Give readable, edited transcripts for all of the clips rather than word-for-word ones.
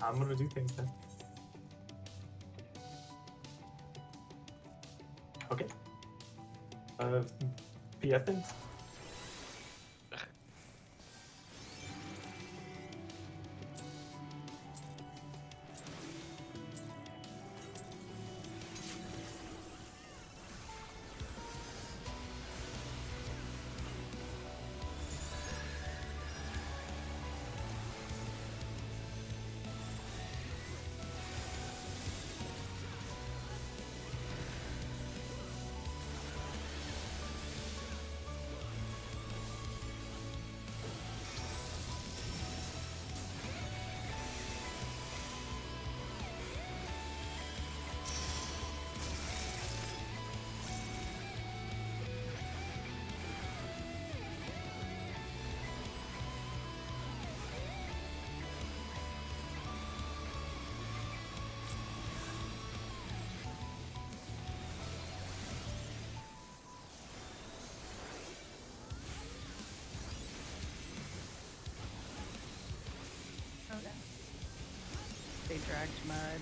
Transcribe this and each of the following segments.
I'm gonna do things then. Okay. PF things. Okay. They dragged mud.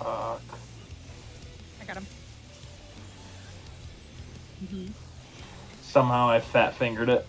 Fuck. I got him. Mm-hmm. Somehow I fat fingered it.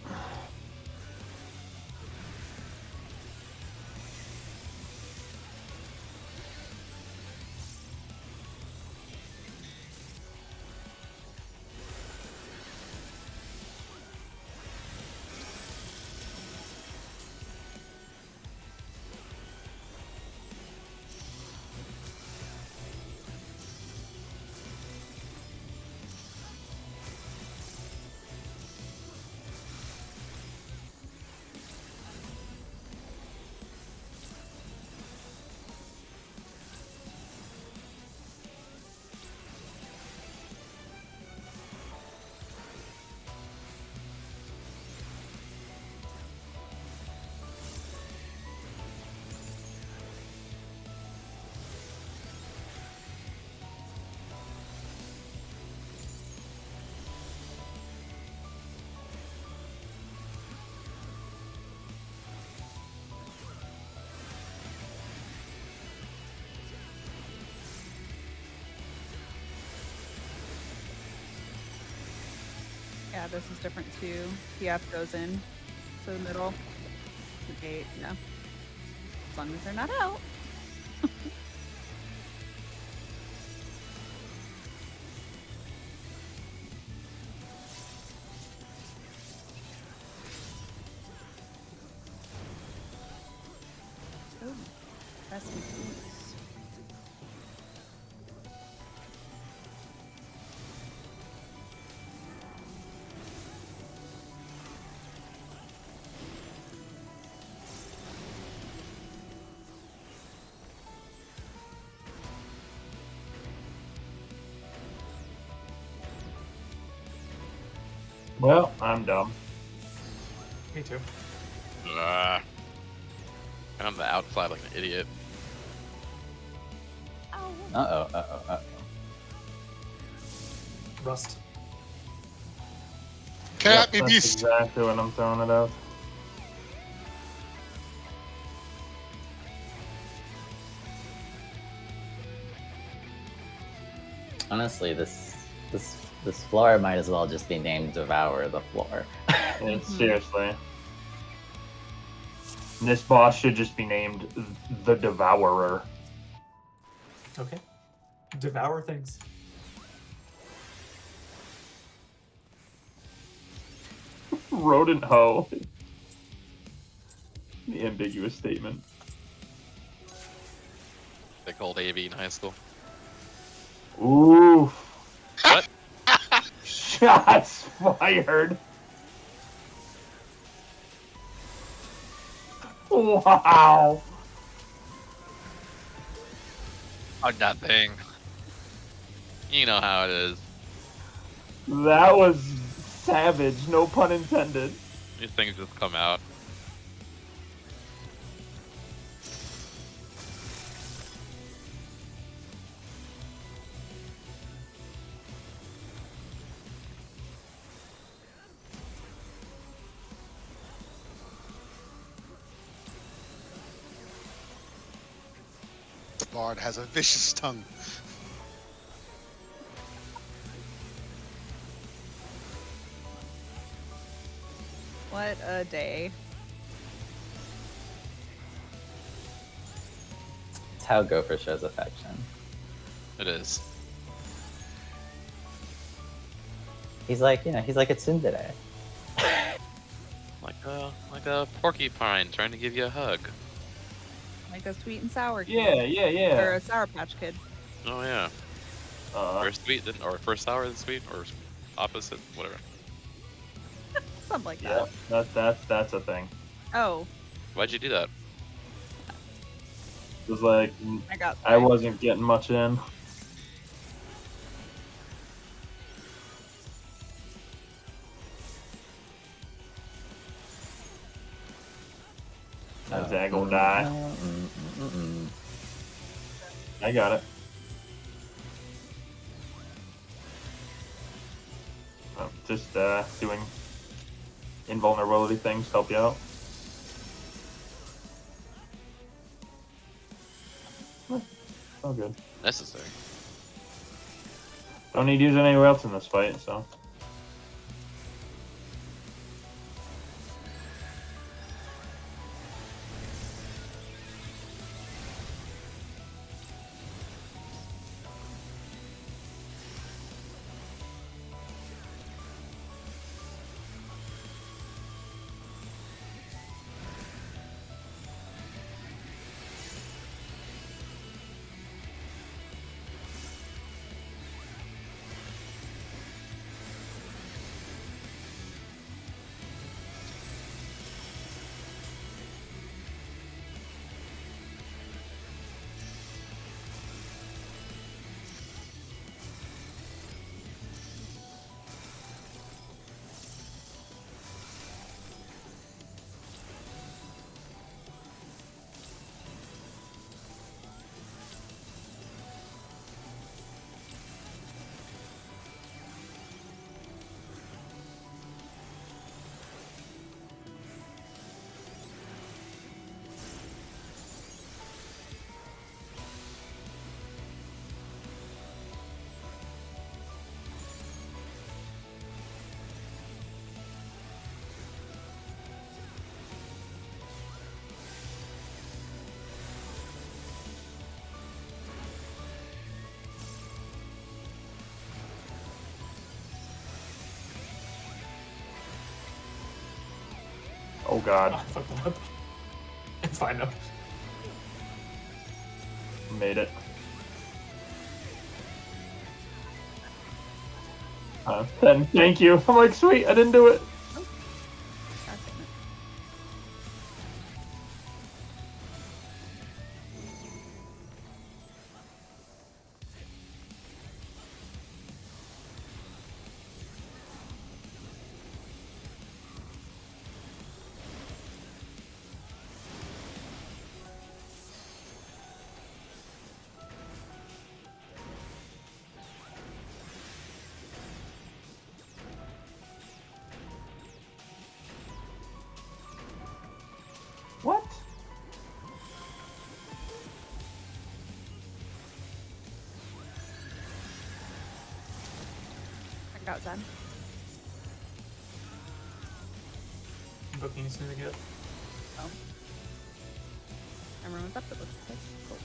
Yeah, this is different too. PF goes in to the middle. The gate, yeah. As long as they're not out. Oh, that's boots. Well, I'm dumb. Me too. And I'm the outside like an idiot. Oh, Uh-oh. Cat Yep, me that's beast. exactly what I'm throwing it out. Honestly, this floor might as well just be named Devour the Floor. And seriously. And this boss should just be named the Devourer. Okay. Devour things. Rodent hoe. The ambiguous statement. They called AV in high school. Ooh. What? Shots fired. Wow. Oh, nothing. You know how it is. That was savage, no pun intended. These things just come out. The bard has a vicious tongue. What a day. It's how Gopher shows affection. It is. He's like a tsundere. Like a porcupine trying to give you a hug. Like a sweet and sour kid. Yeah, yeah, Or yeah. a Sour Patch Kid. Oh yeah. First sweet, then or first sour, then sweet, or opposite, whatever. Something like Yeah, that. that's a thing. Oh, Why'd you do that? It was like I wasn't getting much in. Zag will die. I got it. Just doing invulnerability things to help you out. Oh, good. Necessary. Don't need to use it anywhere else in this fight, so. Oh god, Oh, fuck them up. It's fine though. made it. Then thank you. I'm like, sweet, I didn't do it. God damn it. outside. Booking soon to get. Oh. Everyone's up, it looks like. Cool.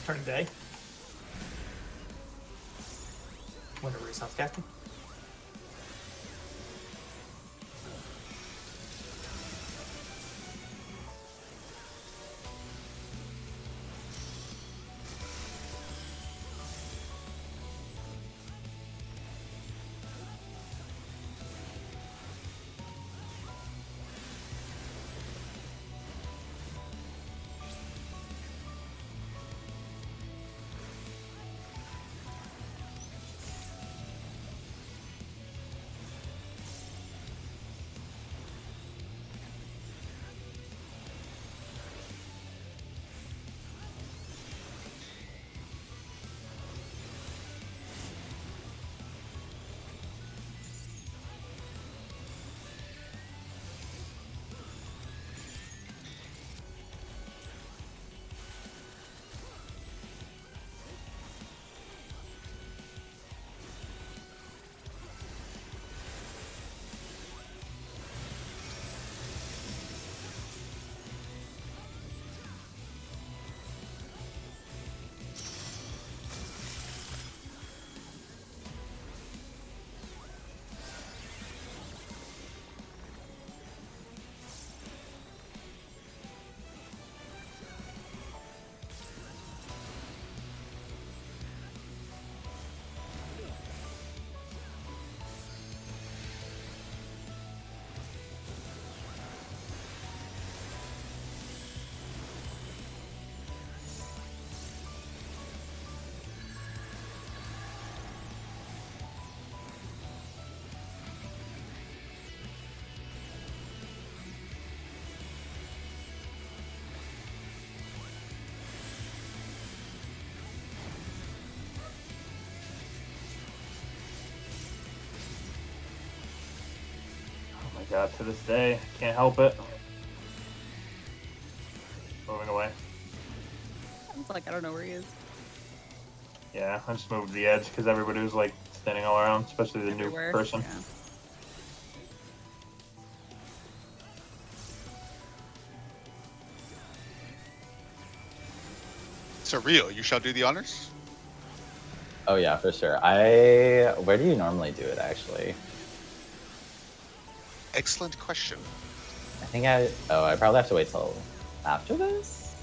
Turn day. Whenever he sounds casting. Oh my god, to this day, can't help it. Moving away. It's like I don't know where he is. Yeah, I just moved to the edge because everybody was like standing all around, especially the Everywhere. new person. Yeah. So Rio, you shall do the honors. Oh yeah, for sure. Where do you normally do it actually? Excellent question. I think I probably have to wait till after this.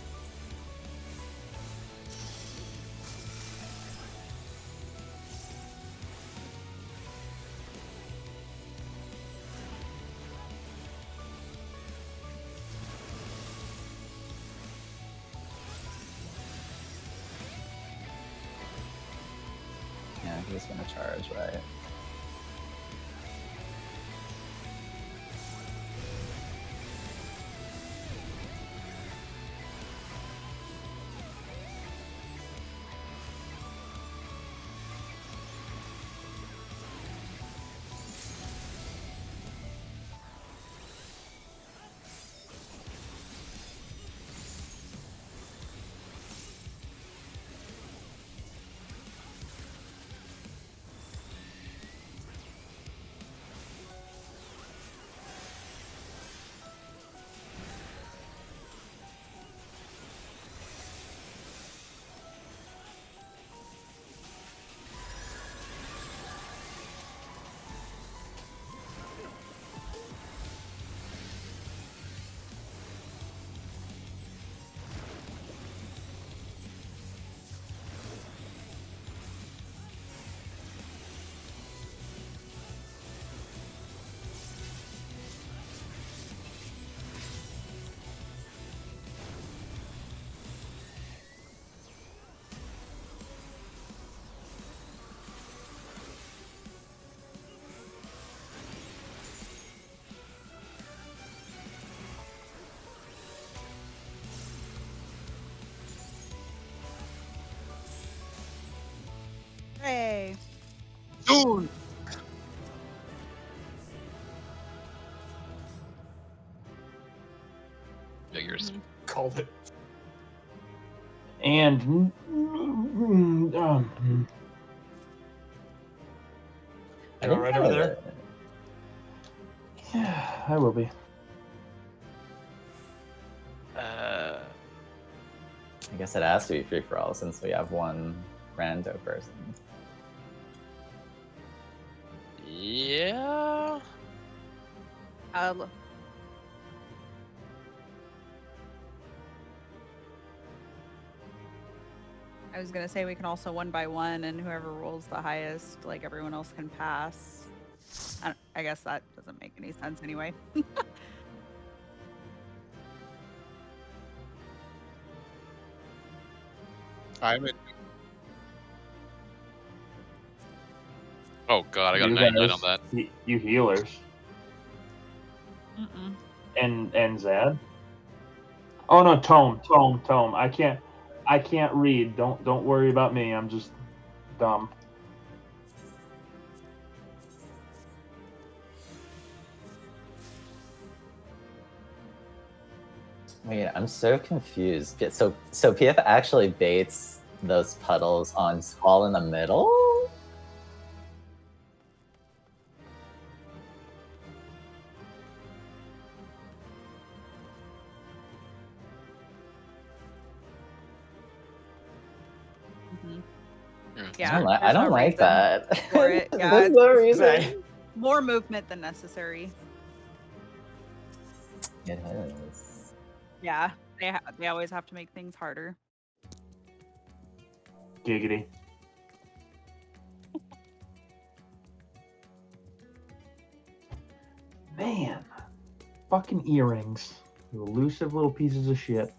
Yeah, he's gonna charge, right? Hey. Dude, Figures. Called it. And You all right over there? Yeah, I will be. I guess it has to be free for all since we have one rando person. Yeah. I was gonna say we can also 1 by 1, and whoever rolls the highest, like everyone else can pass. I guess that doesn't make any sense anyway. I'm in. Oh god, I got a You 99 guys- on that. You healers. Mm-mm. And Zad. Oh no, Tome. I can't read. Don't worry about me. I'm just dumb. Wait, I'm so confused. So PF actually baits those puddles on Squall in the middle? Mhm. Hmm. Yeah, I there's don't no like reason that. for it. Yeah, There's it's no just reason. Say, more movement than necessary. It is. Yeah, they always have to make things harder. Giggity. Man, fucking earrings. You elusive little pieces of shit.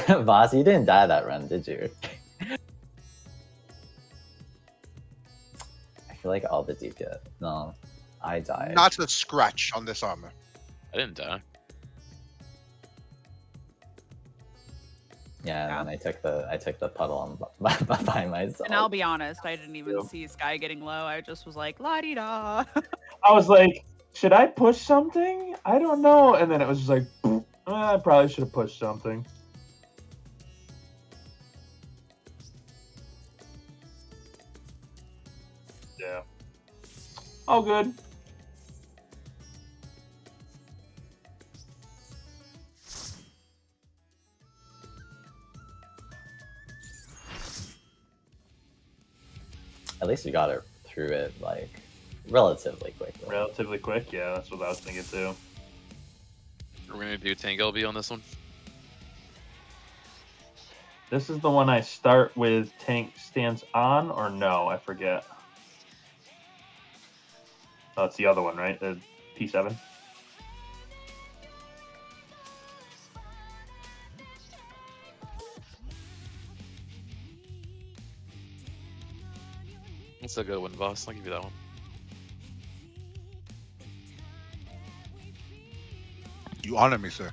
Voss, you didn't die that run, did you? I feel like all the DPS. No, I died. Not a scratch on this armor. I didn't die. Yeah, and then I took the puddle on by myself. And I'll be honest, I didn't even see Sky getting low. I just was like, la di da. I was like, should I push something? I don't know. And then it was just like, I probably should have pushed something. Yeah. All good. At least we got it through it like relatively quickly. Relatively quick. Yeah, that's what I was thinking too. We're gonna do Tank LB on this one. This is the one I start with tank stance on or no? I forget. Oh, it's the other one, right? The P7. That's a good one, boss. I'll give you that one. You honor me, sir.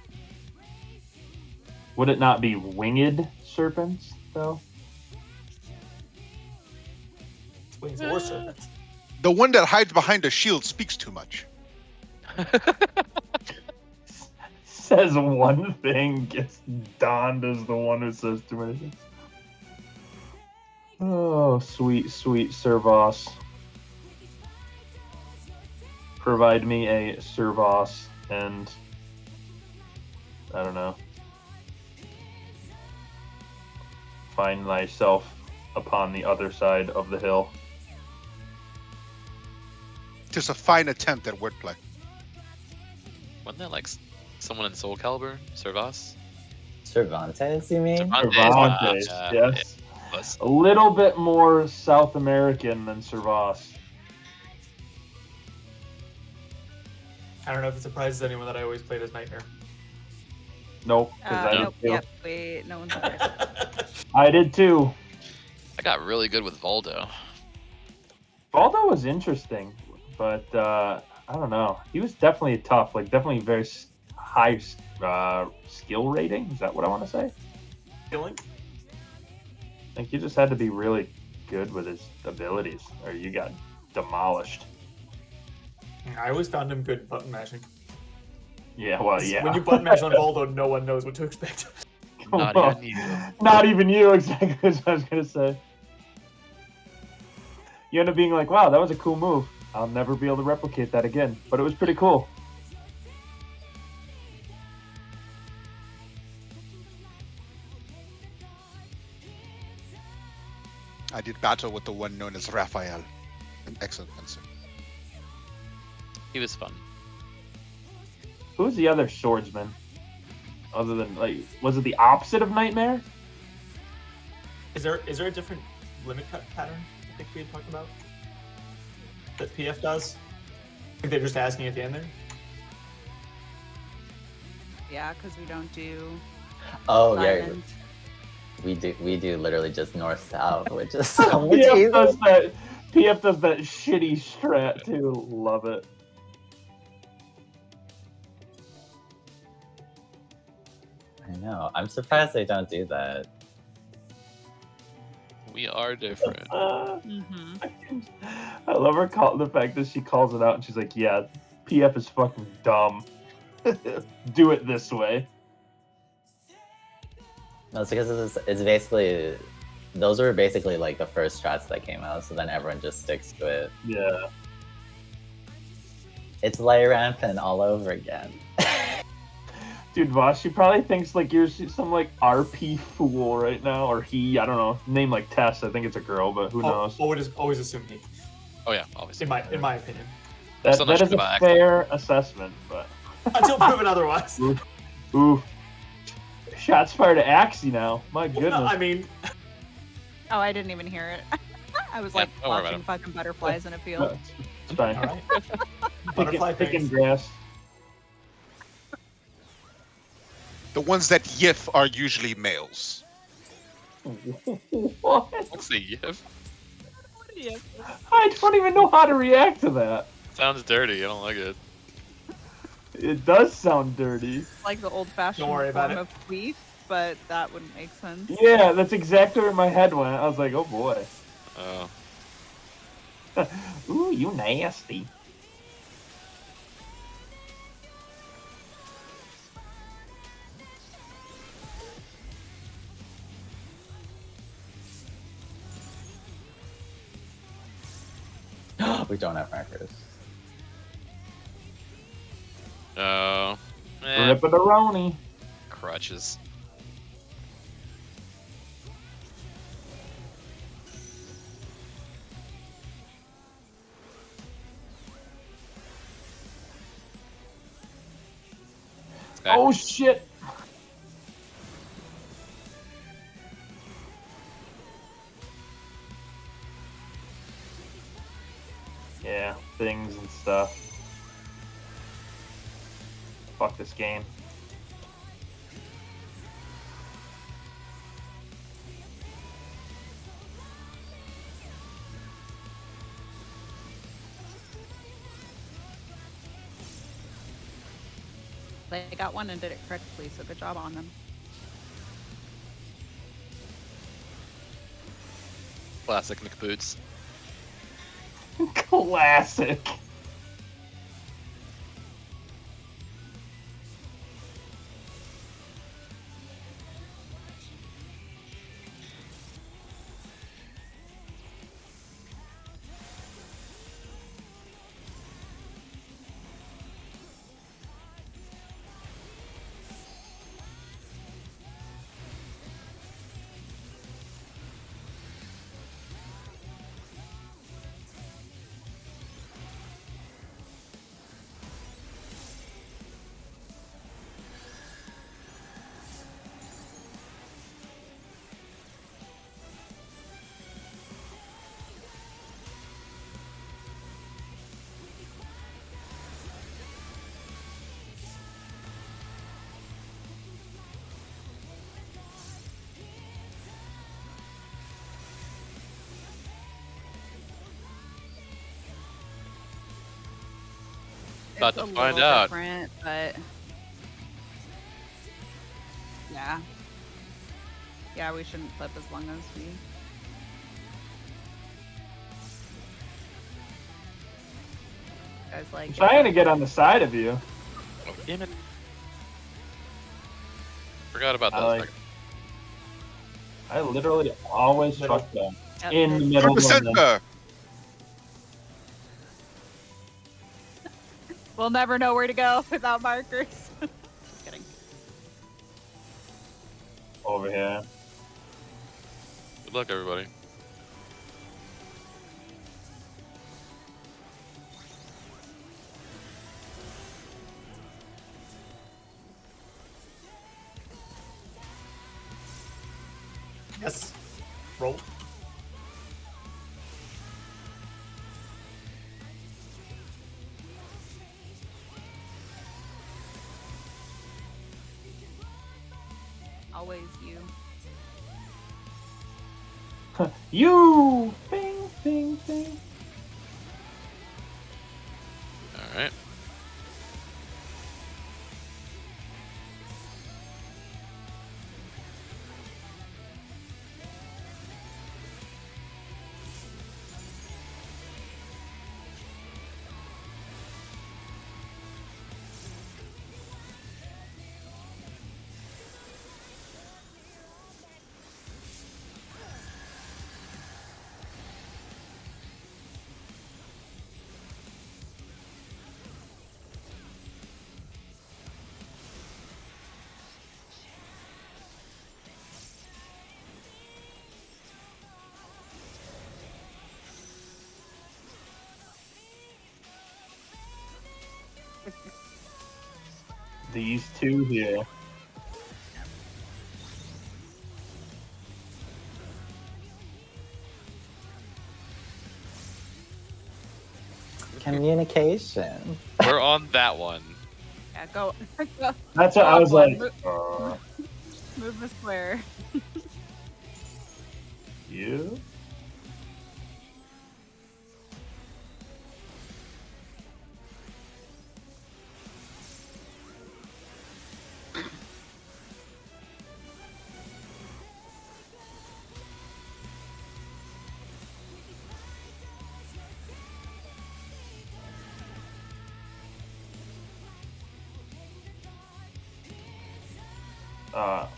Would it not be winged serpents though? wings or serpents. The one that hides behind a shield speaks too much. Says one thing, gets donned as the one who says too many things. Oh, sweet, sweet Servos. Provide me a Servos and I don't know. Find thyself upon the other side of the hill. Just a fine attempt at wordplay. Wasn't that like someone in Soul Calibur? Servas? Cervantes, you mean? Cervantes, yes. Plus. A little bit more South American than Servas. I don't know if it surprises anyone that I always played as Nightmare. Nope, because I Nope, did too. yep, wait, no one's I did too. I got really good with Voldo. Baldo was interesting, but I don't know. He was definitely tough, like definitely very high skill rating. Is that what I want to say? Feeling? I think you just had to be really good with his abilities, or you got demolished. I always found him good button mashing. Yeah, well, yeah. When you button mash on Voldo, no one knows what to expect. Not Well, even you. Not even you, exactly what I was gonna say. You end up being like, wow, that was a cool move. I'll never be able to replicate that again. But it was pretty cool. I did battle with the one known as Raphael. An excellent fencer. He was fun. Who's the other swordsman? Other than, like, was it the opposite of Nightmare? Is there a different limit cut pattern? I think we had talked about that PF does. I think they're just asking at the end there. Yeah, because we don't do Oh yeah, diamond. we do literally just north south, which is so much PF easier. does that. PF does that shitty strat too. Love it. I know. I'm surprised they don't do that. We are different. Mm-hmm. I love her the fact that she calls it out and she's like, "Yeah, PF is fucking dumb. Do it this way." No, it's because it's basically those were basically like the first strats that came out, so then everyone just sticks to it. Yeah. It's lay rampant all over again. Dude, Voss, she probably thinks like you're some like RP fool right now, or he, I don't know, name like Tess. I think it's a girl, but who knows? Always assume he. Oh yeah, always. In my opinion, That Still not is sure a about fair assessment, but until proven otherwise. ooh, shots fired at Axie now. My Well, goodness. no, I mean, Oh, I didn't even hear it. I was Yeah, like don't worry about watching it. fucking butterflies in a field. It's fine. all right. Butterfly Picking things. grass. The ones that yiff are usually males. What? What's the yiff? I don't even know how to react to that. Sounds dirty. I don't like it. It does sound dirty. Like the old-fashioned Don't worry about form it. of queef, but that wouldn't make sense. Yeah, that's exactly where my head went. I was like, oh boy. Ooh, you nasty. We don't have markers. Oh. Rip-a-daroni. Crutches. Okay. Oh shit. Yeah, things and stuff. Fuck this game. They got one and did it correctly, so good job on them. Classic McBoots. Classic. About It's to a find little out. different, but yeah. Yeah, we shouldn't clip as long as we. I'm Guys like. trying to get on the side of you. Oh, damn it. Forgot about I that. like- I literally always Middle. fuck them Yep. in the middle. Super and then- center. We'll never know where to go without markers. Just kidding. over here. Good luck, everybody. Yes. Roll. Always you. You! Bing, bing, bing. All right. These two here. Communication. We're on that one. Yeah, go. Go. That's what I was One. like. Move the square. You?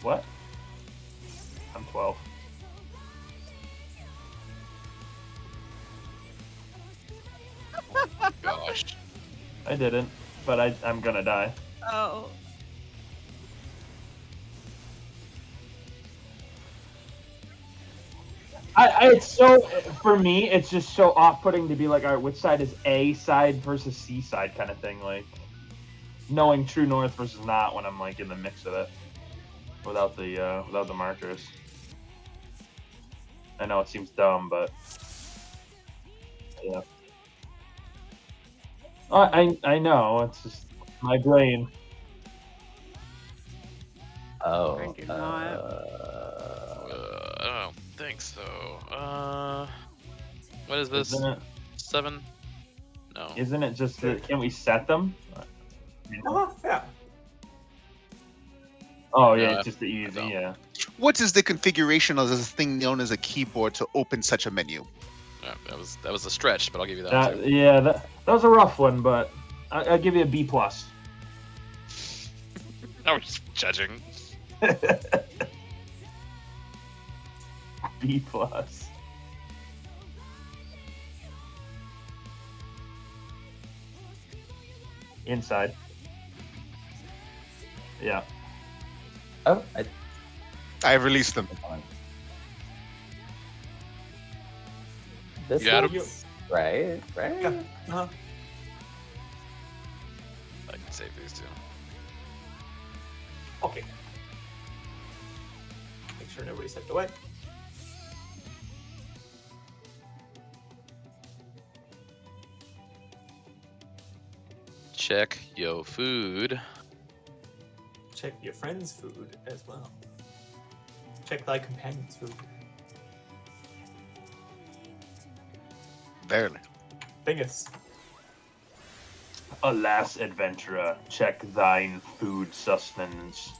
What? I'm 12. Gosh. I didn't, but I'm gonna die. Oh. It's so, for me, it's just so off-putting to be like, all right, which side is A side versus C side kind of thing, like knowing true north versus not when I'm like in the mix of it without the markers. I know it seems dumb, but yeah. I know, it's just my brain. Oh. I do not. I don't think so. What is this? Isn't it, 7? No. isn't it just that, can we set them? Yeah. Oh yeah, No, it's just the easy, don't. yeah. What is the configuration of this thing known as a keyboard to open such a menu? Yeah, that was a stretch, but I'll give you that. That, too. yeah, that was a rough one, but I'll give you a B plus. Now we're just judging. B plus. Inside. Yeah. Oh, I released them. this You got him? looks right. Yeah. Uh-huh. I can save these two. Okay. Make sure nobody stepped away. Check yo food. Check your friend's food as well. Check thy companion's food. Barely. Bingus. Alas, adventurer, check thine food sustenance.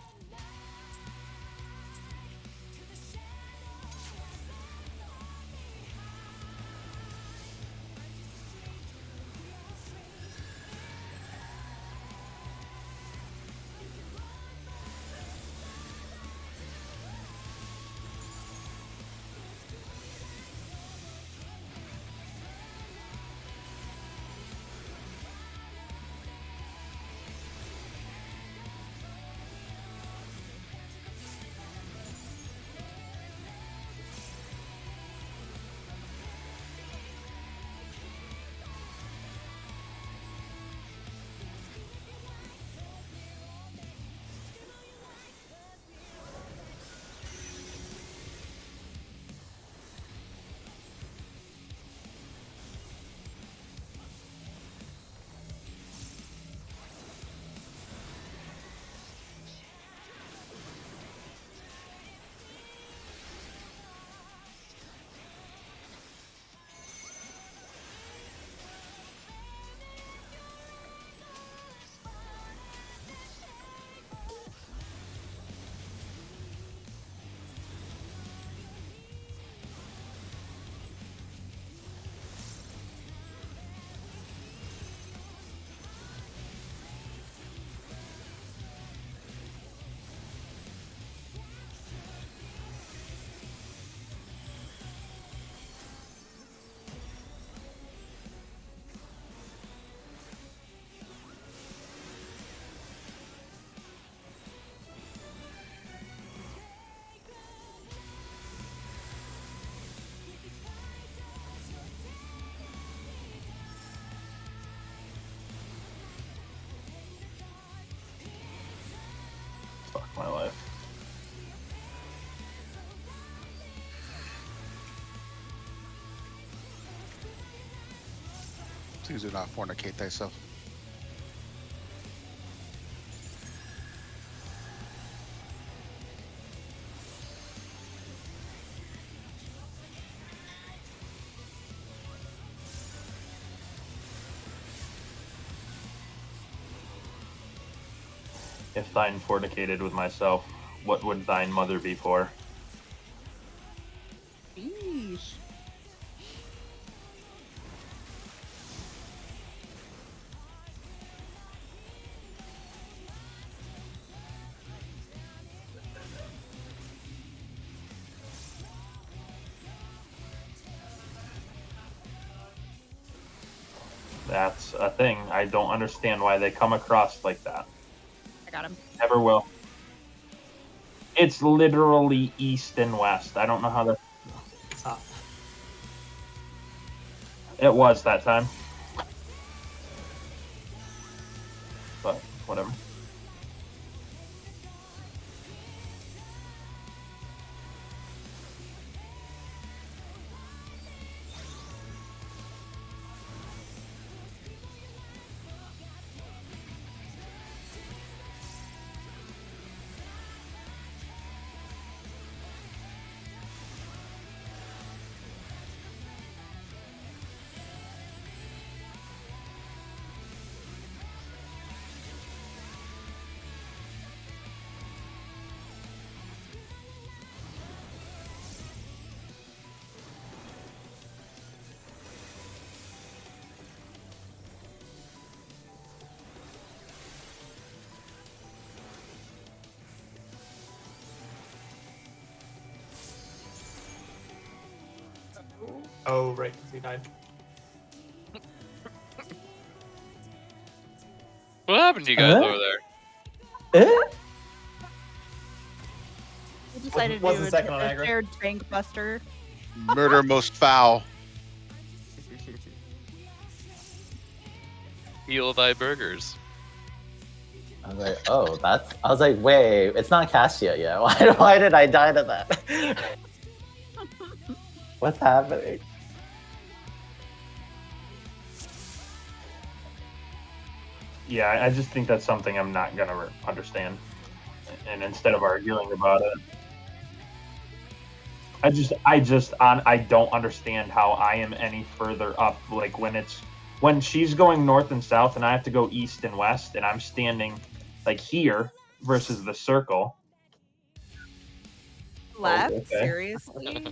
my life. Please do not fornicate thyself. If thine fornicated with myself, what would thine mother be for? Sheesh. That's a thing. I don't understand why they come across like that. I got him. Never will. It's literally east and west. I don't know how that. It's not. It was that time. But whatever. Oh, right, because he died. What happened to you guys Huh? over there? Eh? We decided Wasn't to do second on a aggro. shared tank buster. Murder most foul. Heal thy burgers. I was like, oh, that's. I was like, wait, it's not Cassia yet. Why did I die to that? What's happening? Yeah, I just think that's something I'm not gonna understand. And instead of arguing about it, I don't understand how I am any further up. Like when she's going north and south, and I have to go east and west, and I'm standing like here versus the circle. Left? okay. Seriously?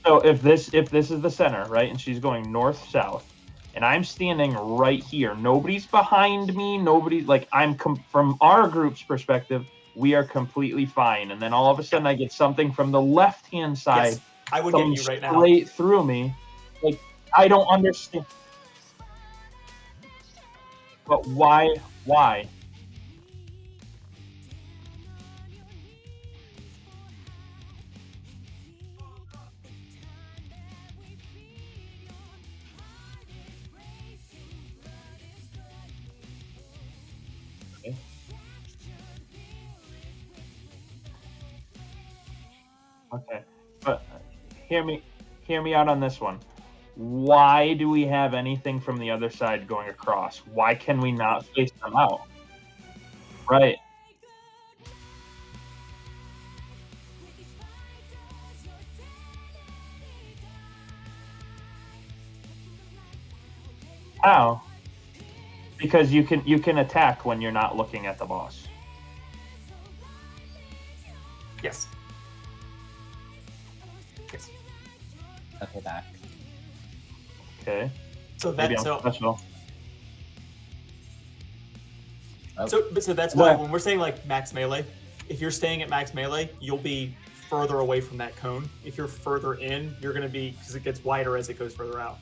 So if this is the center, right, and she's going north south, and I'm standing right here, nobody's behind me, nobody's like from our group's perspective, we are completely fine. And then all of a sudden, I get something from the left hand side Yes, I would get coming you right now. straight through me. Like I don't understand. But why? Why? Okay, but hear me out on this one. Why do we have anything from the other side going across? Why can we not face them out? Right. How? Because you can attack when you're not looking at the boss. Yes. Yes. Okay, back. Okay. So Maybe that I'm special. so that's why What? when we're saying like max melee, if you're staying at max melee, you'll be further away from that cone. If you're further in, you're going to be because it gets wider as it goes further out.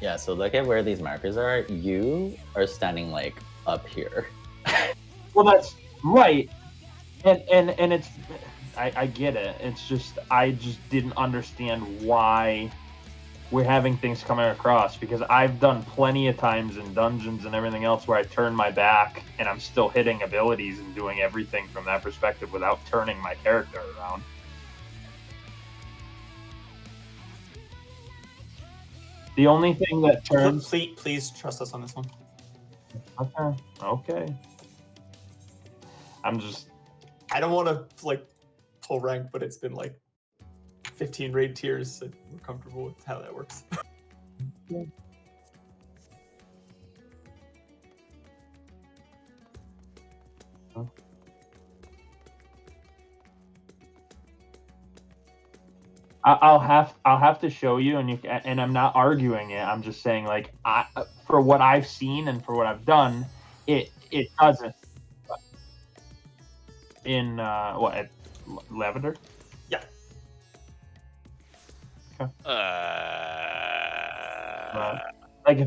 Yeah, so look at where these markers are. You are standing like up here. Well, that's right, and it's I get it. It's just I just didn't understand why we're having things coming across, because I've done plenty of times in dungeons and everything else where I turn my back and I'm still hitting abilities and doing everything from that perspective without turning my character around. The only thing that turns. Please trust us on this one. Okay. I'm just. I don't want to like pull rank, but it's been like 15 raid tiers, so we're comfortable with how that works. I'll have to show you, and I'm not arguing it. I'm just saying, like, for what I've seen and for what I've done, it doesn't. In what, at Lavender? Yeah. Okay. Like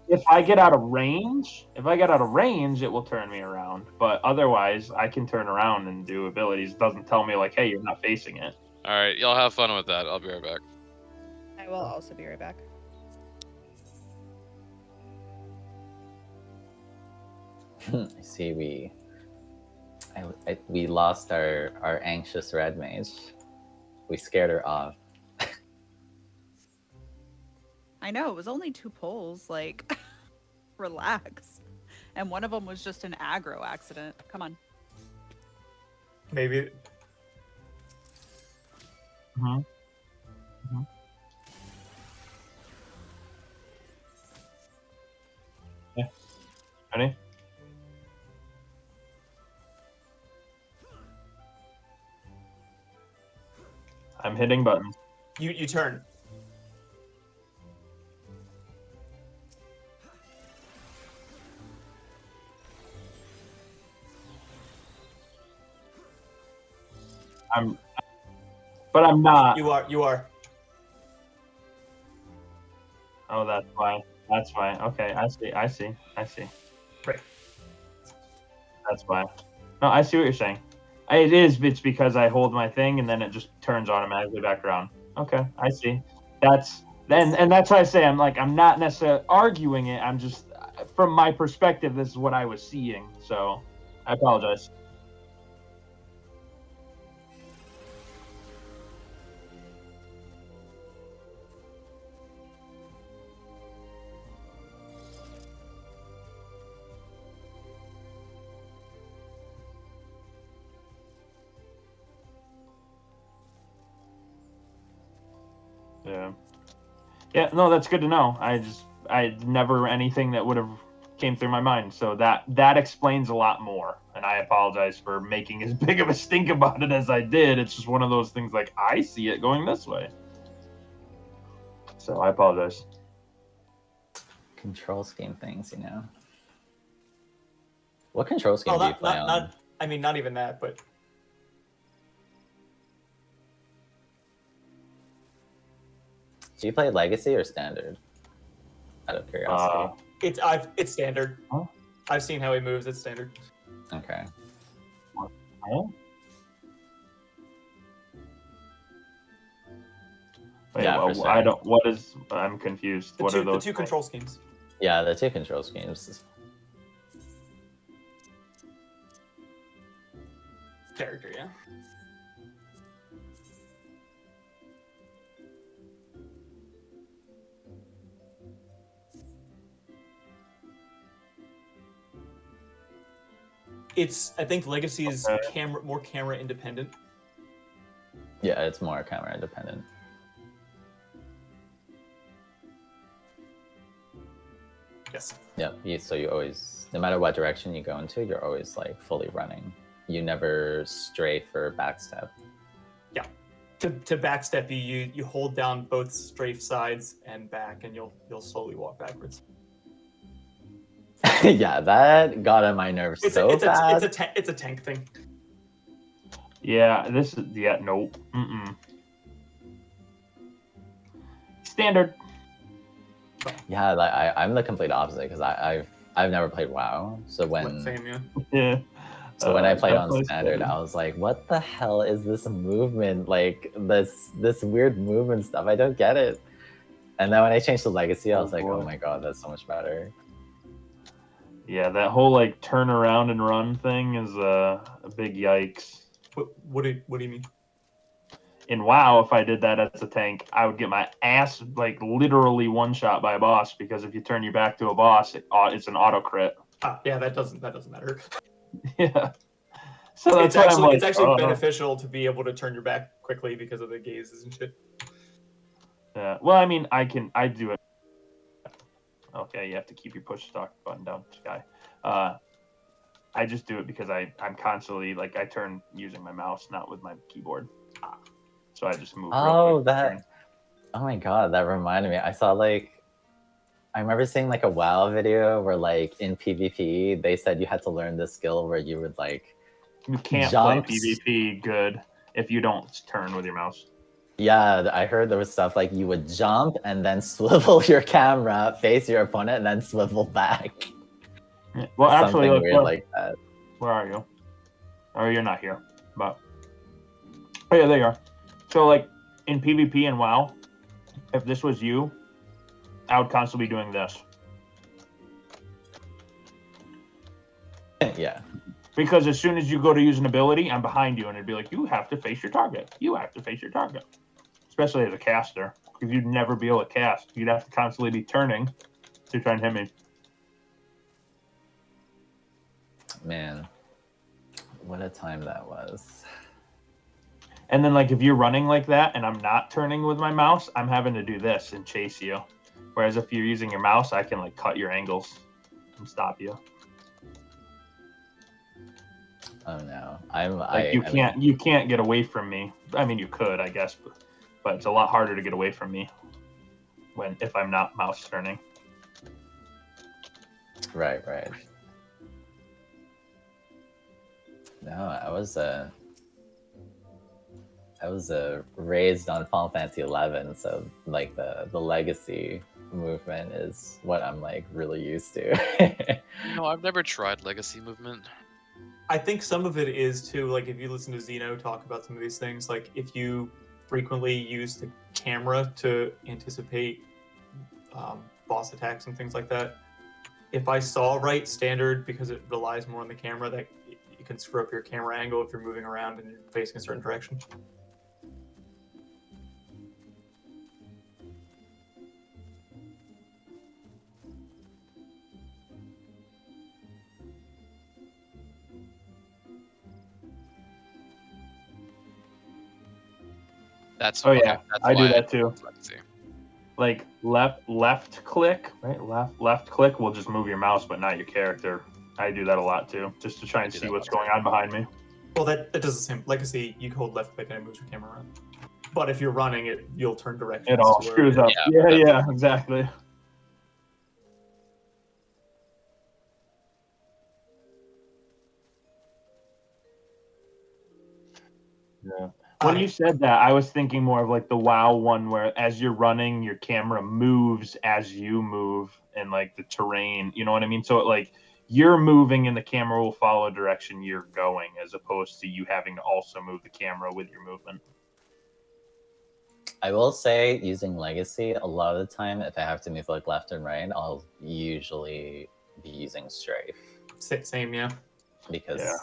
if I get out of range, it will turn me around. But otherwise, I can turn around and do abilities. It doesn't tell me like, hey, you're not facing it. All right, y'all have fun with that. I'll be right back. I will also be right back. I see we lost our anxious red mage. We scared her off. I know, it was only 2 pulls, like, relax. And one of them was just an aggro accident. Come on. Maybe. Yeah. Ready? I'm hitting buttons. You turn. But I'm not. You are. Oh, that's why. That's why. Okay, I see. Right. That's why. No, I see what you're saying. It's because I hold my thing and then it just turns automatically back around. Okay, I see. That's why I say I'm not necessarily arguing it. I'm just, from my perspective, this is what I was seeing. So I apologize. Yeah, no, that's good to know. I never anything that would have came through my mind. So that explains a lot more. And I apologize for making as big of a stink about it as I did. It's just one of those things, like, I see it going this way. So I apologize. Control scheme things, What control scheme do you play on? Not even that, but Do you play Legacy or Standard? Out of curiosity. it's standard. Huh? I've seen how he moves. It's standard. Okay. Huh? Wait, Yeah, for sure. I'm confused. The What two, are those? the two control schemes. Yeah, the 2 control schemes. Character, yeah. I think Legacy is more camera independent. Yeah, it's more camera independent. Yes. Yeah, so you always, no matter what direction you go into, you're always like fully running. You never stray for backstep. Yeah. To backstep you hold down both strafe sides and back, and you'll slowly walk backwards. Yeah, that got on my nerves It's a tank thing. Yeah, nope. Standard. Yeah, like, I'm the complete opposite because I've never played WoW. So when Same, yeah. Yeah. when I played on definitely standard, same. I was like, "What the hell is this movement? Like this weird movement stuff? I don't get it." And then when I changed to Legacy, I was like, boy. "Oh my god, that's so much better." Yeah, that whole like turn around and run thing is a big yikes. What do you mean? In WoW, if I did that as a tank, I would get my ass like literally one shot by a boss because if you turn your back to a boss, it's an auto crit. Yeah, that doesn't matter. Yeah. So that's why I'm like, it's actually beneficial to be able to turn your back quickly because of the gazes and shit. Yeah. Well, I mean, I do it. Okay, you have to keep your push stop button down, Sky. I just do it because I'm constantly like I turn using my mouse, not with my keyboard. So I just move. Oh, real quick to turn. oh my god, that reminded me. I saw I remember seeing like a WoW video where like in PvP they said you had to learn this skill where you would like You can't jump. play PvP good if you don't turn with your mouse. Yeah, I heard there was stuff like you would jump and then swivel your camera, face your opponent, and then swivel back. Yeah. Well, actually, Something weird look, like that. where are you? Oh, you're not here. But oh yeah, there you are. So like in PvP and WoW, if this was you, I would constantly be doing this. Yeah. Because as soon as you go to use an ability, I'm behind you, and it'd be like, you have to face your target. You have to face your target. Especially as a caster, because you'd never be able to cast. You'd have to constantly be turning to try and hit me. Man, what a time that was. And then, like, if you're running like that and I'm not turning with my mouse, I'm having to do this and chase you. Whereas if you're using your mouse, I can, like, cut your angles and stop you. Oh no, You can't get away from me. I mean, you could, I guess, but it's a lot harder to get away from me if I'm not mouse turning. Right. No, I was raised on Final Fantasy 11, so like the legacy movement is what I'm like really used to. No, I've never tried Legacy movement. I think some of it is too, like if you listen to Zeno talk about some of these things, like if you frequently use the camera to anticipate boss attacks and things like that. If I saw right, standard, because it relies more on the camera, that you can screw up your camera angle if you're moving around and you're facing a certain direction. That's Oh yeah, that's I do why that too. Legacy. Like left click, right? Left click will just move your mouse, but not your character. I do that a lot too, just to try and do see that what's a lot, going on behind me. Well, that does the same. Legacy, you hold left click and it moves your camera around. But if you're running, you'll turn directions. It all to where- screws up. Yeah, Yeah, exactly. Yeah. When you said that, I was thinking more of like the WoW one where as you're running, your camera moves as you move and like the terrain, you know what I mean? So like you're moving and the camera will follow direction you're going as opposed to you having to also move the camera with your movement. I will say, using Legacy, a lot of the time, if I have to move like left and right, I'll usually be using Strafe. Same, yeah. Because Yeah.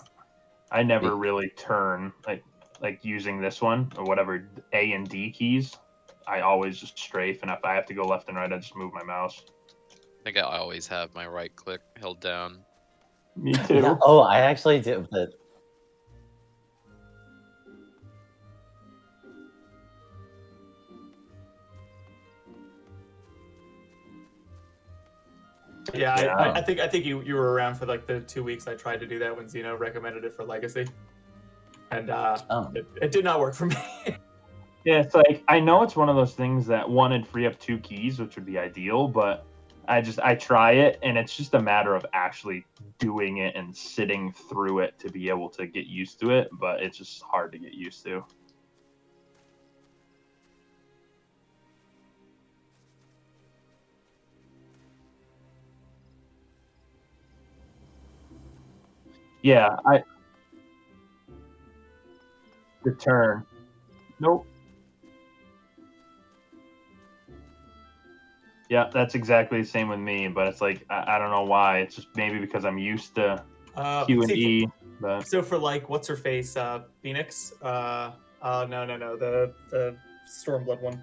I never really turn like using this one or whatever A and D keys. I always just strafe, and if I have to go left and right, I just move my mouse. I think I always have my right click held down. Me too. yeah, oh, I actually do, but Yeah, I think you were around for like the 2 weeks I tried to do that when Zeno recommended it for Legacy, and it did not work for me. Yeah, it's like I know it's one of those things that one would free up 2 keys, which would be ideal, but I try it and it's just a matter of actually doing it and sitting through it to be able to get used to it, but it's just hard to get used to. Yeah, the turn. Nope. Yeah, that's exactly the same with me, but it's like I don't know why. It's just maybe because I'm used to Q and see, E. But So for like, what's her face? Phoenix? No, the Stormblood one.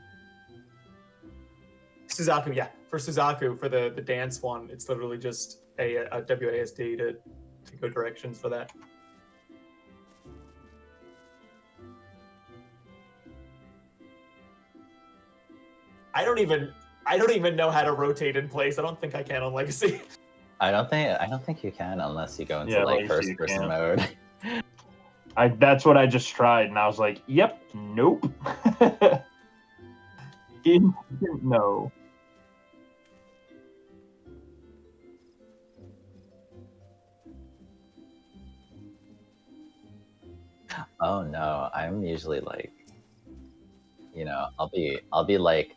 Suzaku, yeah. For Suzaku, for the dance one, it's literally just a WASD to go directions for that. I don't even know how to rotate in place. I don't think I can on Legacy. I don't think you can unless you go into Yeah, like Legacy first you person can't. mode. that's what I just tried, and I was like, "Yep, nope." No. Oh no, I'm usually like, I'll be like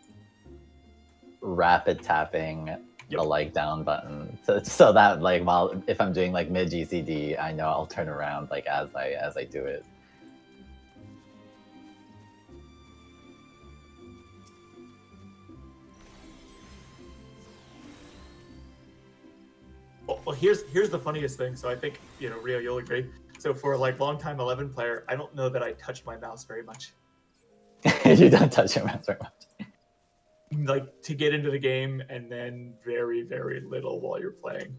rapid tapping the like down button so that like if I'm doing like mid GCD, I know I'll turn around like as I do it. Well, here's the funniest thing. So I think Rio, you'll agree. So for like long-time 11 player, I don't know that I touch my mouse very much. You don't touch your mouse very much. Like to get into the game, and then very, very little while you're playing.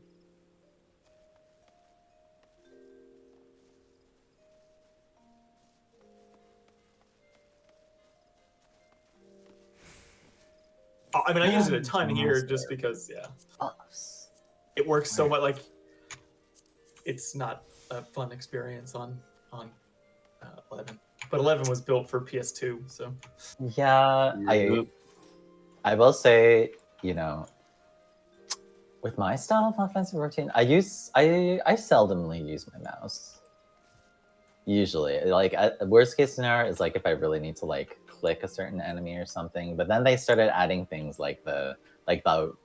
I mean, I use it a ton here just because, it works so much. Like, it's not a fun experience on 11, but 11 was built for PS2, so. Yeah, I will say, with my style of offensive routine, I seldomly use my mouse. Usually, like worst case scenario is like if I really need to like click a certain enemy or something. But then they started adding things like the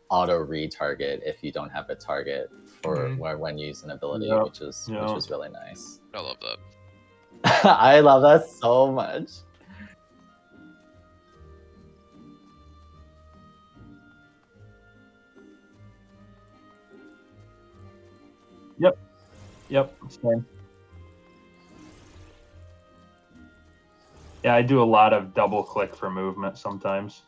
auto retarget if you don't have a target for when you use an ability, which was really nice. I love that. I love that so much. Yep. Same. Yeah, I do a lot of double click for movement sometimes.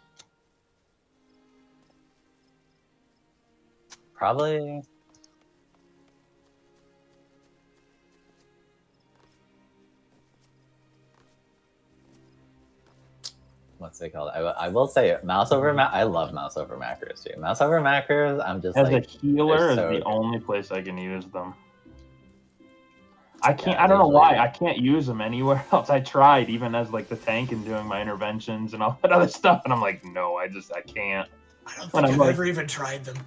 Probably. What's it called? I will say mouse over I love mouse over macros too. Mouse over macros, I'm just as like, a healer is the only place I can use them. I can't. I don't know why I can't use them anywhere else. I tried even as like the tank and doing my interventions and all that other stuff, and I'm like, no, I can't. I don't think I've ever even tried them.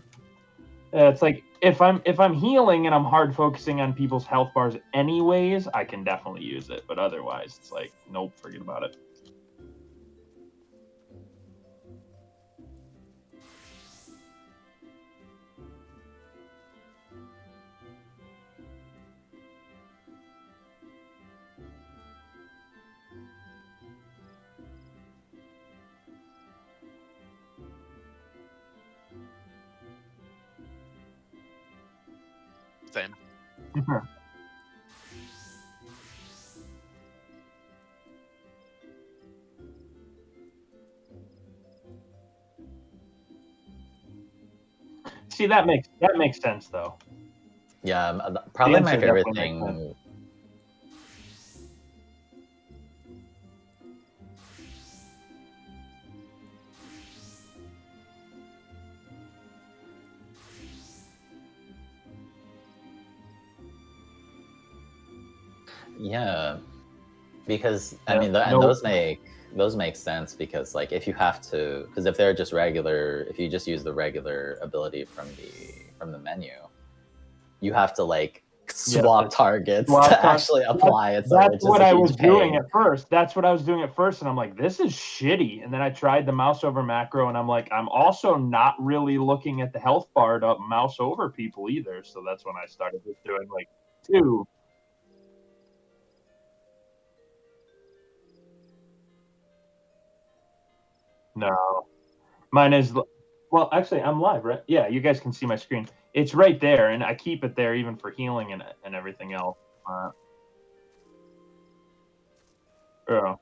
It's like if I'm healing and I'm hard focusing on people's health bars anyways, I can definitely use it. But otherwise, it's like, nope, forget about it. Same. See, that makes sense though. Yeah, probably my favorite thing. Yeah, because I mean, those make sense because like if you have to, because if they're just regular, if you just use the regular ability from the menu, you have to like swap targets to actually apply it. So that's what I was doing at first. That's what I was doing at first, and I'm like, this is shitty. And then I tried the mouse over macro, and I'm like, I'm also not really looking at the health bar to mouse over people either. So that's when I started just doing like 2. No. Mine is. Well, actually, I'm live, right? Yeah, you guys can see my screen. It's right there, and I keep it there even for healing and everything else. Oh.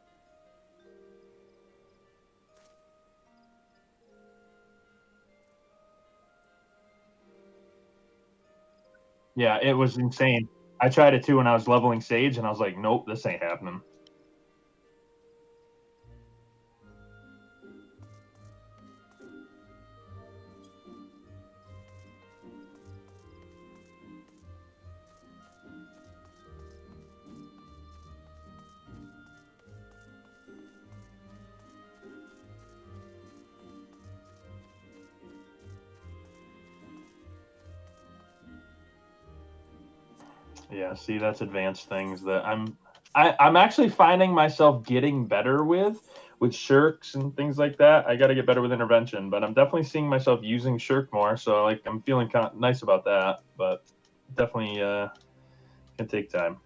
Yeah, it was insane. I tried it too when I was leveling Sage, and I was like, nope, this ain't happening. Yeah, see, that's advanced things that I'm actually finding myself getting better with shirks and things like that. I got to get better with intervention, but I'm definitely seeing myself using shirk more. So like I'm feeling kind of nice about that, but definitely can take time.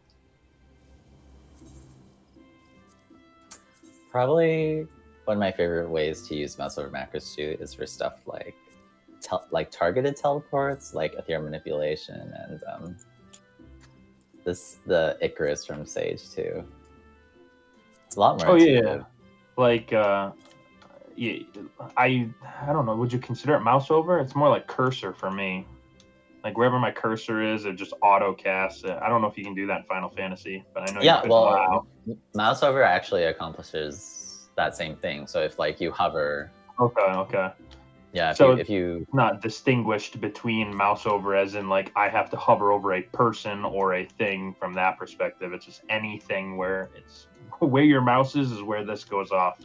Probably one of my favorite ways to use mouse over macros too is for stuff like targeted teleports, like Ethereum manipulation, and the Icarus from Sage too. It's a lot more. Oh intuitive. yeah, like yeah, I don't know. Would you consider it mouse over? It's more like cursor for me. Like wherever my cursor is, it just auto casts it. I don't know if you can do that in Final Fantasy, but I know Yeah, you could well, mouse over actually accomplishes that same thing. So if like you hover. Okay. Yeah, so if you not distinguished between mouse over as in like I have to hover over a person or a thing from that perspective. It's just anything where it's where your mouse is where this goes off.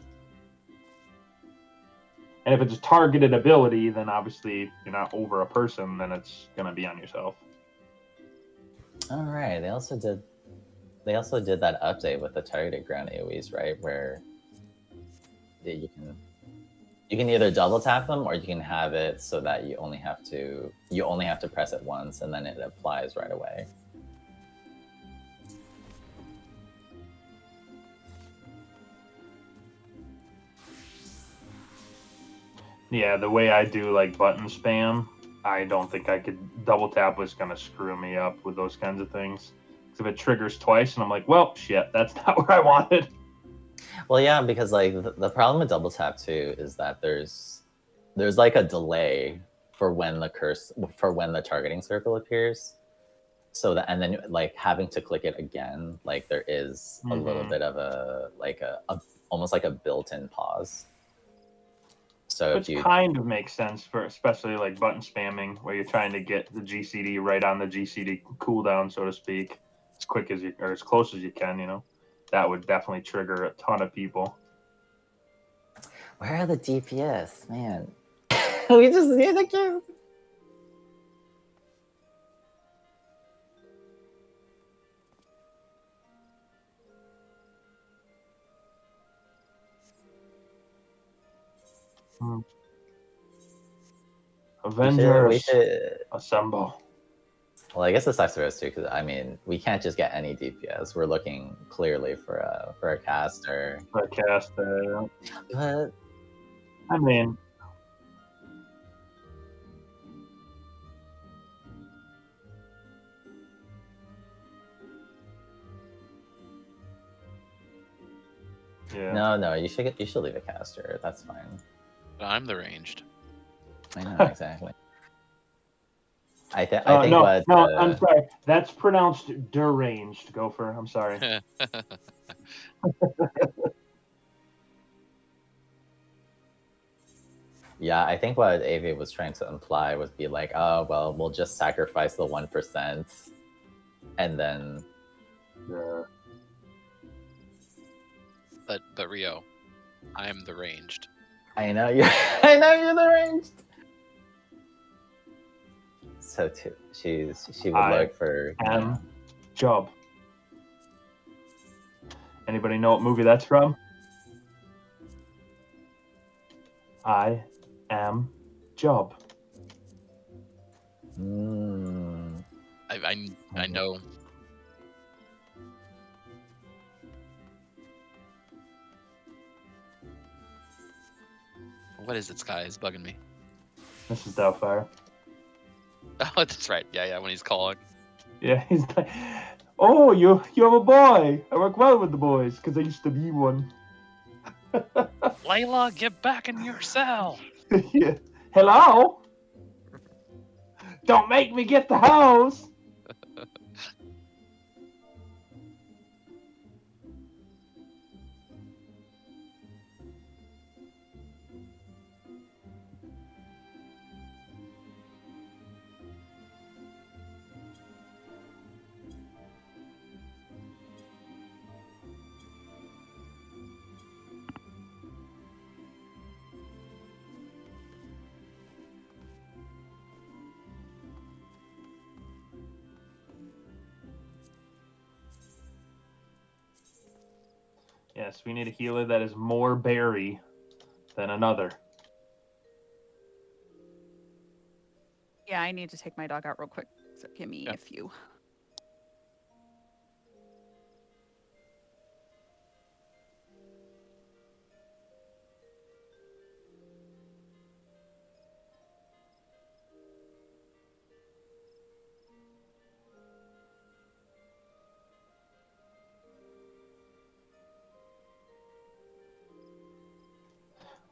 And if it's a targeted ability, then obviously you're not over a person, then it's gonna be on yourself. All right. They also did that update with the targeted ground AoEs, right? Where you can either double tap them or you can have it so that you only have to press it once and then it applies right away. Yeah, the way I do like button spam, I don't think I could. Double tap was gonna screw me up with those kinds of things. Because if it triggers twice and I'm like, well, shit, that's not what I wanted. Well, yeah, because like the problem with double tap too is that there's like a delay for when the targeting circle appears. So that, and then like having to click it again, like there is a little bit of a almost like a built-in pause. So which kind of makes sense for especially like button spamming where you're trying to get the GCD right on the GCD cooldown, so to speak, as quick as you or as close as you can, you know. That would definitely trigger a ton of people. Where are the DPS, man? We just need the kids. Avengers assemble. Well, I guess this sucks for us too, because I mean, we can't just get any DPS. We're looking clearly for a caster. For a caster. But I mean, yeah. No, you should leave a caster. That's fine. I'm the ranged. I know exactly. I think no, I'm sorry. That's pronounced deranged. Gopher, I'm sorry. Yeah, I think what Avi was trying to imply would be like, oh well, we'll just sacrifice the 1%, and then. Yeah. But Rio, I am the ranged. I know you're the ranged. So too, she would look for job. Anybody know what movie that's from? I am Job. I know What is it, Sky? It's bugging me. This is Doubtfire. Oh, that's right. Yeah, when he's calling. Yeah, he's like, oh, you have a boy. I work well with the boys because I used to be one. Layla, get back in your cell. Yeah. Hello? Don't make me get the hose. Yes, we need a healer that is more berry than another. Yeah, I need to take my dog out real quick. So give me Yeah. a few.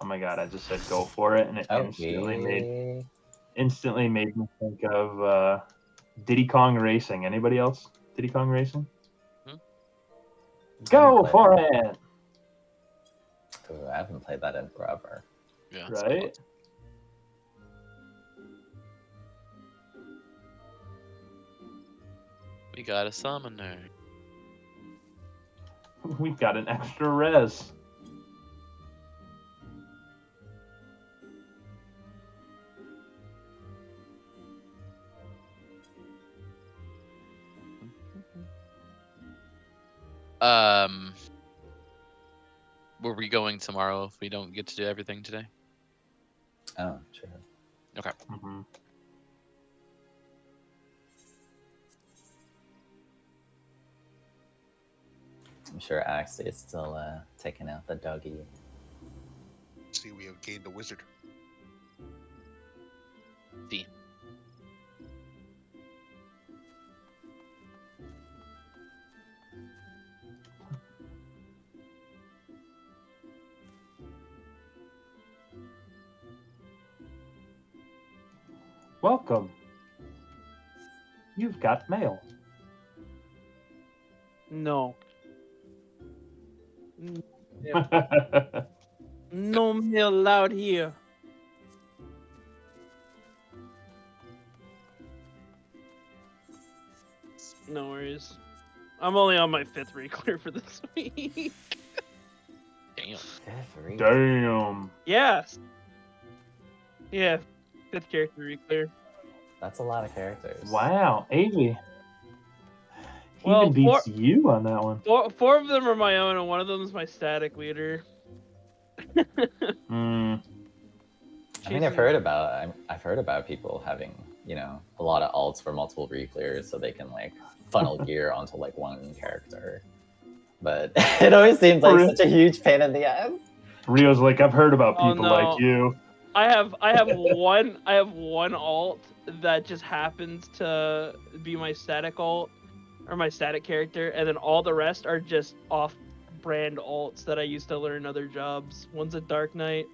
Oh my god, I just said go for it, and it instantly made me think of Diddy Kong Racing. Anybody else? Diddy Kong Racing? Go for it! Ooh, I haven't played that in forever. Yeah. it's Right? We got a summoner. We've got an extra res. Were we going tomorrow if we don't get to do everything today? Oh, true. Okay. Mm-hmm. I'm sure Axie is still taking out the doggy. See, we have gained a wizard. D. Welcome. You've got mail. No. No mail allowed here. No worries. I'm only on my 5th reclear for this week. Damn. Damn. Yes. Yeah, 5th character reclear. That's a lot of characters. Wow, Avy. He Well, even beats you on that one. Four of them are my own, and one of them is my static leader. Mm. I mean, I've heard about people having, a lot of alts for multiple reclears so they can like funnel gear onto like one character. But it always seems like such a huge pain in the ass. Rio's like, I've heard about people like you. I have one alt that just happens to be my static alt or my static character, and then all the rest are just off-brand alts that I used to learn other jobs. One's a Dark Knight,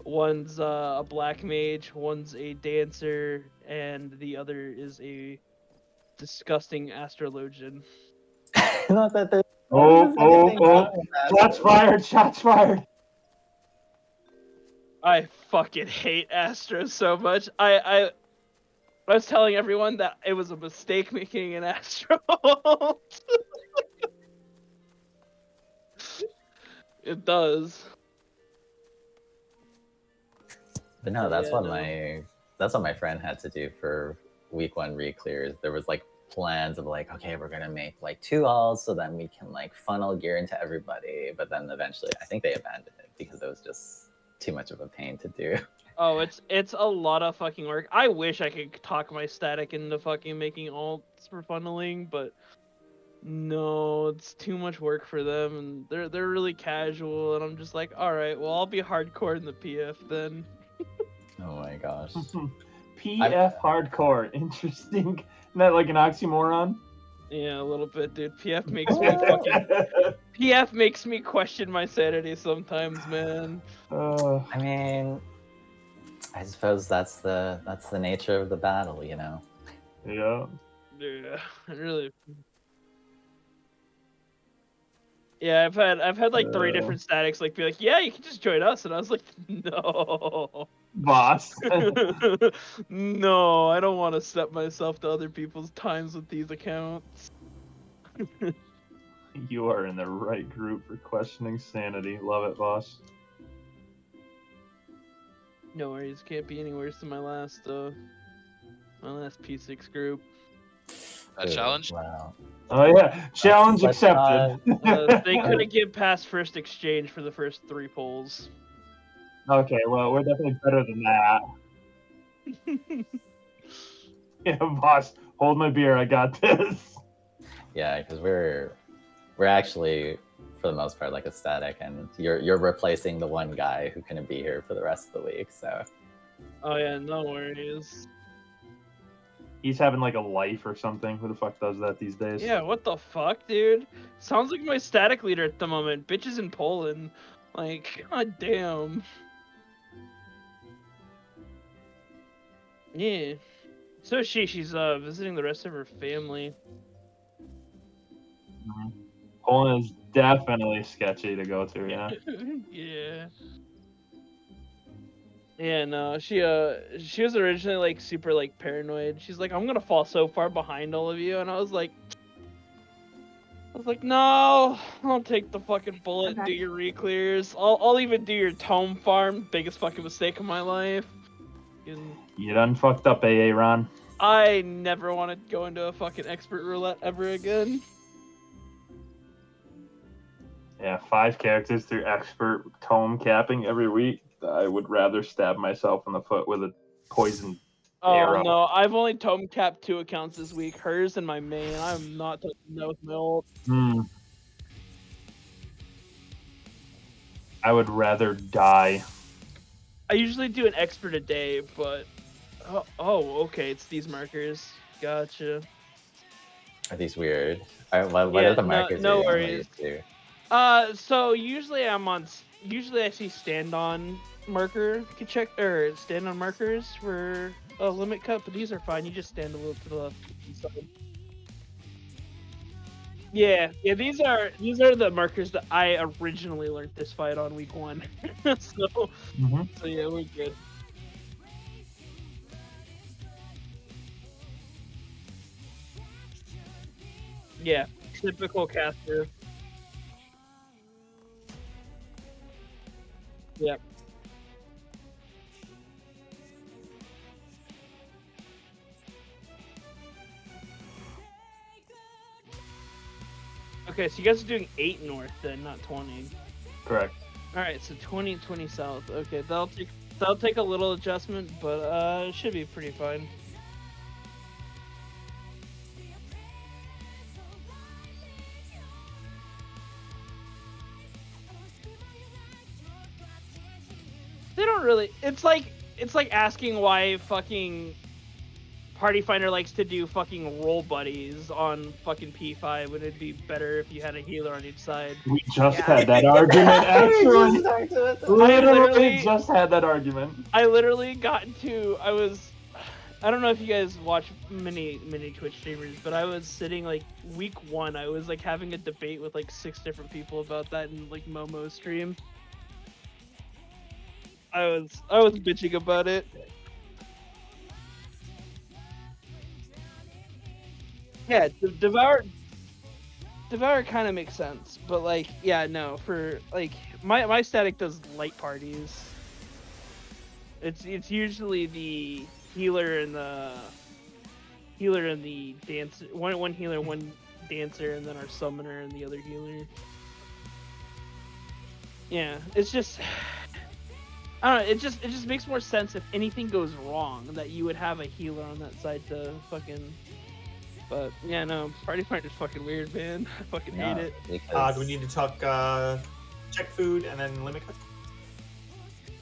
one's a Black Mage, one's a Dancer, and the other is a disgusting Astrologian. Not that there's Oh! Shots fired! Shots fired! I fucking hate Astro so much. I was telling everyone that it was a mistake making an Astro. It does. But no, that's what my friend had to do for week 1 reclears. There was like plans of like, okay, we're gonna make like 2 alts so then we can like funnel gear into everybody. But then eventually, I think they abandoned it because it was just too much of a pain to do. Oh, it's a lot of fucking work. I wish I could talk my static into fucking making alts for funneling, but no, it's too much work for them, and they're really casual, and I'm just like, all right, well, I'll be hardcore in the PF then. Oh my gosh. PF hardcore, interesting. Isn't that like an oxymoron? Yeah, a little bit, dude. PF makes me question my sanity sometimes, man. I mean, I suppose that's the nature of the battle, you know. Yeah. Yeah, really. Yeah, I've had like 3 different statics like be like, yeah, you can just join us, and I was like, no. Boss. No, I don't want to step myself to other people's times with these accounts. You are in the right group for questioning sanity. Love it, boss. No worries, can't be any worse than my last P6 group. A challenge? Wow. Oh yeah, challenge Let's accepted. They couldn't get past first exchange for the first 3 polls. Okay, well, we're definitely better than that. Yeah, boss, hold my beer. I got this. Yeah, because we're actually, for the most part, like a static, and you're replacing the one guy who couldn't be here for the rest of the week. So. Oh yeah, no worries. He's having like a life or something. Who the fuck does that these days? Yeah, what the fuck, dude? Sounds like my static leader at the moment. Bitch is in Poland. Like, god damn. Yeah. So she's visiting the rest of her family. Mhm. Poland is definitely sketchy to go to. Yeah. Yeah. Yeah, no, she was originally like super like paranoid. She's like, I'm gonna fall so far behind all of you, and I was like, no, I'll take the fucking bullet and do your re-clears. I'll even do your tome farm. Biggest fucking mistake of my life. And You done fucked up, AA Ron. I never want to go into a fucking expert roulette ever again. Yeah, 5 characters through expert tome capping every week. I would rather stab myself in the foot with a poison arrow. Oh no, I've only tome capped 2 accounts this week, hers and my main. I'm not touching that with my ult. I would rather die. I usually do an expert a day, but oh, okay, it's these markers. Gotcha. Are these weird? What Yeah, are the markers? no you're normally worries. used to? So usually I see stand on marker. You can check or stand on markers for a limit cut, but these are fine. You just stand a little to the left. Yeah, these are the markers that I originally learned this fight on week 1. So yeah, we're good. Yeah, typical caster. Yep. Okay, so you guys are doing 8 north then, not 20. Correct. Alright, so 20 and 20 south. Okay, that'll take a little adjustment, but it should be pretty fine. They don't really. It's like asking why fucking Party Finder likes to do fucking roll buddies on fucking P5. Would it be better if you had a healer on each side? We just had that argument, actually. Literally just had that argument. I literally got into. I don't know if you guys watch many Twitch streamers, but I was sitting like week 1. I was like having a debate with like 6 different people about that in like Momo stream. I was bitching about it. Yeah, Devour kind of makes sense, but like, yeah, no, for like my static does light parties. It's usually the healer and the dancer. One healer, one dancer, and then our summoner and the other healer. Yeah, it's just. I don't know, it just makes more sense if anything goes wrong that you would have a healer on that side to fucking But yeah, no, Party Finder is fucking weird, man. I fucking hate Yeah, it. because Do we need to talk check food and then limit cut?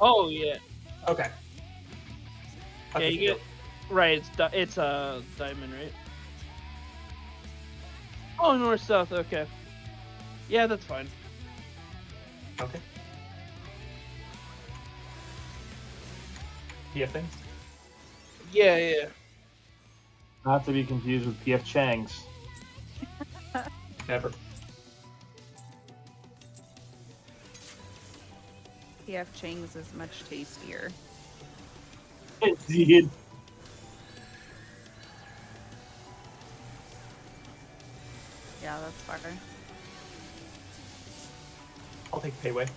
Oh yeah, Okay. yeah. Okay, You get right. It's diamond, right? Oh, north south. Okay. Yeah, that's fine. Okay. PF things? Yeah, yeah. Not to be confused with PF Chang's. Never. PF Chang's is much tastier. Indeed. Yeah, that's fire. I'll take Payway.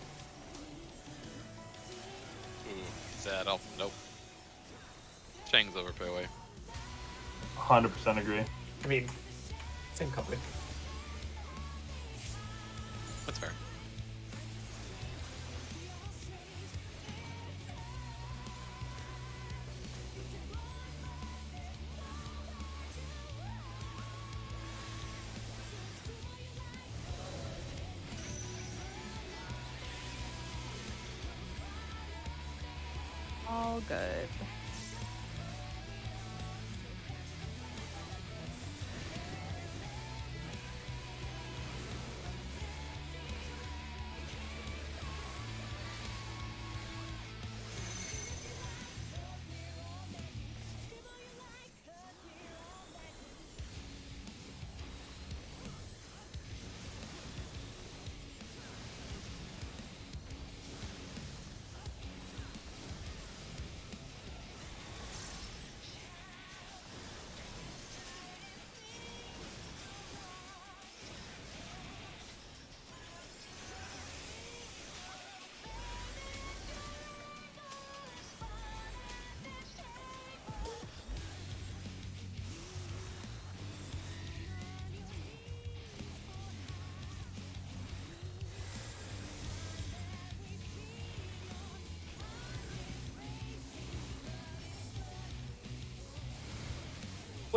Ooh, sad. Oh, nope. Chang's over Payway. 100% agree. I mean, same company. That's fair. All good.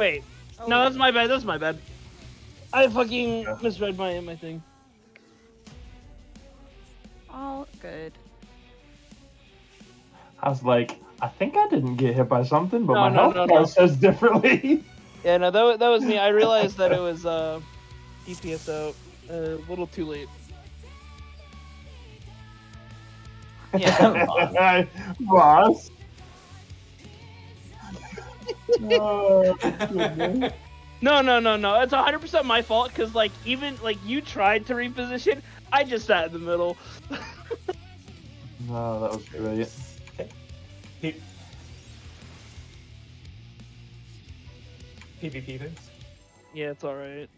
Wait. Oh, No, that's my bad. That's my bad. I fucking Yeah. misread my thing. all good. I was like, I think I didn't get hit by something, but No, my no, health no, bar no. says differently. Yeah, no, that was me. I realized that it was DPS out a little too late. Come on. Boss. Oh, goodness. No. It's 100% my fault because like even like you tried to reposition, I just sat in the middle. No, that was brilliant. P- PvP things? Yeah, it's all right.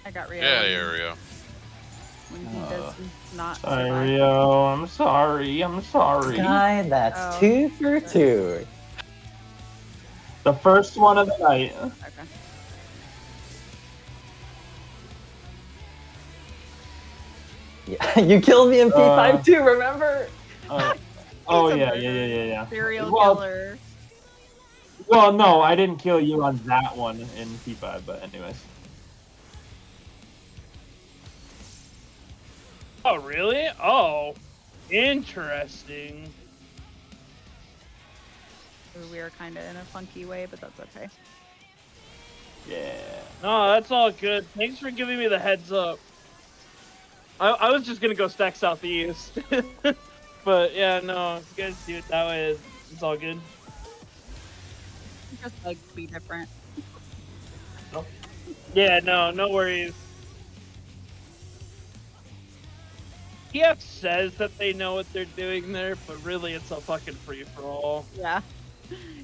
I got Rio. Yeah, yeah, Rio. When he does not Sorry, survive. Rio. I'm sorry. I'm sorry. Sky, that's Oh. 2 for 2. The first one of the night. Okay. Yeah, you killed me in P5 too, remember? Oh He's a yeah, murderer, yeah. Serial Well, killer. well, no, I didn't kill you on that one in P5, but anyways. Oh, really? Oh, interesting. We were kind of in a funky way, but that's okay. Yeah. No, that's all good. Thanks for giving me the heads up. I was just gonna go stack southeast, but yeah, no, if you guys do it that way, it's all good. Just like be different. Yeah, no worries. TF says that they know what they're doing there, but really it's a fucking free-for-all. Yeah.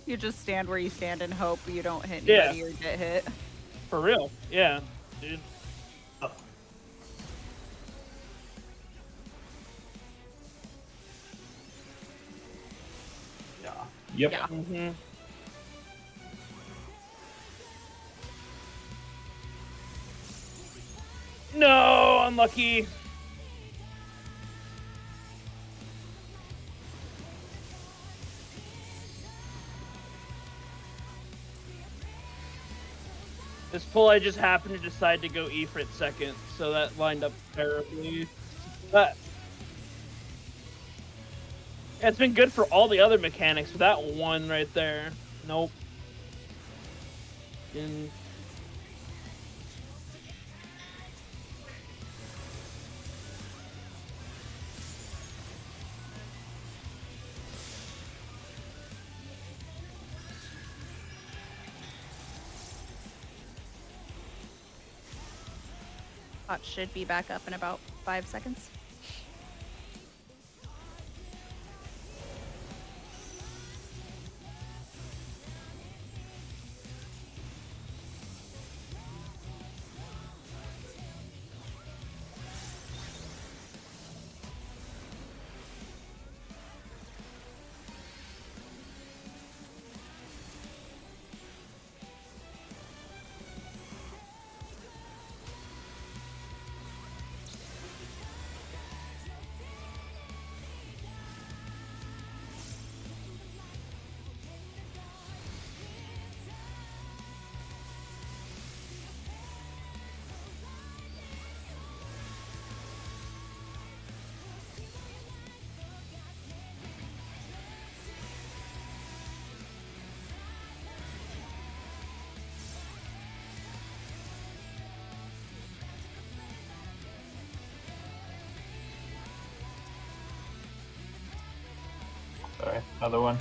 You just stand where you stand and hope you don't hit Yeah. anybody or get hit. For real, yeah, dude. Yeah. Yep. Yeah. Mm-hmm. No, unlucky. This pull, I just happened to decide to go Ifrit second, so that lined up terribly. But yeah, it's been good for all the other mechanics, but that one right there, nope. And Bot should be back up in about 5 seconds. Sorry, another one.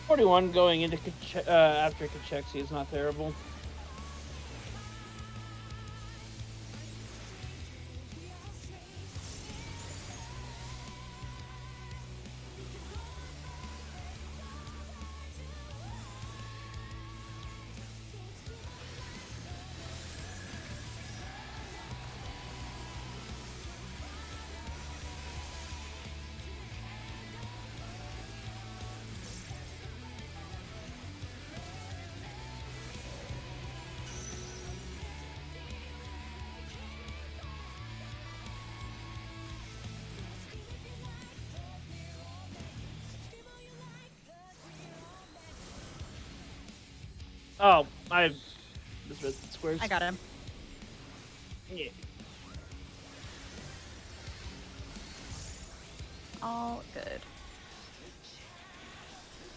.41 going into after Kachexi is not terrible. Oh, I misread the squares. I got him. Yeah. All good.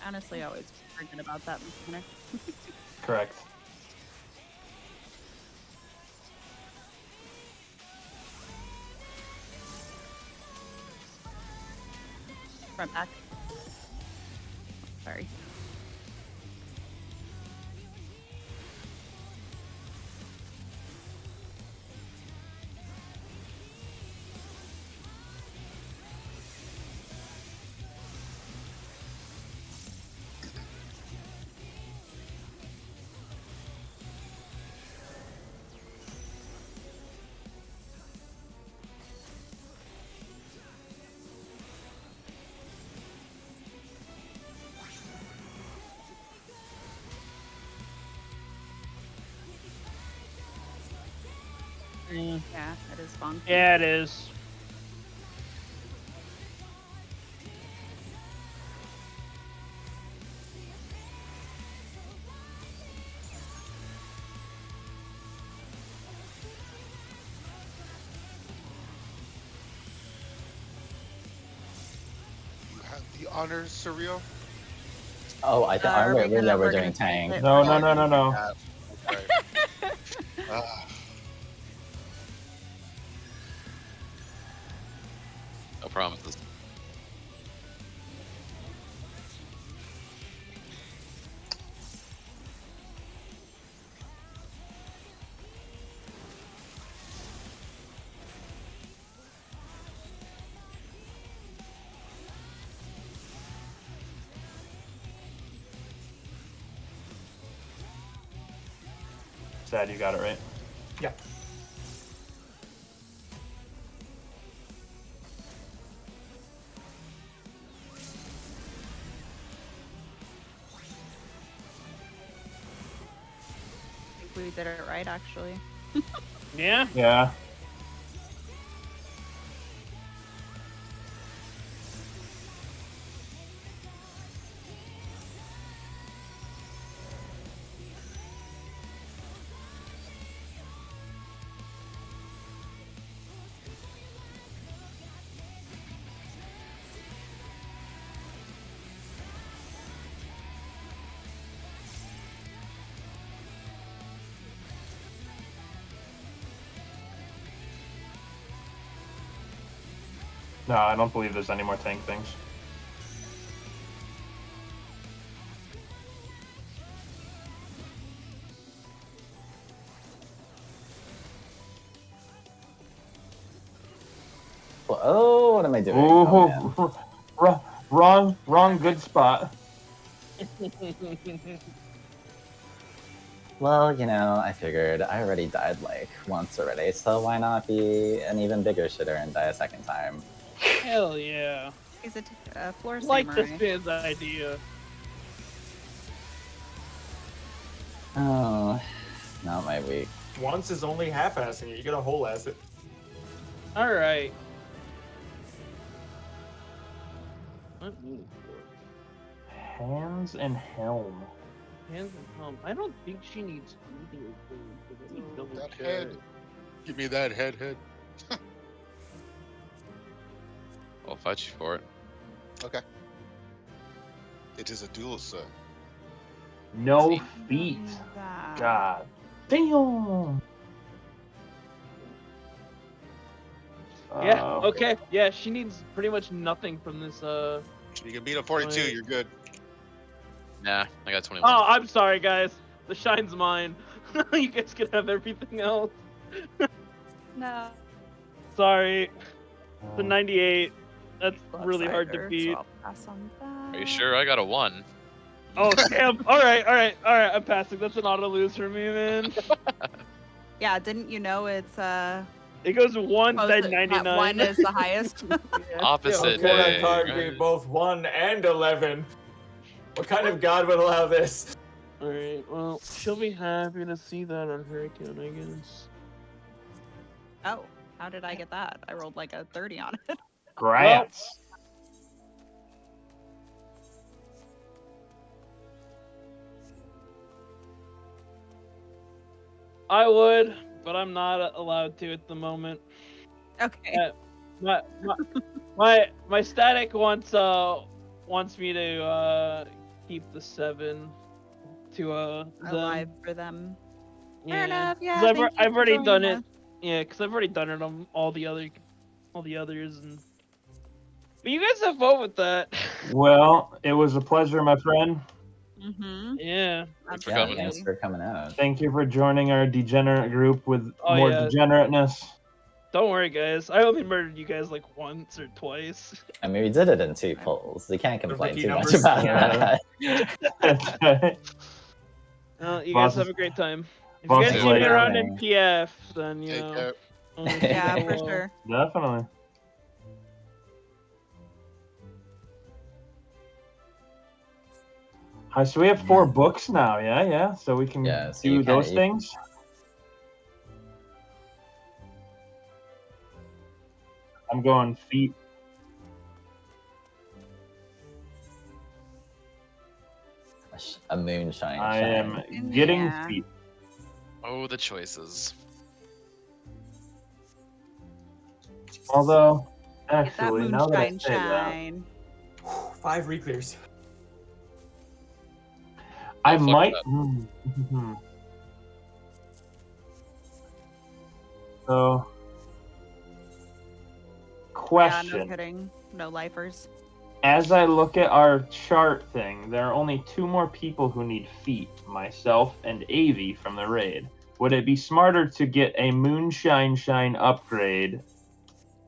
Honestly, I always forget about that mechanic. Correct. Front back. Sorry. Mm, Yeah, it is funky. yeah, it is. You have the honors, Surreal? Oh, I thought Are we yeah, gonna- we're we're doing gonna tank. take it? No, no, no, no, no. Yeah. Okay. Ah, No promises. Sad you got it right. Yeah. I think we did it right, actually. Yeah. Yeah. No, I don't believe there's any more tank things. Oh, what am I doing? Oh, man. Ooh, wrong good spot. Well, you know, I figured I already died like once already, so why not be an even bigger shitter and die a second time? Hell yeah. He's a floor Like samurai. this man's idea. Oh, not my week. Once is only half-assing it. You gotta whole-ass it. All right. Hands and helm. Hands and helm. I don't think she needs either of those, but let me double that check. head. Give me that head. I'll fight you for it. Okay. It is a duel, sir. No feet. That. God damn. Yeah. Uh, Okay. Yeah, she needs pretty much nothing from this. You can beat a 42. Right. You're good. Nah, I got 21. Oh, I'm sorry, guys. The shine's mine. You guys can have everything else. No. Sorry. The 98. That's Gloves really hard to either, beat. So I'll pass on that. Are you sure? I got a 1. Oh damn! All right. I'm passing. That's an auto lose for me, man. Yeah, didn't you know it's It goes 1, oh, then that 99. one is the highest? Yeah. Opposite What day. a card right? be both 1 and 11. What kind of god would allow this? All right. Well, she'll be happy to see that on her account, I guess. Oh, how did I get that? I rolled like a 30 on it. Grants. I would, but I'm not allowed to at the moment. Okay. My static wants me to keep the 7 to Alive for them. Yeah. Fair enough. Yeah. 'Cause thank you I've for already joining done it. us. Yeah, because I've already done it on all the others, and But you guys have fun with that. Well, it was a pleasure, my friend. Mm-hmm. Yeah. Thanks for Yeah, coming. thanks for coming out. Thank you for joining our degenerate group with Oh, more yeah. degenerateness. Don't worry, guys. I only murdered you guys like once or twice. I mean, we did it in 2 pulls. You can't complain rookie too much numbers. about Yeah. that. You Boss guys have is- a great time. If boss you guys is see me late. around in PF, then you Take know. care. only Yeah, for people- sure. Definitely. So we have 4 books now, yeah. So we can Yeah, so do you can't- those you- things. I'm going feet. A moonshine. I am shine. getting Yeah. feet. Oh, the choices. Although, Get that actually, now that I moonshine say that, shine. 5 reclears. I Oh, fuck might. that. So, Yeah, question. no kidding. No lifers. As I look at our chart thing, there are only 2 more people who need feet, myself and Avi from the raid. Would it be smarter to get a Moonshine Shine upgrade,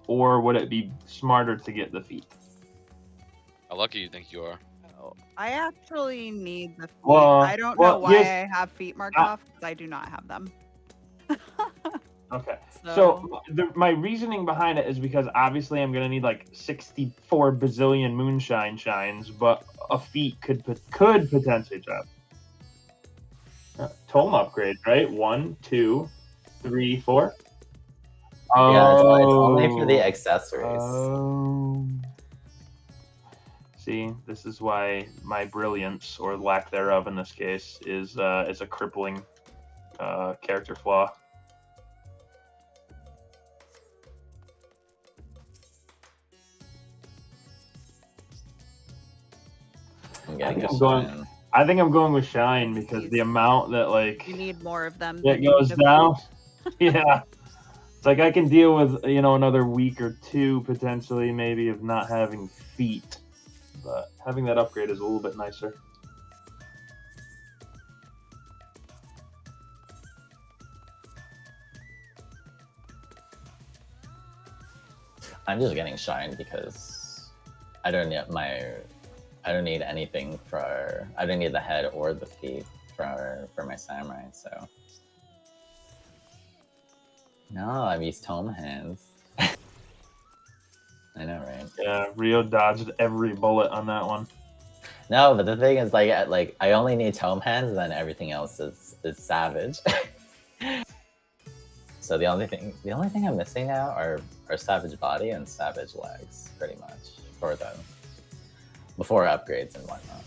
or would it be smarter to get the feet? How lucky you think you are. I actually need the feet. Well- I don't well, know why yes. I have feet marked Ah. off because I do not have them. Okay. So, So my reasoning behind it is because obviously I'm gonna need like 64 bazillion Moonshine Shines, but a feat could potentially drop. Tome upgrade, right? 1, 2, 3, 4. Yeah, it's only for the accessories. Oh. See, this is why my brilliance, or lack thereof in this case, is a crippling character flaw. I'm getting think a I'm going- shine. I think I'm going with Shine because the amount that like you need more of them. it than you goes need of down. Yeah. It's like I can deal with, another week or 2 potentially maybe of not having feet. But having that upgrade is a little bit nicer. I'm just getting shine because I don't need anything for. I don't need the head or the feet for my samurai. So no, I've used tome hands. I know, right? Yeah, Rio dodged every bullet on that one. No, but the thing is, like I only need tome hands, and then everything else is savage. So the only thing I'm missing now are savage body and savage legs, pretty much, for them before upgrades and whatnot.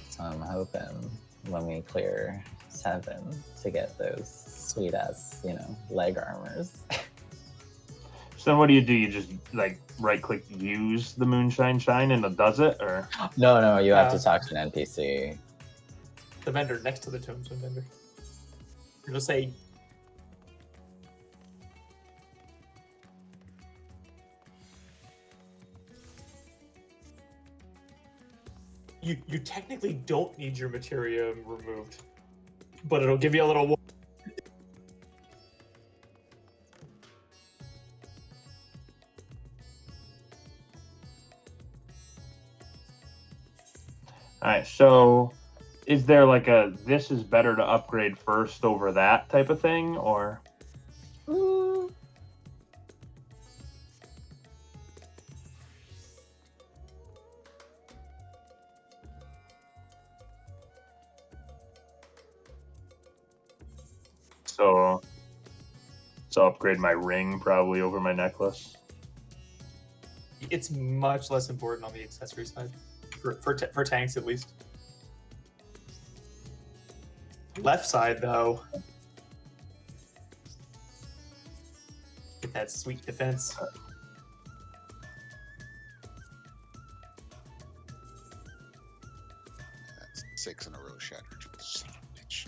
So I'm hoping when we clear 7 to get those sweet ass, leg armors. So then what do? You just like right click use the Moonshine Shine and it does it, or No, you have Yeah. to talk to an NPC. The vendor next to the tombstone vendor. You're just say you technically don't need your materia removed, but it'll give you a little. all right. So is there like a this is better to upgrade first over that type of thing, or? So upgrade my ring probably over my necklace. It's much less important on the accessory side, for tanks at least. Left side though, get that sweet defense. That's 6 in a row shattered. Son of a bitch.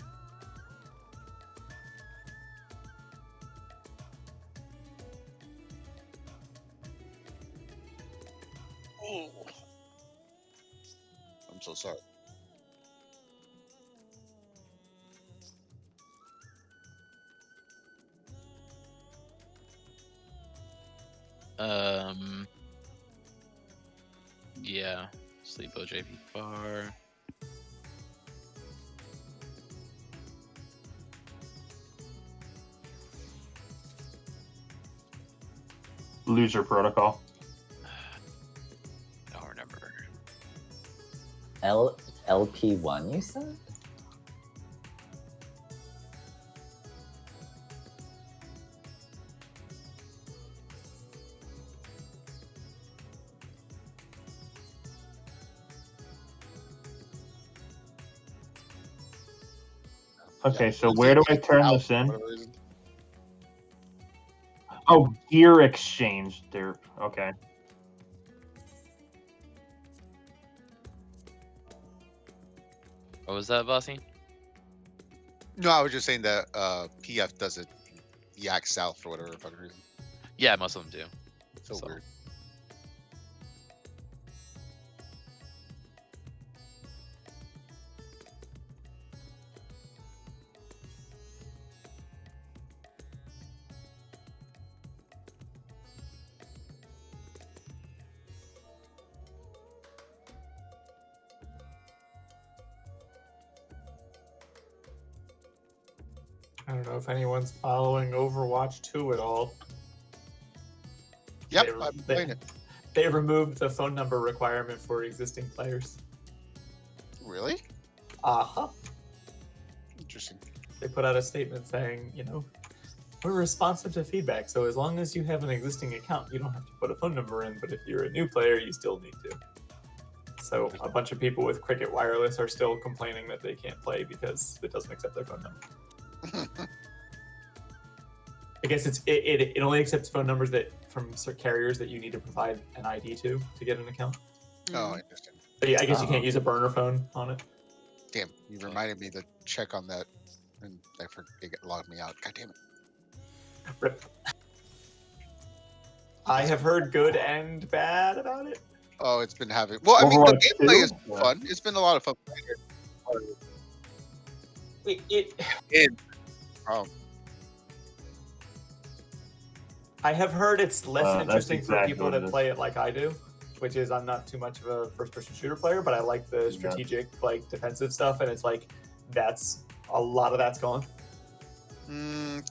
sorry. Yeah. Sleepo JP Far. Loser protocol. I don't remember. LP1, you said? Okay, Yeah, so it's where do like I turn out this for in? whatever reason. Oh, gear exchange. There. Okay. What was that, Bossy? No, I was just saying that PF does it yak south for whatever fucking reason. Yeah, most of them do. So So- weird. I don't know if anyone's following Overwatch 2 at all. Yep, They- I'm playing it. They removed the phone number requirement for existing players. Really? Uh-huh. Interesting. They put out a statement saying, you know, we're responsive to feedback, so as long as you have an existing account, you don't have to put a phone number in, but if you're a new player, you still need to. So a bunch of people with Cricket Wireless are still complaining that they can't play because it doesn't accept their phone number. I guess it only accepts phone numbers that from carriers that you need to provide an ID to get an account. Oh, interesting. But yeah, I guess you Oh. can't use a burner phone on it. Damn, you reminded me to check on that, and I forgot it logged me out. God damn it. Rip. I have heard good and bad about it. Oh, it's been having. Well, I mean, the Overwatch gameplay 2? is Yeah. fun. It's been a lot of fun playing It it. I have heard it's less That's interesting for exactly people what it that is. play it like I do, which is I'm not too much of a first-person shooter player, but I like the strategic, like defensive stuff, and it's like that's a lot of that's gone.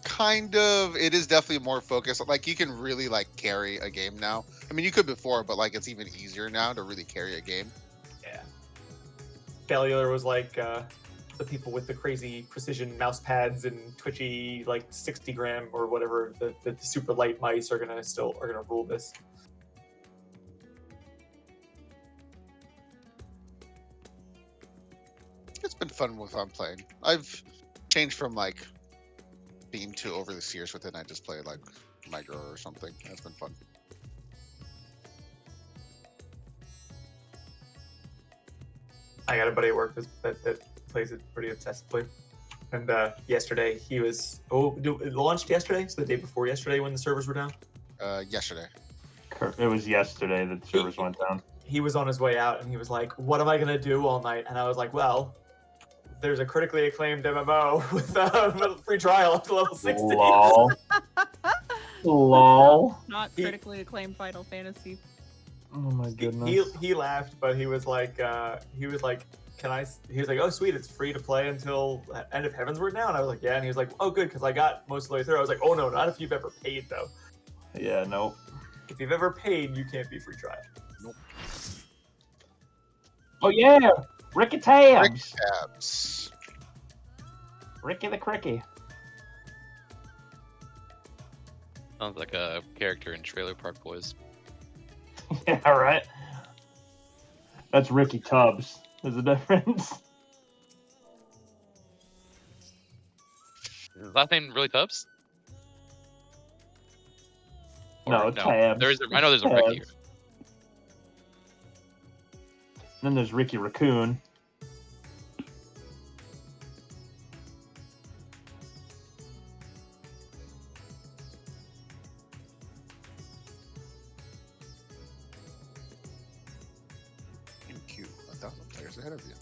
Kind of. It is definitely more focused. Like you can really like carry a game now. I mean, you could before, but like it's even easier now to really carry a game. Yeah. Cellular was like the people with the crazy precision mouse pads and twitchy like 60 gram or whatever the super light mice are gonna rule this. It's been fun with I'm playing. I've changed from like Beam to Over the Sears with it. I just play like Micro or something. That's been fun. I got a buddy at work that plays it pretty obsessively. And yesterday he was it launched yesterday, so the day before yesterday when the servers were down. Yesterday. It was yesterday that the servers went down. He was on his way out and he was like, "What am I gonna do all night?" And I was like, "Well, there's a critically acclaimed MMO with a free trial up to level 60." Lol. Lol. Not critically acclaimed Final Fantasy. Oh my goodness. He laughed, but he was like, "Can I?" He was like, "Oh, sweet, it's free to play until end of Heavensward now." And I was like, "Yeah." And he was like, "Oh, good, because I got most of the way through." I was like, "Oh no, not if you've ever paid though. Yeah, nope. If you've ever paid, you can't be free trial." Oh yeah, Ricky Tabs. Tabs. Ricky the Cricky. Sounds like a character in Trailer Park Boys. Yeah, right. That's Ricky Tubbs. There's a difference. Is his last name really Tubbs? No, Or Tabs. I know there's a Ricky. Tabs. Then there's Ricky Raccoon. Thank you. 1,000 players ahead of you.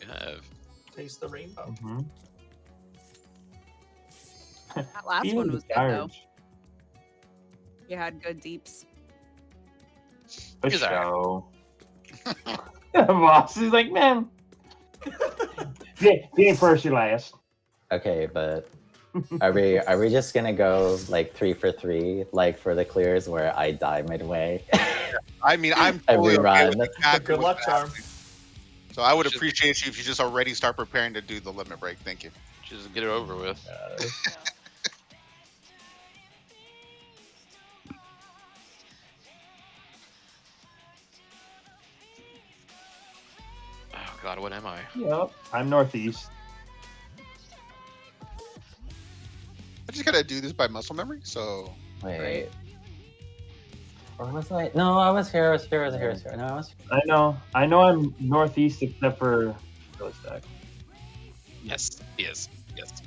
You have. Taste the rainbow. Mhm. That last Feeling one the was good though. charge. You had good deeps. For He's alright. show. Boss is like, man. Game first, you last. Okay, but are we just gonna go like 3 for 3, like for the clears where I die midway? I mean, I'm Every totally okay with run. exactly Good luck, what's Charm. happening. So I would Just- appreciate you if you just already start preparing to do the limit break. Thank you. Just get it over with. Oh god, what am I? Yep. I'm northeast. I just gotta do this by muscle memory. So Wait. Right. Or was I? No, I was here. I was here. I was here. I was here. No, I was. I know I'm northeast except for Philly Stack. Yes, he is. Yes.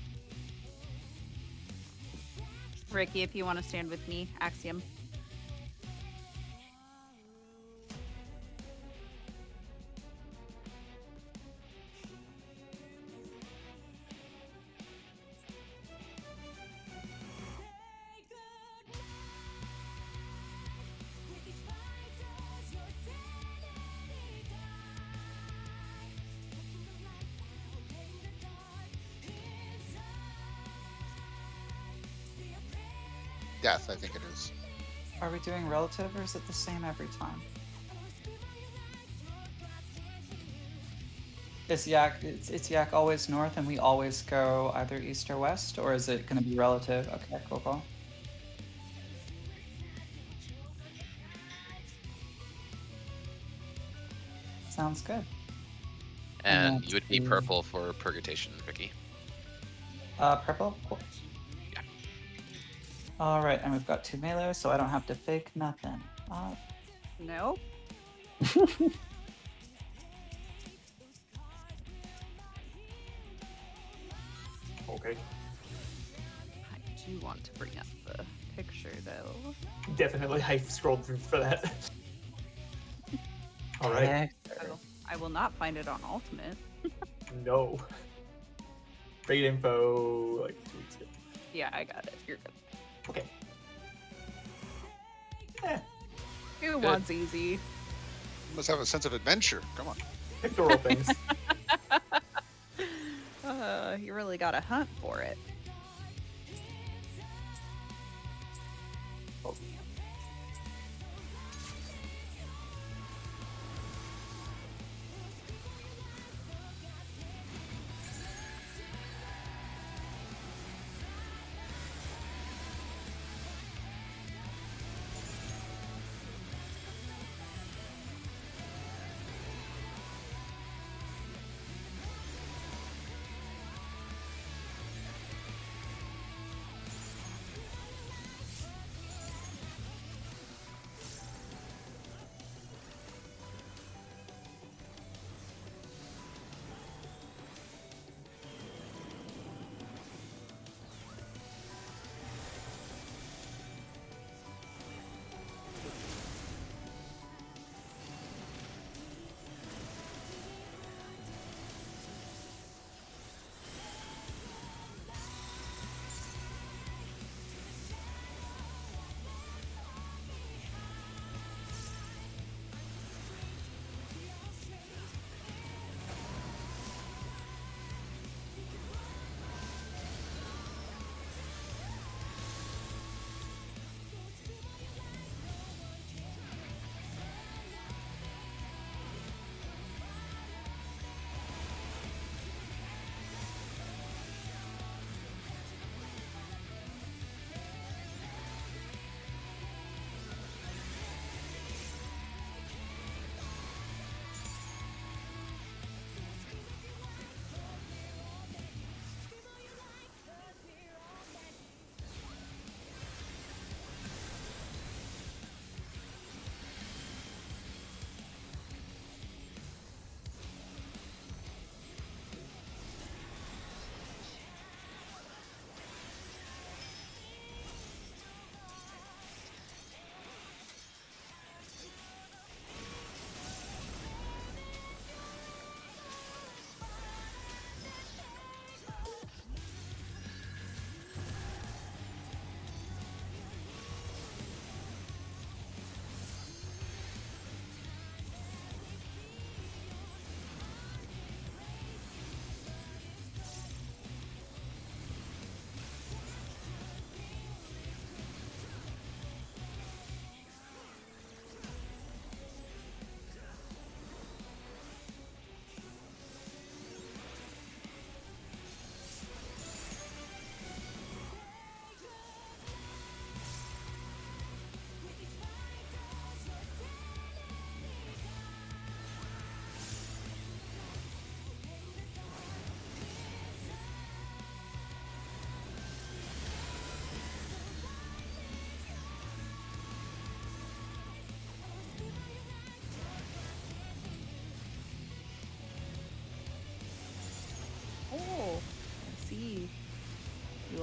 Ricky, if you want to stand with me, Axiom. death, I think it is. Are we doing relative or is it the same every time? Is Yak it's Yak always north and we always go either east or west, or is it going to be relative? Okay, cool. Sounds good. And And you would be that's purple for Purgatation, Vicky. Purple? Cool. Yeah. Alright, and we've got 2 melee, so I don't have to fake nothing. No. Okay. I do want to bring up the picture though. Definitely, I scrolled through for that. All right. Oh, I will not find it on Ultimate. No. Trade info. Like, Yeah, I got it. You're good. okay. Eh, Who wants easy? You must have a sense of adventure. Come on. pictorial things. You really got to hunt for it.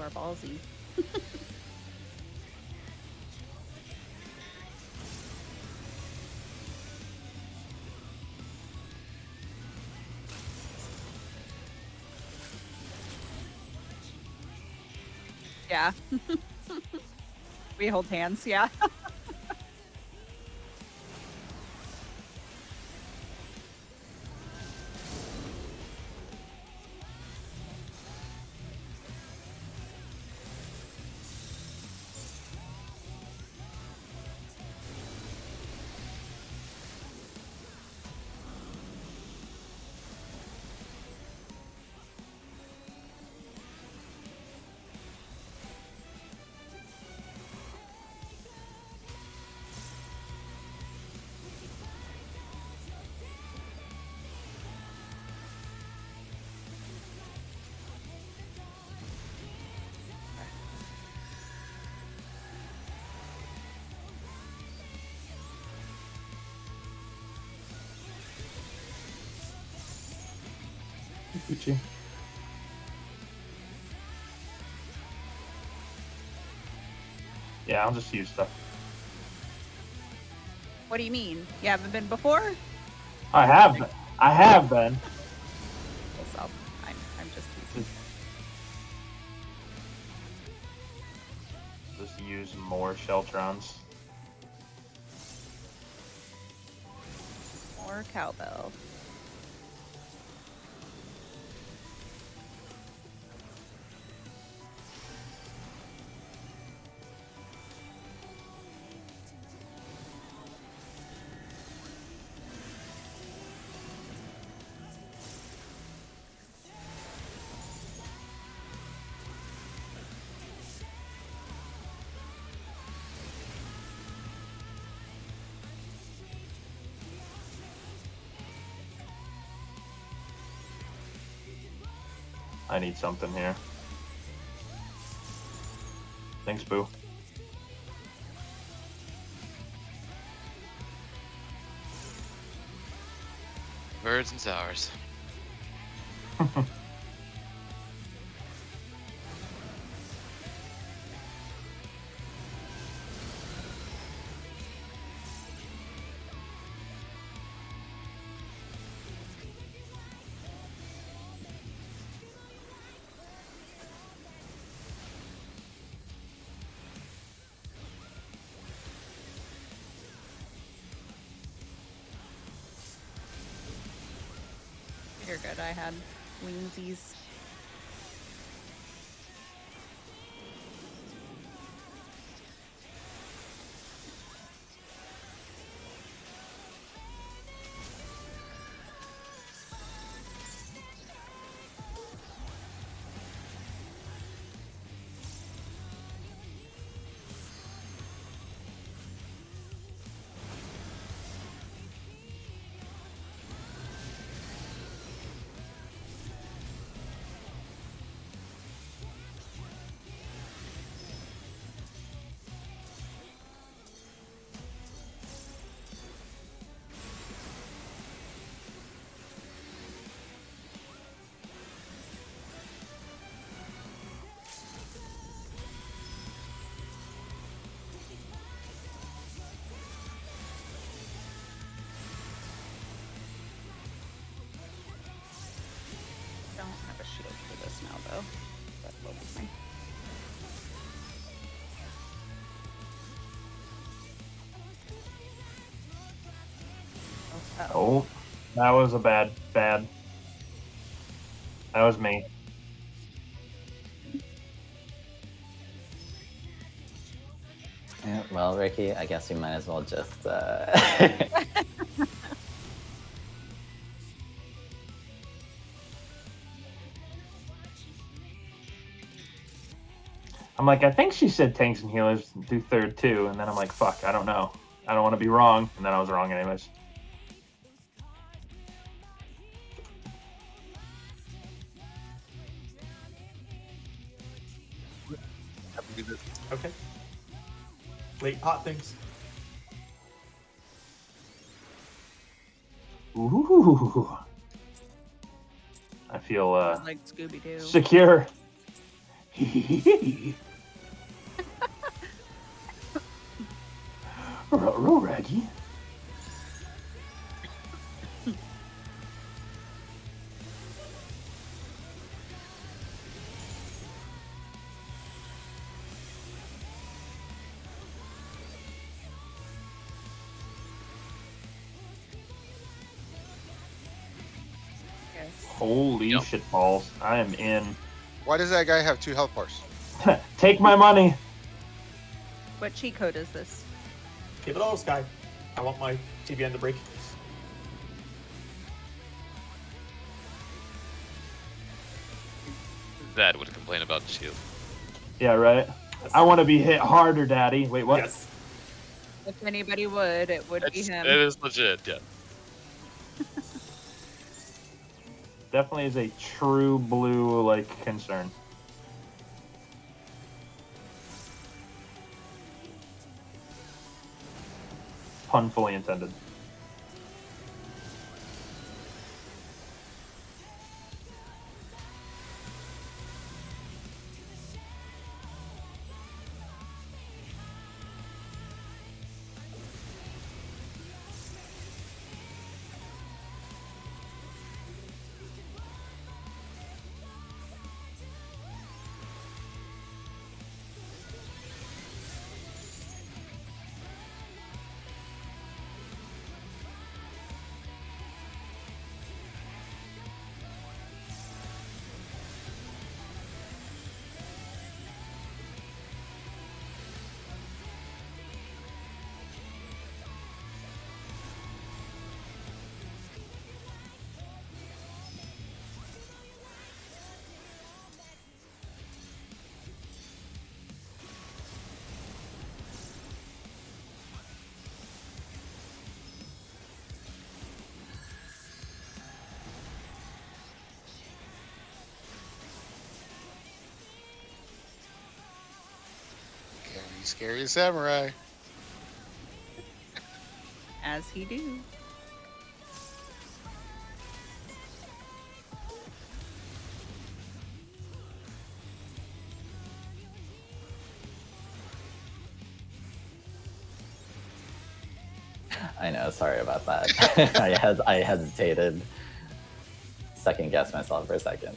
are ballsy. Yeah. We hold hands, yeah. Gucci. Yeah, I'll just use stuff. What do you mean? You haven't been before? I have been. I have been. So I'm just Just use more Sheltrons. more cowbell. I need something here. Thanks, Boo. Birds and sours. You're good. I had wingsies. Don't have a shield for this now, though. But we'll be fine. Oh, that was a bad. That was me. Yeah, well, Ricky, I guess we might as well just. I'm like, I think she said tanks and healers do third too, and then I'm like, fuck, I don't know. I don't want to be wrong, and then I was wrong anyways. Okay. Late hot things. Ooh. I feel Like Scooby Doo. secure. Raggy. Yes. Holy Yep. shit balls. I am in. Why does that guy have 2 health bars? Take my money. What cheat code is this? Give it all, Sky. I want my TBN to break. That would complain about the shield. Yeah, right. I want to be hit harder, Daddy. Wait, what? Yes. If anybody would, it would be him. It is legit, yeah. Definitely is a true blue like concern. Pun fully intended. Scary samurai. As he do. I know. Sorry about that. I hesitated. Second guessed myself for a second.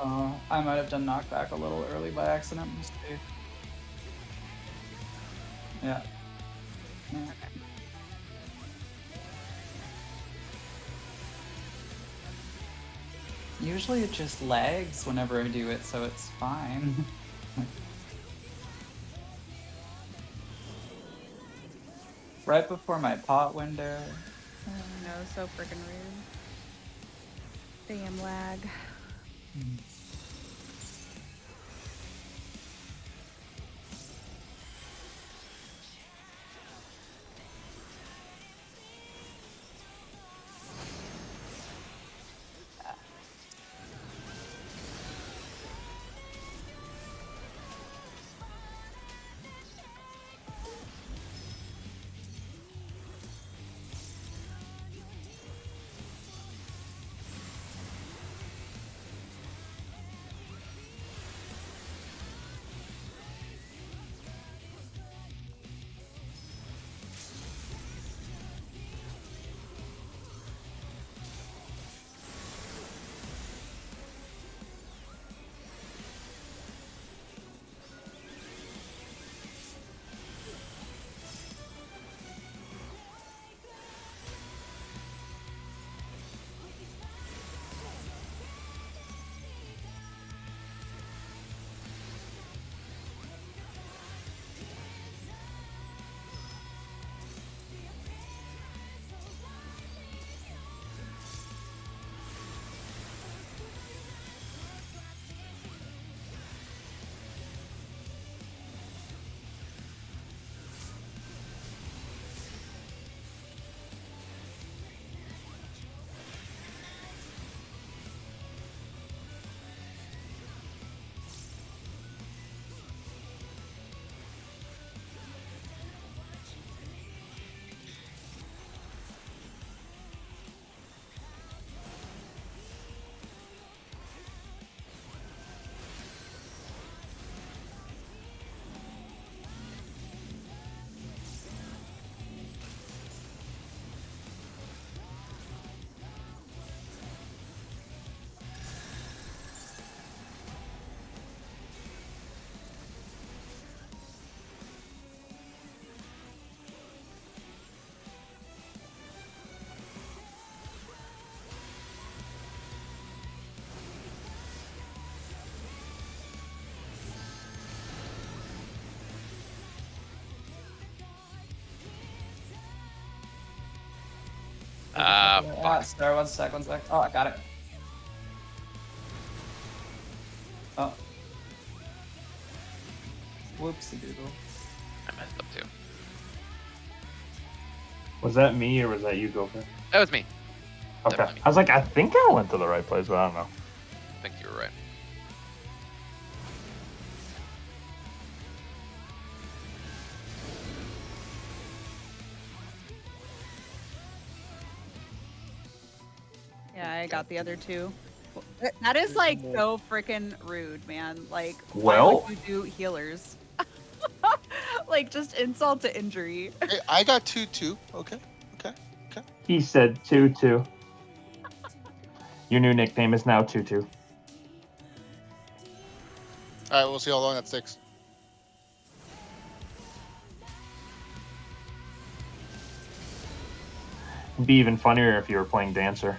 I might have done knockback a little early by accident. Mistake. Yeah. Yeah. Usually it just lags whenever I do it, so it's fine. Right before my pot window. Oh, no, so freaking rude. Damn lag. Ah, sorry, one sec. Oh, I got it. Oh. Whoopsie doodle. I messed up too. Was that me or was that you, Gopher? That was me. Okay. Definitely me. I was like, I think I went to the right place, but I don't know. I think you were right. Yeah, I got the other two. That is like so freaking rude, man. Like, Well- why would you do healers? Like, just insult to injury. Hey, I got 2 too. Okay. He said 2-2. Your new nickname is now 2-2. All right, we'll see how long that sticks. It'd be even funnier if you were playing Dancer.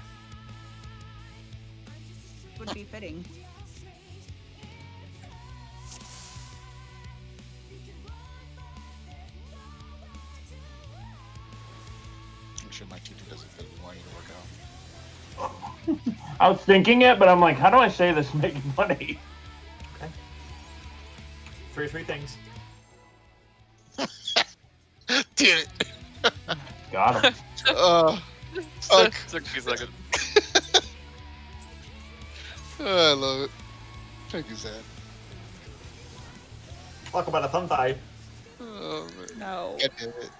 Would be fitting. I'm sure my 2-2 doesn't fit anymore. I need to work out. I was thinking it, but I'm like, how do I say this making money? Three things. Damn it. Got him. Fuck. Took me a second. I love it. Thank you, Sad. Talk about a thumb tie. Oh, man. No. God damn it.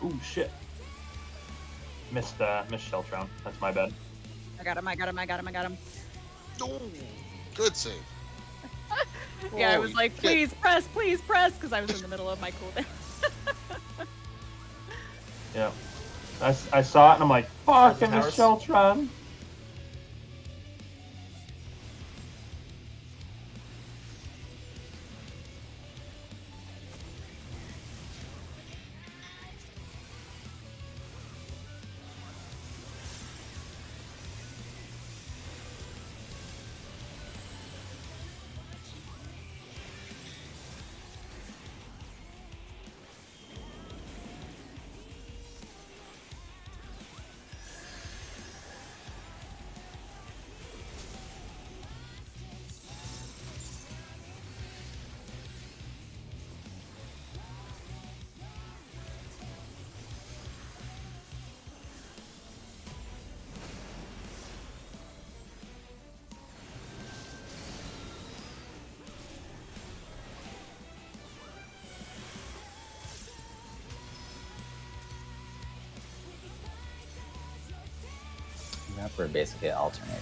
Ooh, shit. Missed Sheltron. That's my bad. I got him. No, good save. Yeah, I was Holy like, shit. please press, because I was in the middle of my cooldown. Yeah. I saw it and I'm like, fuck, I Towers. missed Sheltron. Yep, we're basically alternating.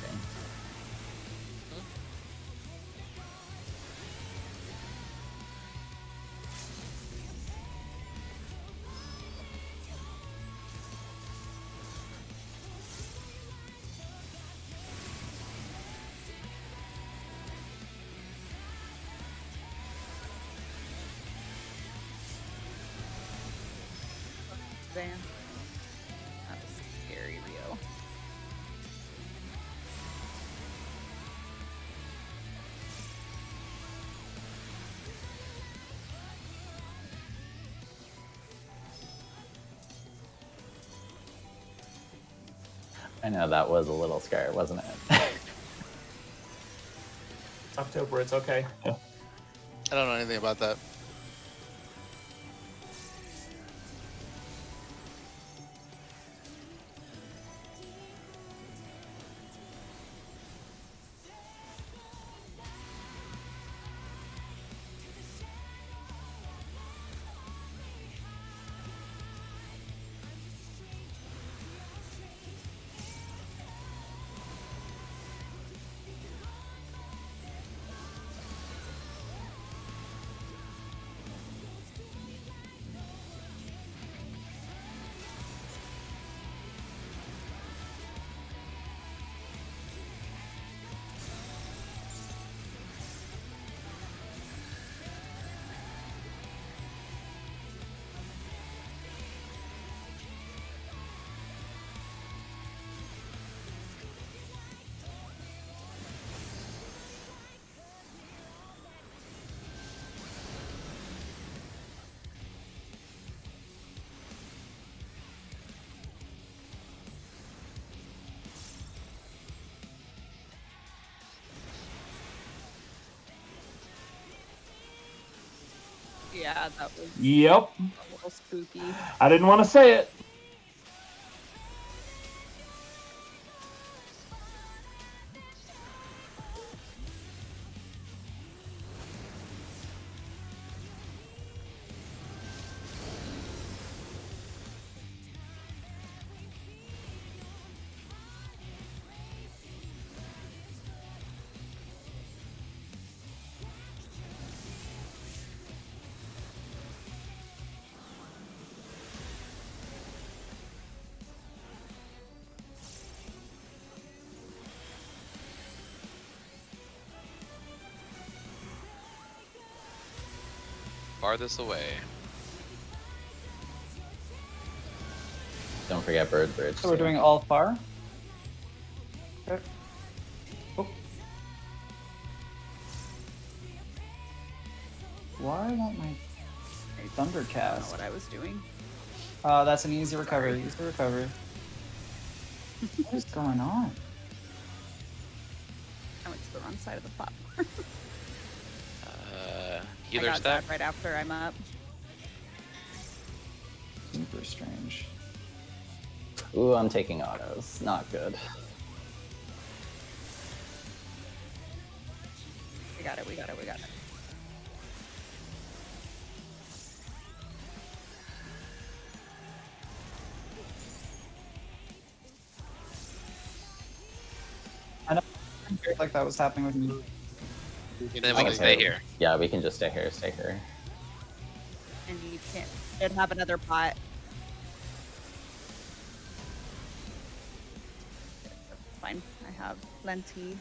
Damn. That was scary, Rio. I know that was a little scary, wasn't it? It's October. It's okay. I don't know anything about that. Yeah, that was Yep. a little spooky. I didn't want to say it. Farthest away. Don't forget Bird Bridge. So we're too. doing all far. Okay. Oh. Why won't my I don't know Thundercast? what I was doing. That's an easy recovery. Easy recovery. What is going on? I went to the wrong side of the platform. I Healer got stack. zapped right after I'm up. Super strange. Ooh, I'm taking autos. Not good. We got it. like that was happening with me. Then we can stay here. Yeah, we can just stay here. And you should have another bot. That's fine. I have plenty.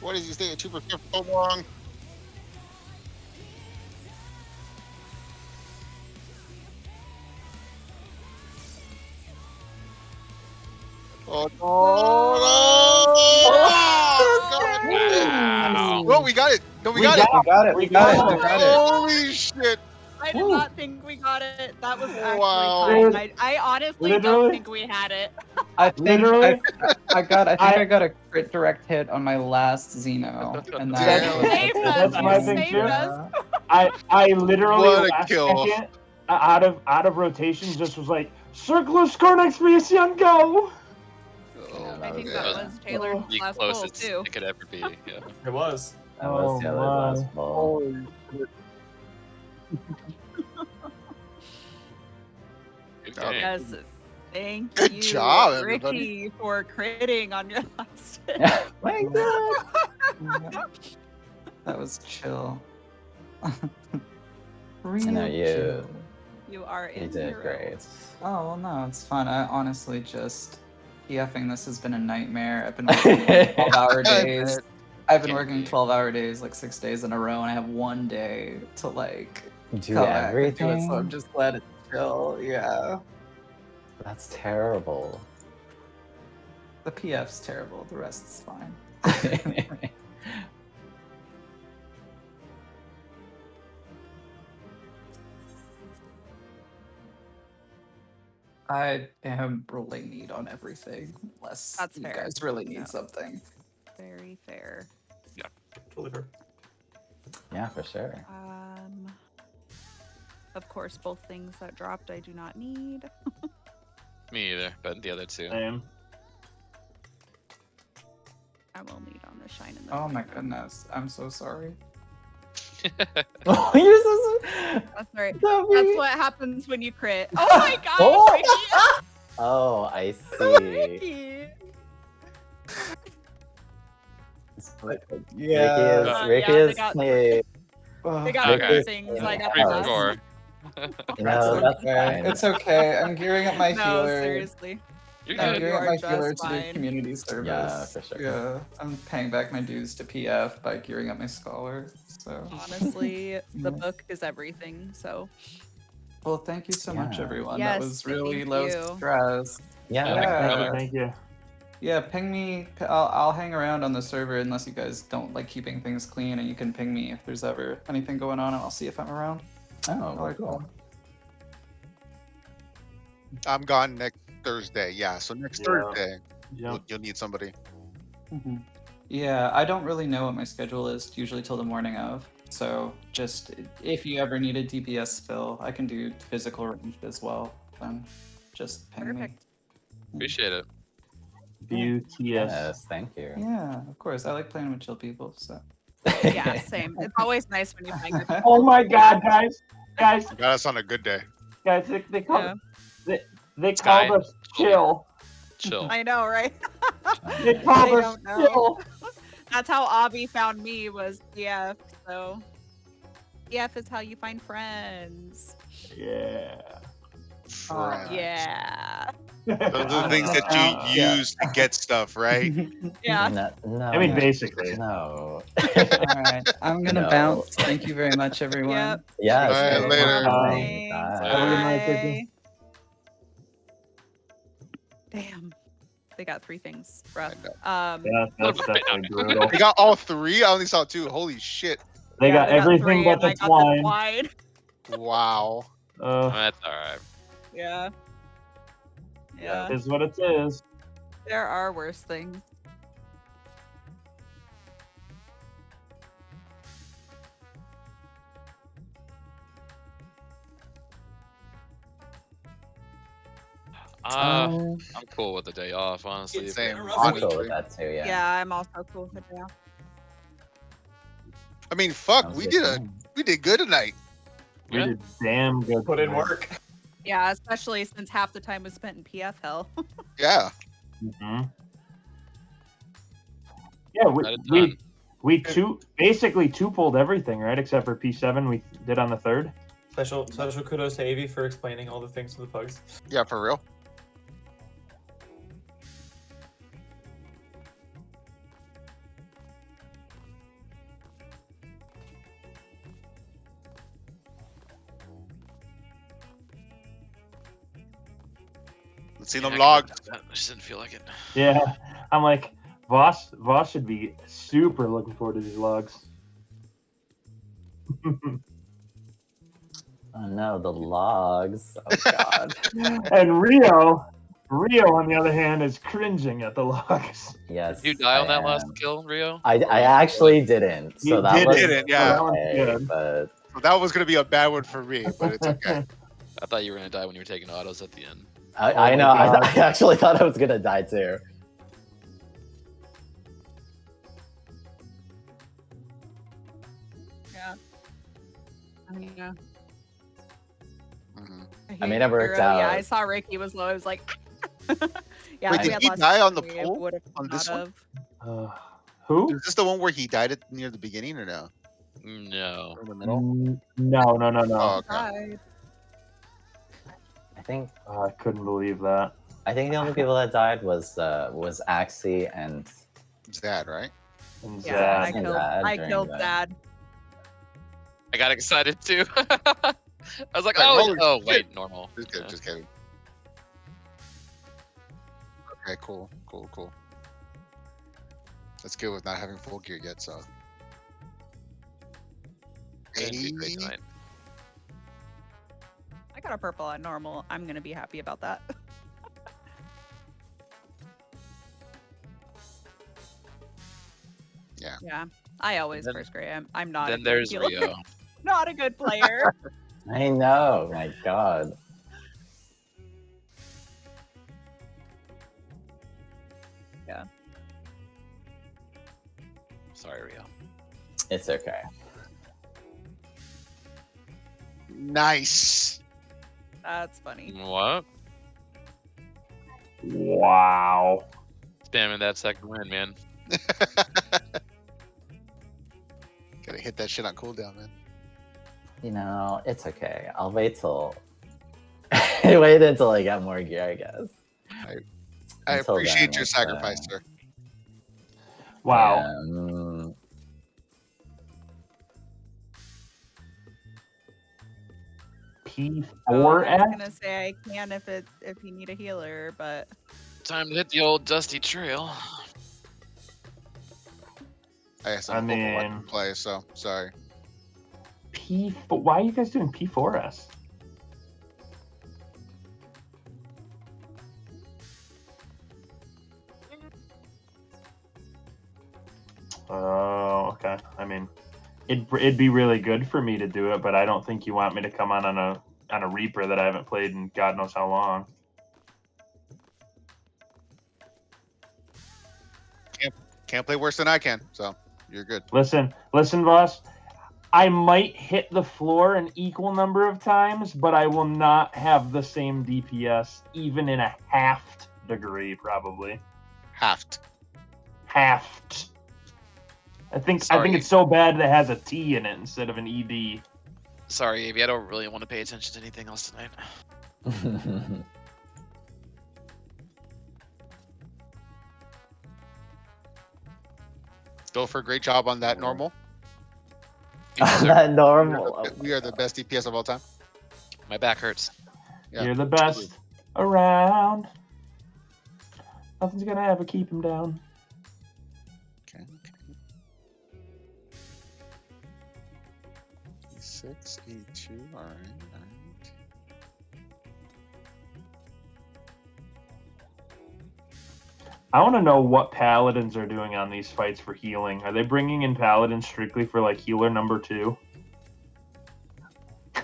What is he staying at 2% for so long? Oh no! Wow. No, we got it. No, we We got it. We got it. We got it. We got it. Holy shit! I did not think we got it. That was actually Wow. fine. I honestly don't Literally? think we had it. I think Literally? I got a crit direct hit on my last Xeno, and Saved us, That's my you thing saved too. us. I literally What a last kill. second out of rotation just was like circular score next expiation go. Yeah, I think was that good. was Taylor's The last goal closest too. it could ever be. Yeah. It was. That was Taylor's last ball. Good Okay. game. Yes. Thank Good you, job, Ricky, everybody. for critting on your last hit. My God. that was chill. I Real know you. chill. You are You in did hero. great. Oh well, no, it's fun. I honestly just PFing this has been a nightmare. I've been working 12-hour days. I've been Can't working be. 12-hour days like 6 days in a row, and I have one day to like Do come back and do it, everything. so I'm just glad it's chill. Yeah, That's terrible. the PF's terrible. The rest's fine. I am rolling need on everything, unless That's you fair. guys really need Yeah. something. Very fair. Totally fair. Yeah, for sure. Of course, both things that dropped I do not need. Me either, but the other two. Same. I will need on the shine in the Oh my flame. goodness, I'm so sorry. Oh, you're so. That's right. Sophie. That's what happens when you crit. Oh my gosh, Oh! Ricky! Oh, I see. Ricky! Yeah. Ricky Yeah, they is got- playing. They got Okay. three things. I got Free the for last. score. You know, that's okay. fine. It's okay. I'm gearing up my No, healer. seriously. You're No, I'm good. gearing you up are my just healer to do fine. community service. Yeah, for sure. Yeah, I'm paying back my dues to PF by gearing up my scholar. So, Honestly, the Yeah. book is everything. So well, thank you so much, Yeah. everyone. Yes, that was really thank low you. stress. Yeah. Yeah. Thank you. Yeah, ping me. I'll hang around on the server unless you guys don't like keeping things clean, and you can ping me if there's ever anything going on, and I'll see if I'm around. Oh, Alright, cool. I'm gone next Thursday. Yeah, so next Yeah. Thursday Yeah. you'll need somebody. Mhm. Yeah, I don't really know what my schedule is usually till the morning of. So just if you ever need a DPS fill, I can do physical range as well. Then just ping perfect. Appreciate it. BUTS. Yes, thank you. me. Yeah, of course. I like playing with chill people. So Yeah, same. It's always nice when you find your Oh my God, guys! Guys, Got us on a good day. guys! They call Yeah. they Sky. called us chill. Chill. I know, right? They called I us don't know. chill. That's how Avi found me was PF. So PF is how you find friends. Yeah. Friends. Yeah. Those are the things that you Yeah. use to get stuff, right? Yeah. No, I mean, Yeah. basically. no. all right, I'm gonna No. bounce. Thank you very much, everyone. Yep. Yeah, Bye, it's later. Thanks. Have a good night, Vicky. Damn. They got three things. Rough. I Yeah, that's definitely brutal. They got all three? I only saw two. Holy shit. They Yeah, got everything three, but and I the got twine. twine. Wow. That's alright. Yeah. Yeah. Is what it is. There are worse things. I'm cool with the day off, honestly. Same. I'm cool Honestly. with that too, yeah. Yeah, I'm also cool with it. I mean, fuck, Sounds we good to me. did good tonight. We Yeah. did damn good. Put in tonight. work. Yeah, especially since half the time was spent in PF hell. Yeah. Mhm. Yeah, Got it done. we basically two-pulled everything, right? Except for P7 we did on the third. Special kudos to Avi for explaining all the things to the pugs. Yeah, for real. Let's see Yeah, them I logs. just didn't feel like it. Yeah, I'm like Voss should be super looking forward to these logs. Oh no, the logs. Oh god. And Rio on the other hand is cringing at the logs. Yes. Did you die on I that last am. kill, Rio? I actually didn't. So You that was didn't, yeah. That one's okay, good. but So that was gonna be a bad one for me, but it's okay. I thought you were gonna die when you were taking autos at the end. I Oh my know. I God. actually thought I was gonna die too. Yeah. Yeah. Mhm. I mean, it worked Yeah, out. I saw Ricky was low. I was like, yeah. Wait, if did we had he lost die on the three, I pool would've on this thought one? of- Who? Is this the one where he died at near the beginning or no? No. Or in the middle? No. Oh, okay. Died. I think I couldn't believe that. the only people that died was Axie and It's that, right? And Yeah, I Zad. and killed. Zad I during killed the- Zad. I got excited too. I was like, Like, oh, holy oh, shit. wait, normal. Just kidding, Yeah. just kidding. Okay, cool. That's good with not having full gear yet, so. Didn't do great Hey. tonight. I got a purple on normal. I'm gonna be happy about that. Yeah. Yeah. I always Then- first grade. I'm not. Then a good there's healer. Rio. Not a good player. I know. My God. Sorry, Rio. It's okay. Nice. That's funny. What? Wow. Spamming that second win, man. Gotta hit that shit on cooldown, man. You know, it's okay. I'll wait till wait until I get more gear, I guess. I Until appreciate then, your it's, sacrifice, sir. Wow. Yeah, P4S. I was gonna say I can if you need a healer, but Time to hit the old dusty trail. I guess I I'm hoping I mean- can play, so sorry. P4. Why are you guys doing P4S? Oh, okay. I mean, it'd be really good for me to do it, but I don't think you want me to come on a Reaper that I haven't played in God knows how long. Can't play worse than I can, so you're good. Listen, Voss. I might hit the floor an equal number of times, but I will not have the same DPS, even in a halved degree, probably. Halved. Halved. I think Sorry. it's so bad that it has a T in it instead of an ED. Sorry, Avi. I don't really want to pay attention to anything else tonight. Go for a great job on that normal. You deserve That it. normal. We are the best DPS of all time. My back hurts. Yeah. You're the best around. Nothing's gonna ever keep him down. Okay. E6, E2, alright. I want to know what paladins are doing on these fights for healing. Are they bringing in paladins strictly for like healer number 2?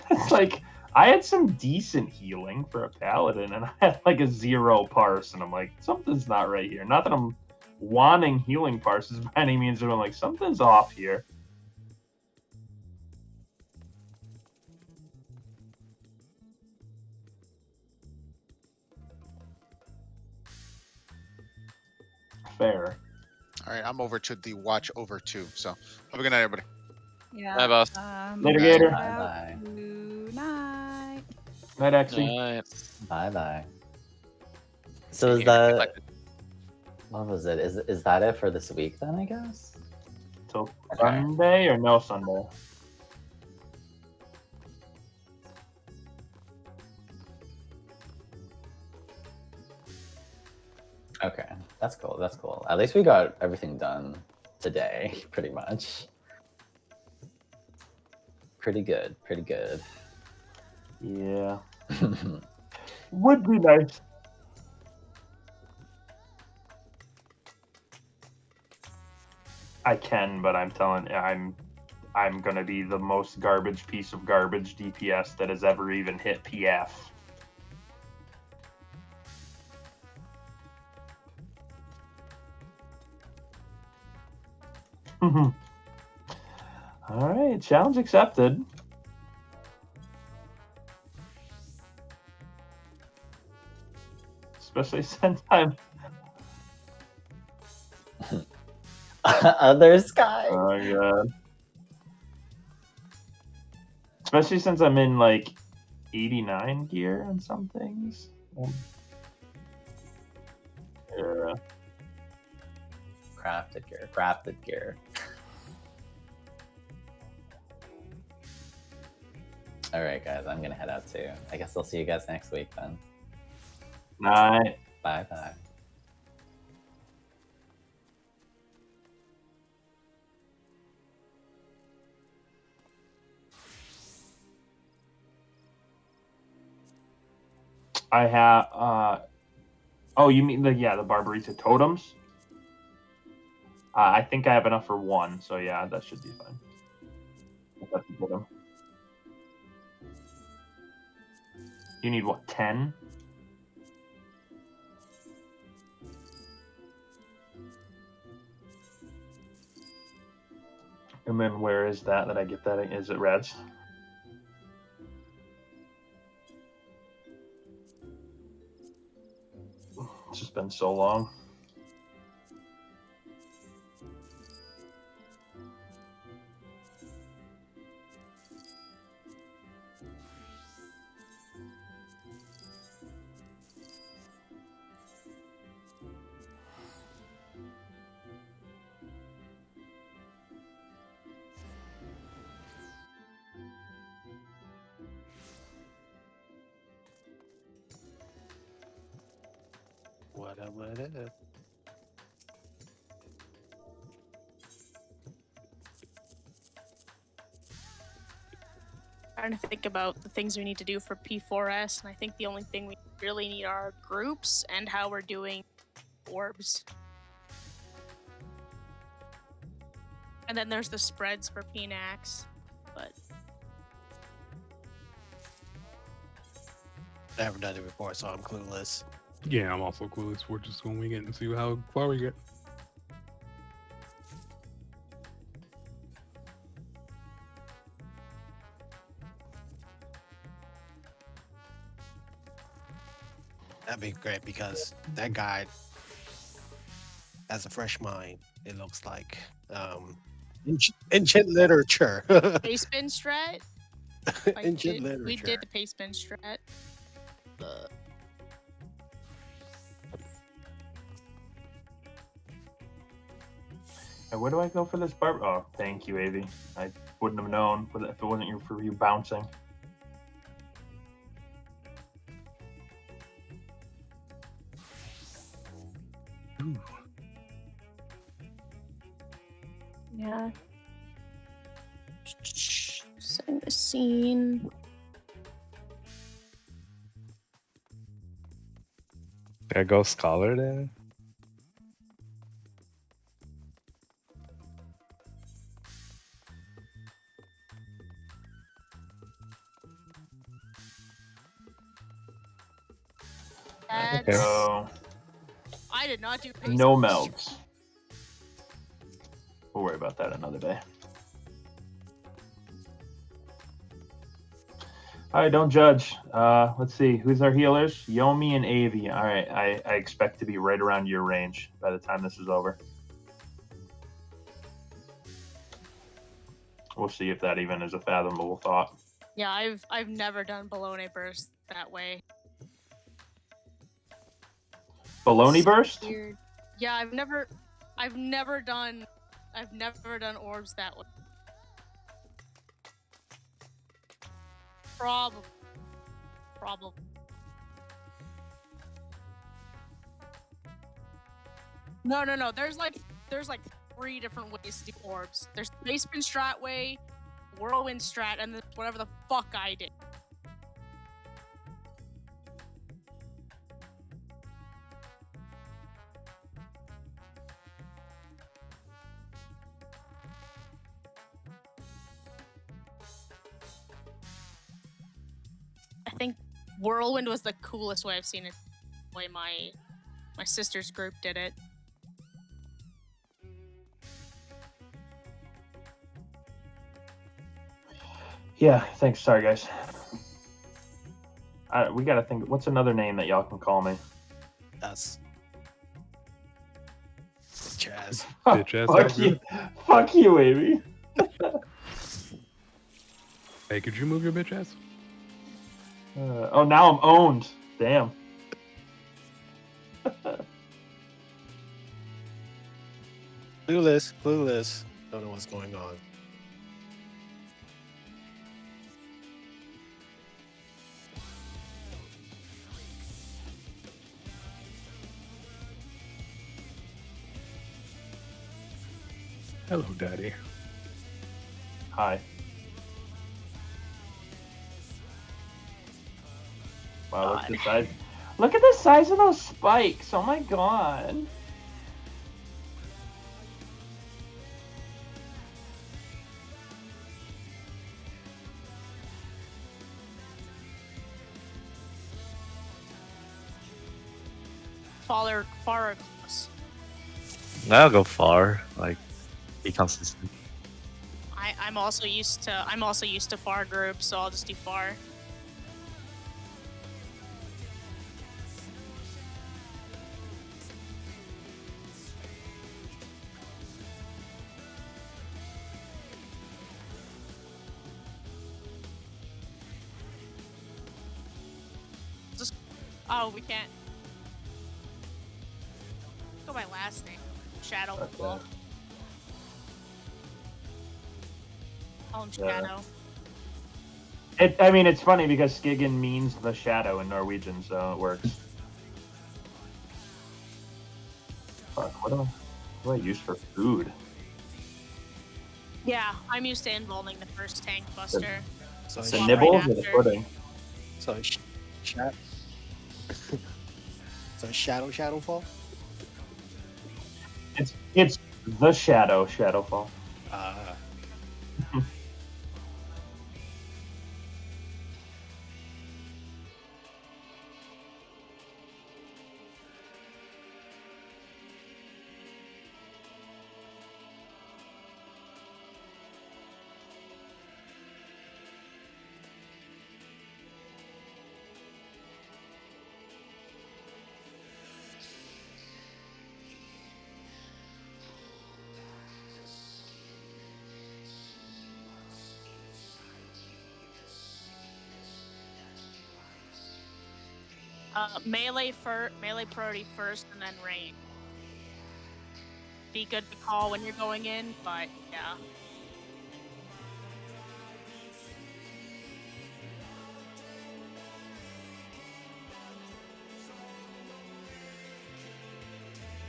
It's like I had some decent healing for a paladin, and I had like a 0 parse, and I'm like, something's not right here. Not that I'm wanting healing parses by any means, but I'm like, something's off here. fair. All right, I'm over to the watch over 2. So have a good night, everybody. Yeah. Bye, boss. Later, Gator. Bye-bye. Night. Night, Axie. Alright. Bye bye. So is Here, that like- what was it? Is that it for this week then? I guess. Till Sunday or no Sunday? Okay, that's cool. That's cool. At least we got everything done today, pretty much. Pretty good. Pretty good. Yeah. Would be nice. I can, but I'm telling you, I'm gonna be the most garbage piece of garbage DPS that has ever even hit PF. All right, challenge accepted. Especially since I'm Other sky. oh my god. Especially since I'm in like 89 gear on some things. Yeah. Crafted gear. Crafted gear. All right, guys. I'm gonna head out too. I guess I'll see you guys next week then. Night. Bye bye. I have oh, you mean the Barbarita totems? I think I have enough for one, so yeah, that should be fine. That's the totem. You need what, 10? And then where is that I get that? Is it Reds? It's just been so long. What up, what up? Trying to think about the things we need to do for P4S, and I think the only thing we really need are groups and how we're doing orbs. And then there's the spreads for PNAX, but I haven't done it before, so I'm clueless. Yeah, I'm also clueless. We're just going to wing it and see how far we get. That'd be great because that guy has a fresh mind. It looks like ancient literature. pace bin strat. Ancient literature. We did the pace bin strat. And where do I go for this barb? Oh, thank you, Avi. I wouldn't have known if it wasn't for you bouncing. Ooh. Yeah. Setting the scene. There goes Scholar there. That's, So I did not do pace no bin melds. We'll worry about that another day. All right, don't judge. Let's see. Who's our healers? Yomi and Avi. All right, I expect to be right around your range by the time this is over. We'll see if that even is a fathomable thought. Yeah, I've never done baloney burst that way. Baloney burst? Weird. Yeah, I've never done orbs that way. Probably. No. There's like 3 different ways to do orbs. There's the basement strat way, whirlwind strat, and then whatever the fuck I did. I think whirlwind was the coolest way I've seen it. The way my sister's group did it. Yeah, thanks. Sorry, guys. We gotta think. What's another name that y'all can call me? Us. Chaz. Bitch ass Fuck you. Fuck you, Amy. Hey, could you move your bitch ass? Oh, now I'm owned. Damn. Clueless. Don't know what's going on. Hello, Daddy. Hi. Wow, look at the size. Look at the size of those spikes. Oh my god. Far or close. I'll go far. Like, be consistent. I'm also used to far groups, so I'll just do far. Just we can't go by last name. Shadow. Okay. Call him Yeah. Shadow. I mean, it's funny because Skiggin means the shadow in Norwegian, so it works. Fuck, what do I use for food? Yeah, I'm used to involving the first tank buster. So The Right nibbles or the after. pudding? So Shadowfall. It's the Shadowfall. Melee priority first, and then range. Be good to call when you're going in, but yeah.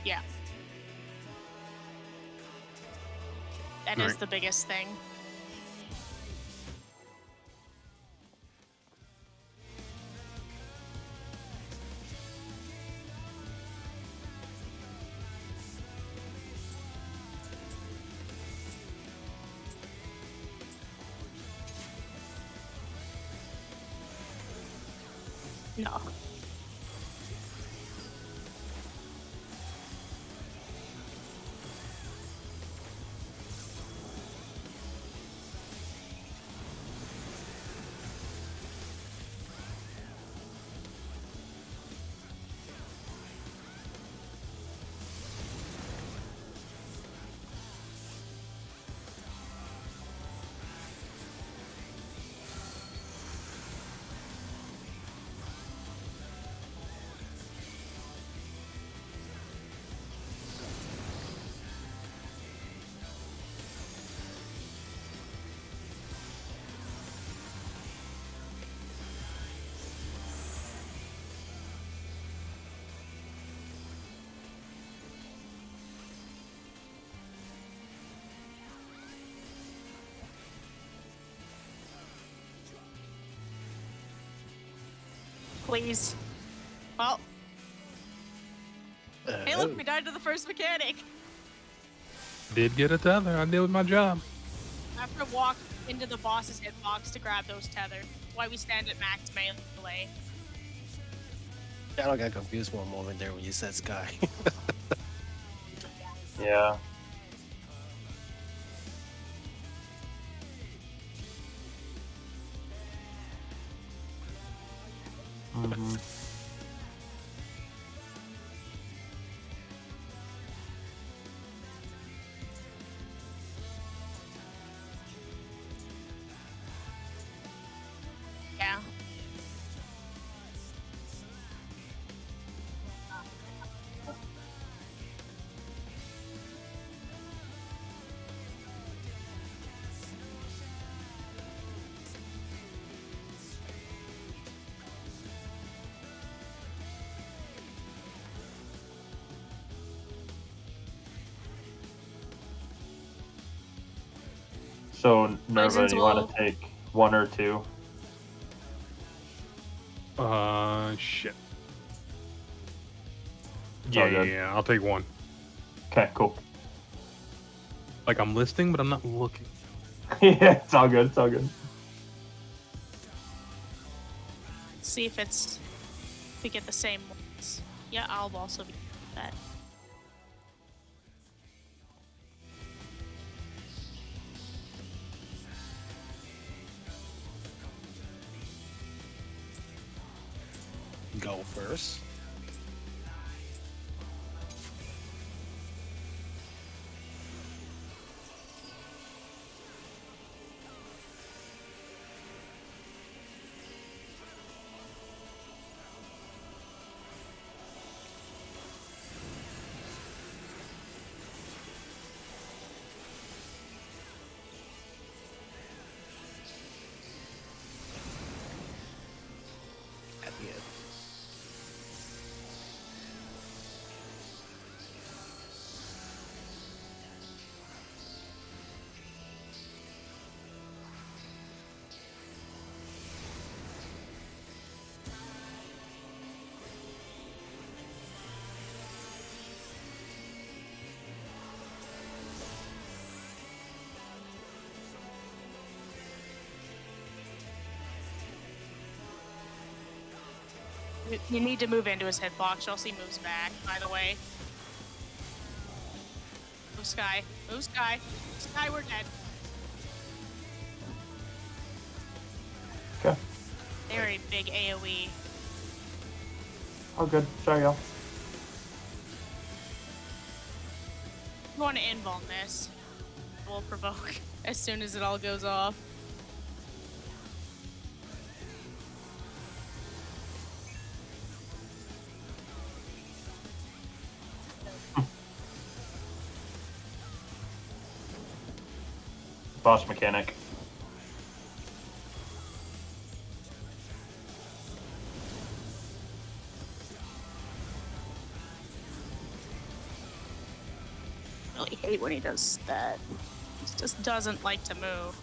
Yeah. That is Right. the biggest thing. No. Please. Well. Hey, look, we died to the first mechanic. Did get a tether. I did my job. I have to walk into the boss's hitbox to grab those tethers. That's why we stand at max melee. I don't got confused for a moment there when you said Sky. Yeah. Mm-hmm. Yeah. So, Nerva, Poison's do you want low. to take 1 or 2? Shit. It's all Yeah, good. yeah, I'll take 1. Okay, cool. Like I'm listing, but I'm not looking. Yeah, it's all good. It's all good. See if we get the same ones. Yeah, I'll also be that. Go first. At the end. You need to move into his hitbox, or else he moves back, by the way. Move Sky. Move Sky. Sky, we're dead. Okay. They're a big AoE. All good. Sorry, y'all. You want to invuln this. We'll provoke as soon as it all goes off. Boss mechanic. I really hate when he does that. He just doesn't like to move.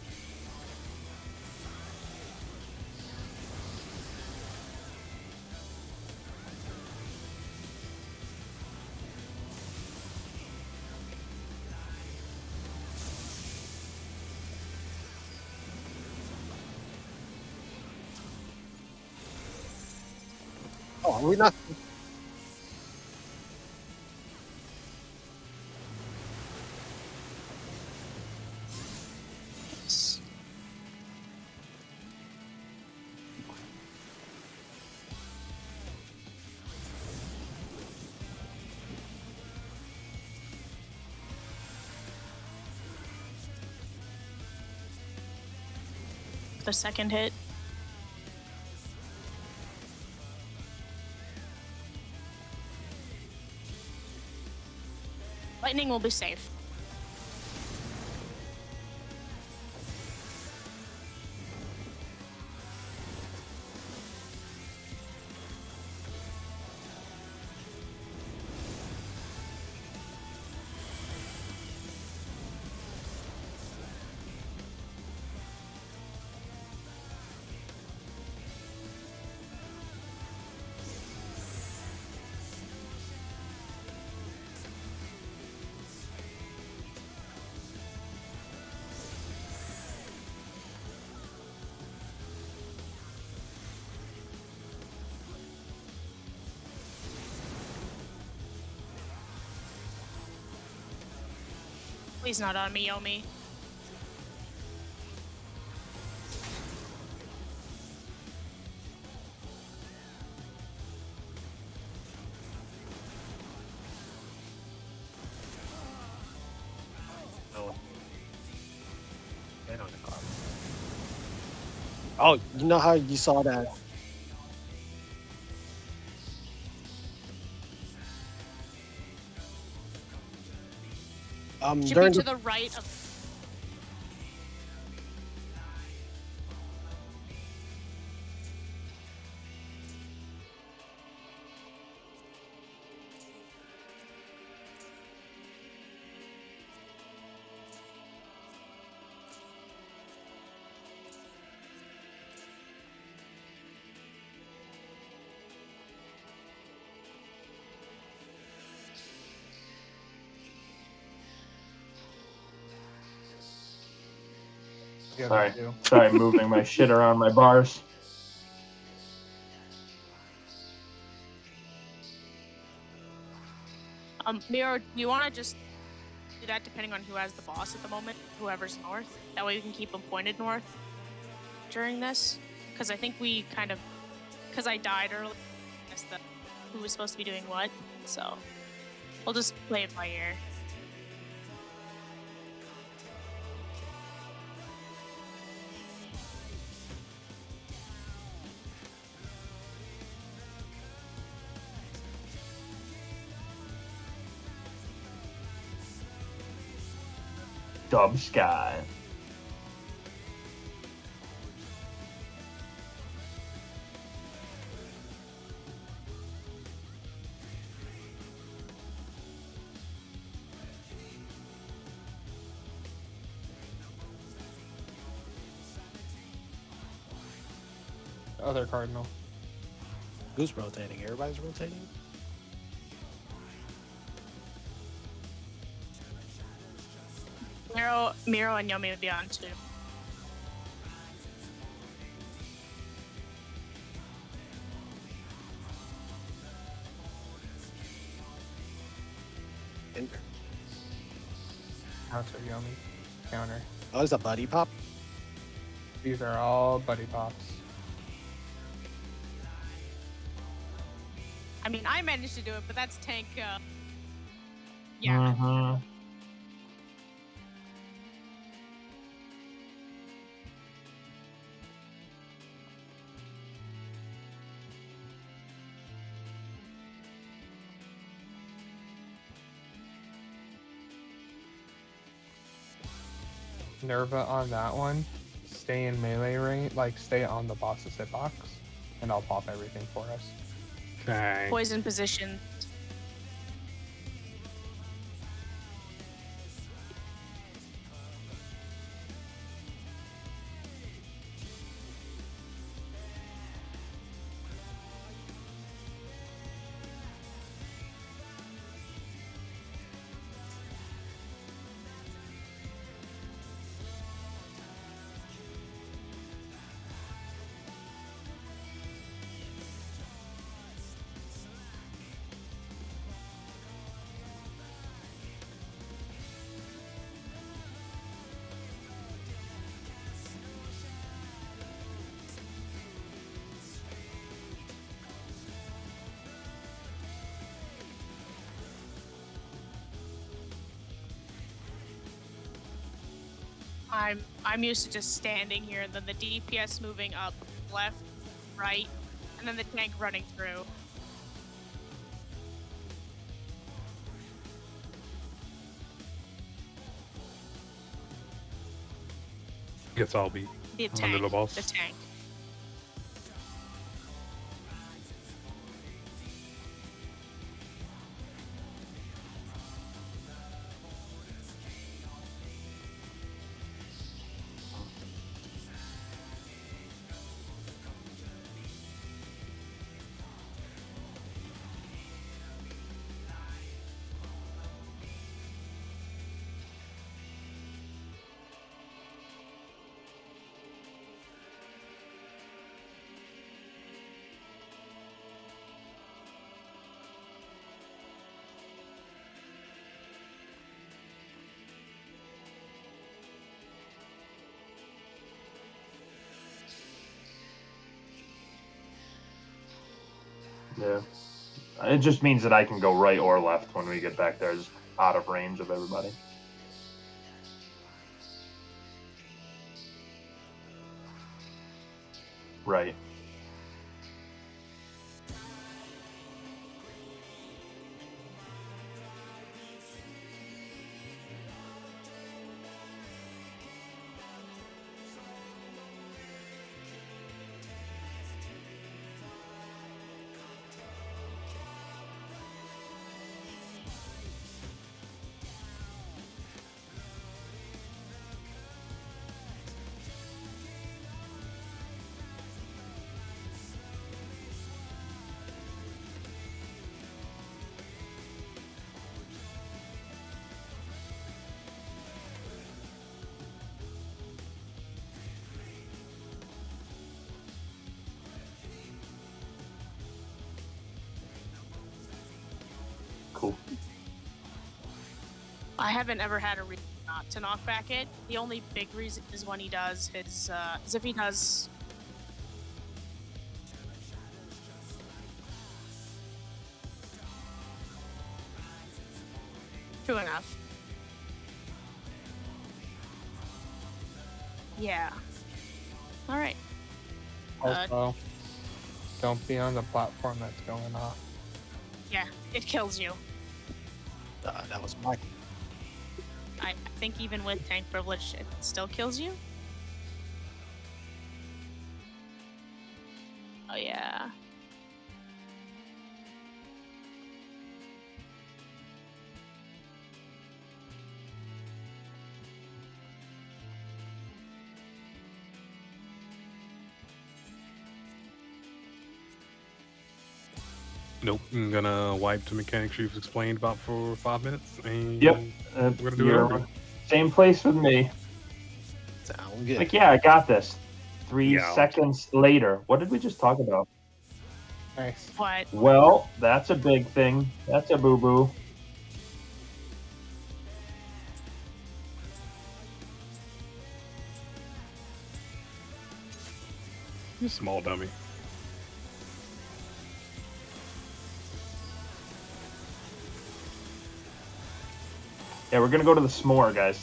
Oh, are we not? The second hit. Lightning will be safe. Please not on me, Yomi. No. Get on the car. Oh, you know how you saw that? Should be during to the the right of. Sorry, moving my shit around my bars. Miro, do you want to just do that depending on who has the boss at the moment? Whoever's north. That way we can keep them pointed north during this. Because I think we kind of. Because I died early. Missed who was supposed to be doing what. So we'll just play it by ear. Dub Sky. Other cardinal. Who's rotating? Everybody's rotating? Miro and Yomi would be on too. Counter Yomi. Counter. Oh, it's a buddy pop? These are all buddy pops. I mean, I managed to do it, but that's tank. Yeah. Mm-hmm. Nerva on that one. Stay in melee range, like stay on the boss's hitbox, and I'll pop everything for us. Okay. Poison position. I'm used to just standing here and then the DPS moving up, left, right, and then the tank running through. Guess I'll be The under tank. the boss. The tank. Yeah. It just means that I can go right or left when we get back there, just out of range of everybody. Right. Cool. I haven't ever had a reason not to knock back it. The only big reason is when he does his, is if he does. True enough. Yeah. All right. Also, don't be on the platform that's going off. Yeah, it kills you. That was my. I think even with tank privilege, it still kills you. Oh yeah. Nope, I'm gonna wipe the mechanics you've explained about for 5 minutes, and Yep. we're gonna do it over. Same place with me. Sound good. Like, yeah, I got this. 3 Yeah. seconds later. What did we just talk about? Nice. What? Well, that's a big thing. That's a boo-boo. You small dummy. Yeah, we're gonna go to the s'more, guys.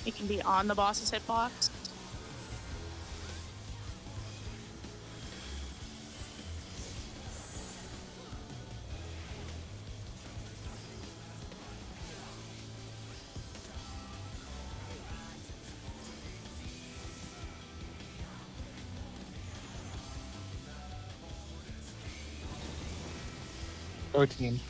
It can be on the boss's hitbox. Go team.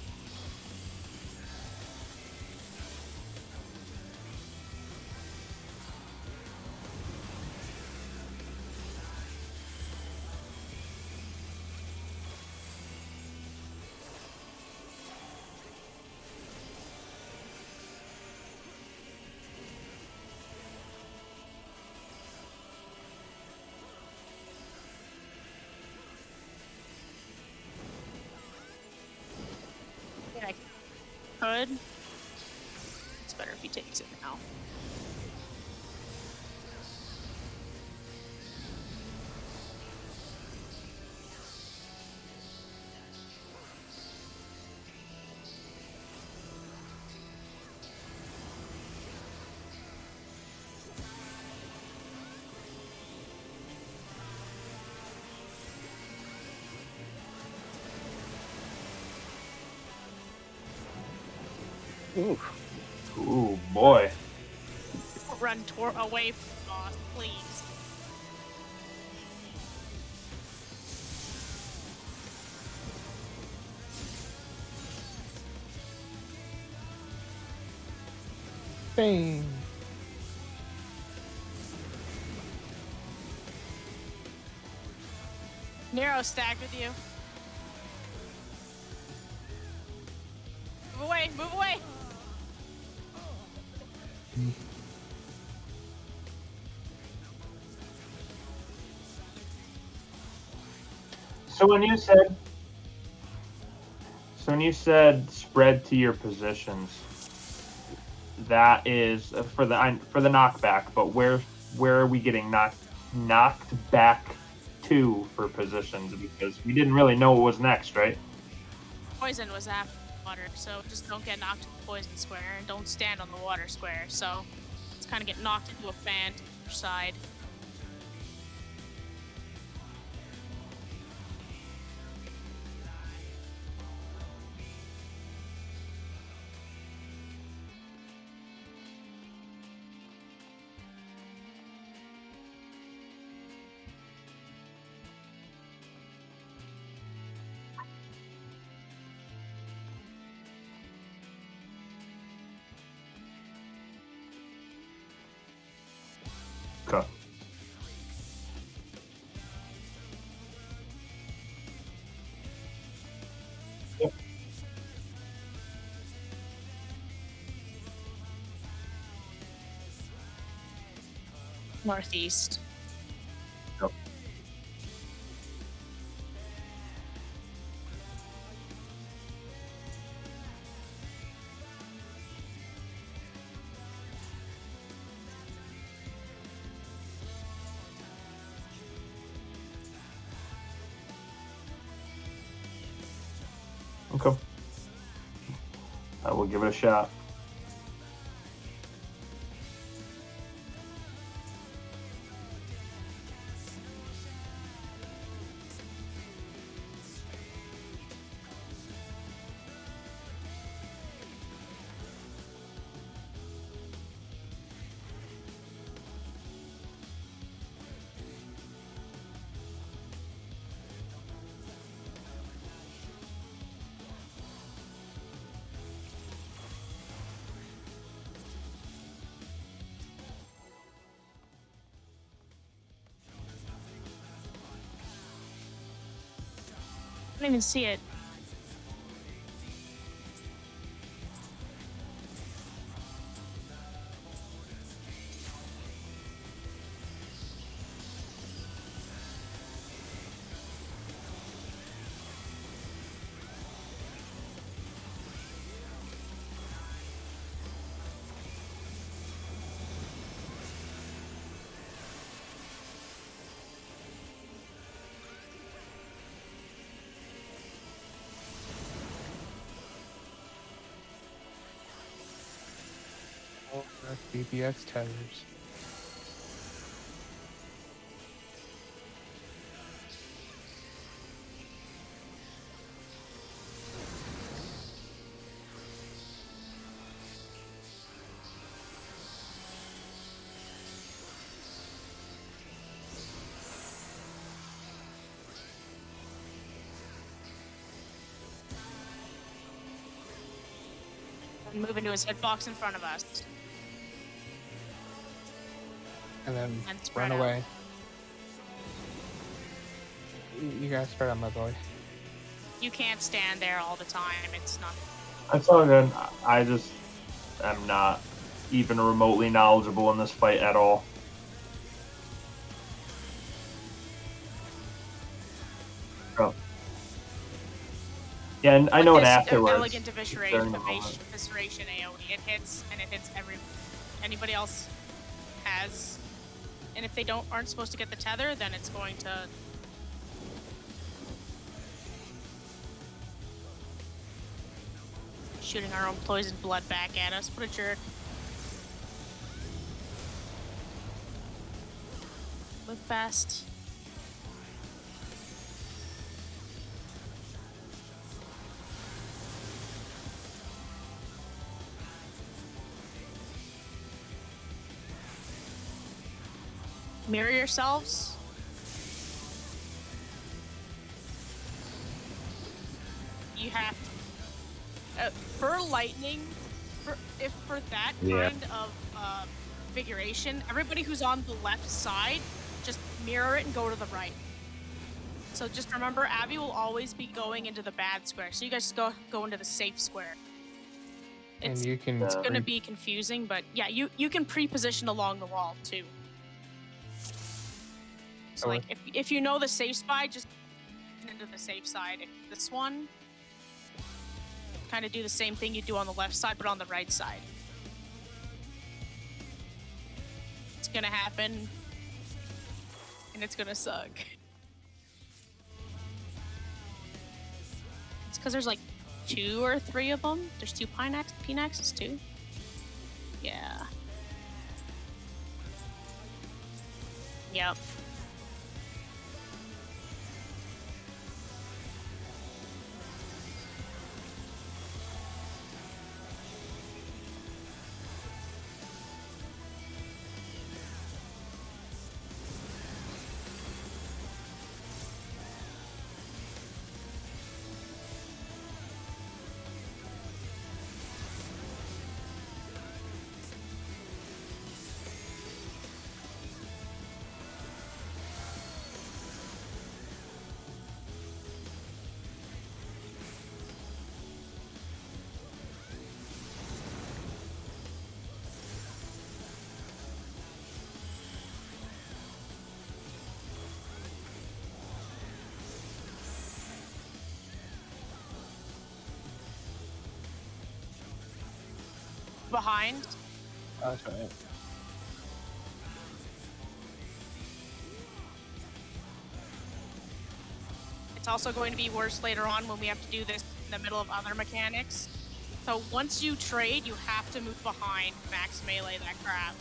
Yeah, I could. It's better if he takes it now. Ooh. Ooh, boy. Run away from the boss, please. Bang. Nero stacked with you. away, move away. So when you said spread to your positions, that is for the knockback. But where are we getting knocked back to for positions? Because we didn't really know what was next, right? Poison was after water, so just don't get knocked into the poison square and don't stand on the water square. So it's kind of get knocked into a fan to your side. Okay. Yep. Northeast. Yep. Okay. I will give it a shot. I don't even see it. BPS tethers. And move into his hitbox in front of us. And then And spread run out. away. You gotta spread out, my boy. You can't stand there all the time. It's not. That's all good. I just am not even remotely knowledgeable in this fight at all. Oh. Yeah, and I know it This afterwards. Elegant evisceration, during the moment. evisceration AoE. It hits, and it hits anybody else has. And if they aren't supposed to get the tether, then it's going to. Shooting our own poisoned blood back at us. What a jerk. Move fast. Mirror yourselves. You have for lightning, for that Yeah. kind of configuration, everybody who's on the left side, just mirror it and go to the right. So just remember, Abby will always be going into the bad square. So you guys just go into the safe square. And It's, you can it's gonna be confusing, but yeah, you can pre-position along the wall too. So like if you know the safe spot, just into the safe side. If this one, kind of do the same thing you do on the left side, but on the right side. It's gonna happen, and it's gonna suck. It's because there's like 2 or 3 of them. There's 2 Pinaxes too. Yeah. Yep. Behind. That's right. It's also going to be worse later on when we have to do this in the middle of other mechanics. So once you trade, you have to move behind max melee that crap.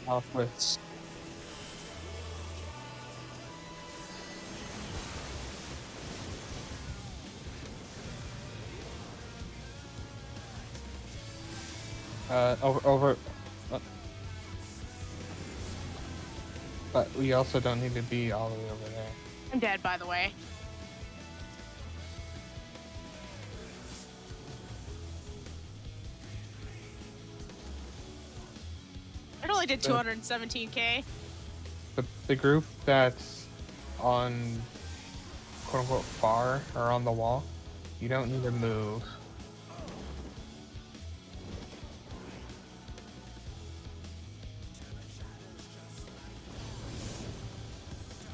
Southwest. Over. But we also don't need to be all the way over there. I'm dead, by the way. It only did 217k. The group that's on quote unquote far or on the wall, you don't need to move.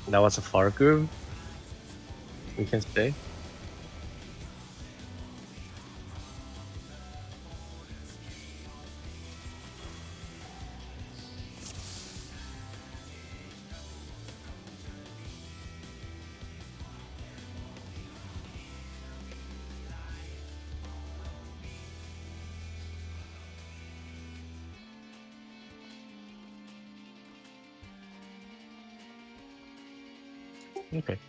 That was a far group. We can stay. Okay.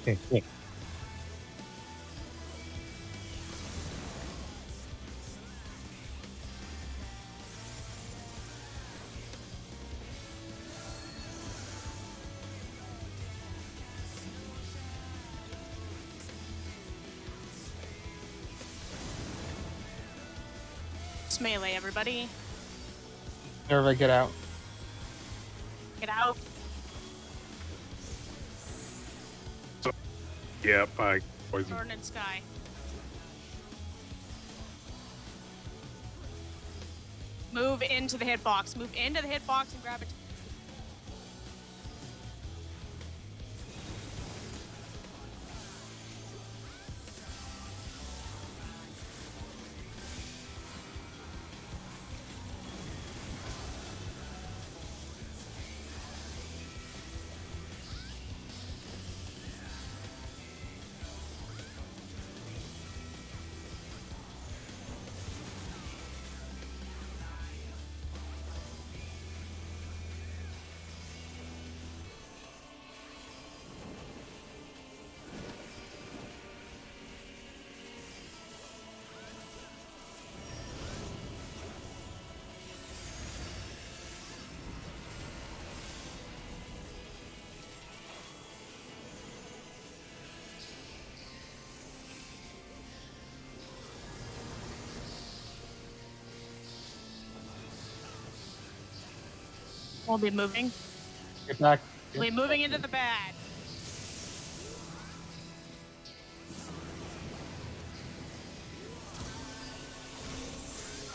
Okay. Max melee, everybody. Nerva, get out. Get out. Yep, I poisoned. Jordan and Sky. Move into the hitbox. Move into the hitbox and grab it. We'll be moving. Get back. We'll be moving into the bad.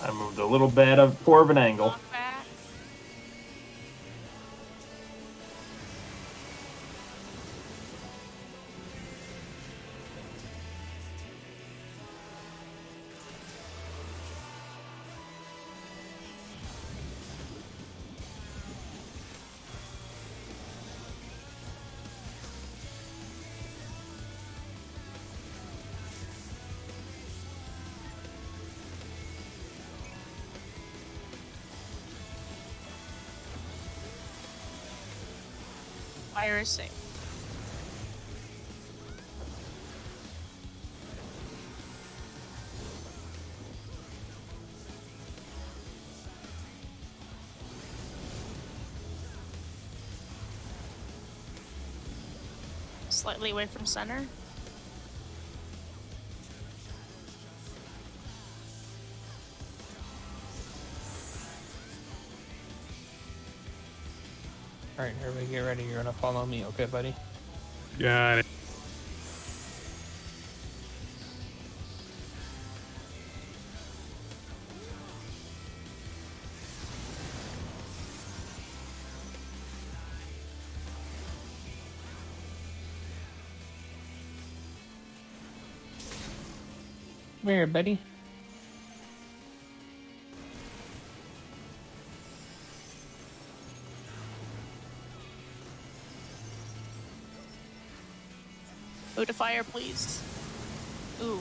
I moved a little bit of poor of an angle. Walk back. Fire is safe. Slightly away from center. Alright, everybody get ready. You're gonna follow me, okay, buddy? Got it. Come here, buddy. Move to fire, please. Ooh.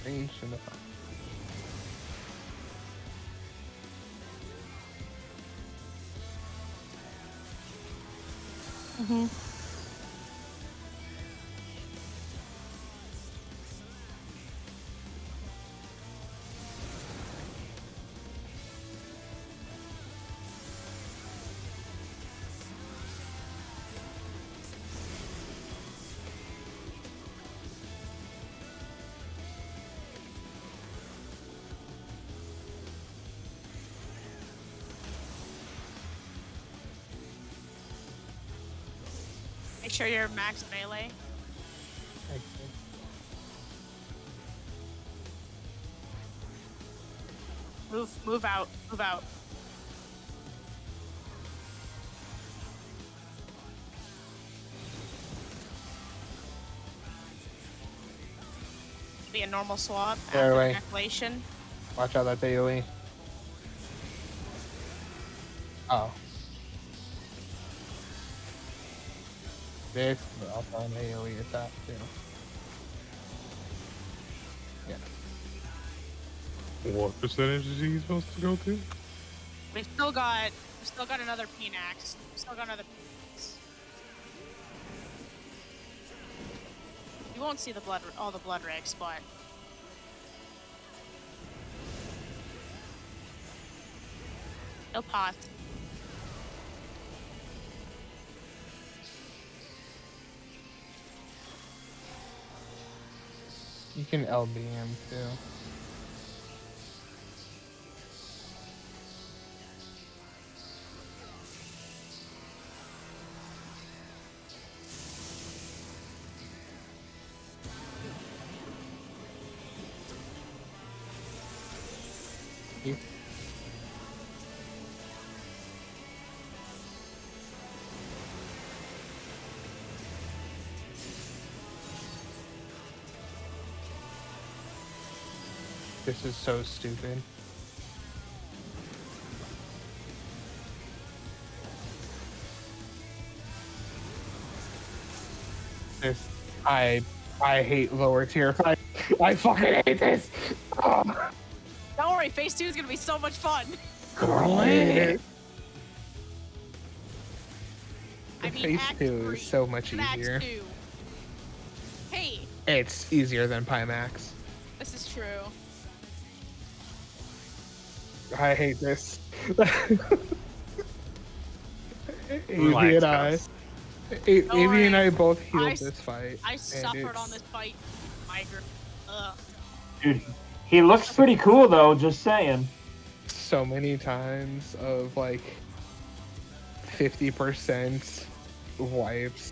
Range in the front. Mm-hmm. Make sure you're max melee. Move out, move out. Be a normal swap Fair after away. ejaculation. Watch out, that's AoE. Oh. This is also an AoE attack, too. Yeah. What percentage is he supposed to go to? We've still got another Phoenix. We've still got another Phoenix. You won't see all the blood rakes, but no pot. You can LBM too. This is so stupid. This, I hate lower tier fight. I fucking hate this. Oh. Don't worry, phase 2 is gonna be so much fun. Great. I mean, Phase Act 2 3, is so much Act easier. 2. Hey, It's easier than Pimax. this is true. I hate this. Relax, Avy and I, guys. Avy and I both I healed s- this fight. I and suffered on it's- this fight. Migrant. Ugh. Dude, he looks pretty cool though. Just saying. So many times of like 50% wipes.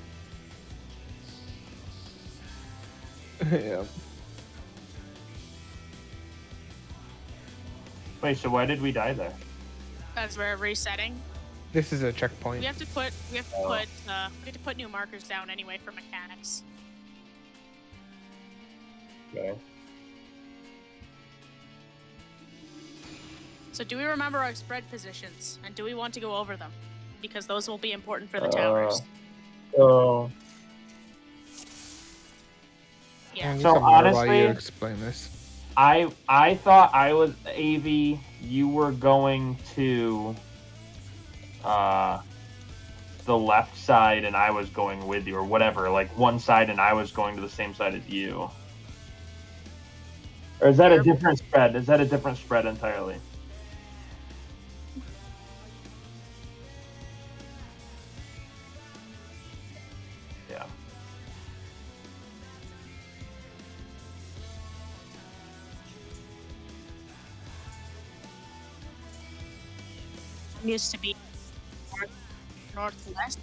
Yeah. Wait, so why did we die there? As we're resetting, This is a checkpoint. we have to put new markers down anyway for mechanics. Okay. So do we remember our spread positions, and do we want to go over them? Because those will be important for the towers. So Yeah. I need So some more while honestly- you explain this. I thought I was AV. You were going to the left side, and I was going with you, or whatever. Like one side, and I was going to the same side as you. Or is that a different spread? Is that a different spread entirely? Yeah. Used to be northwest.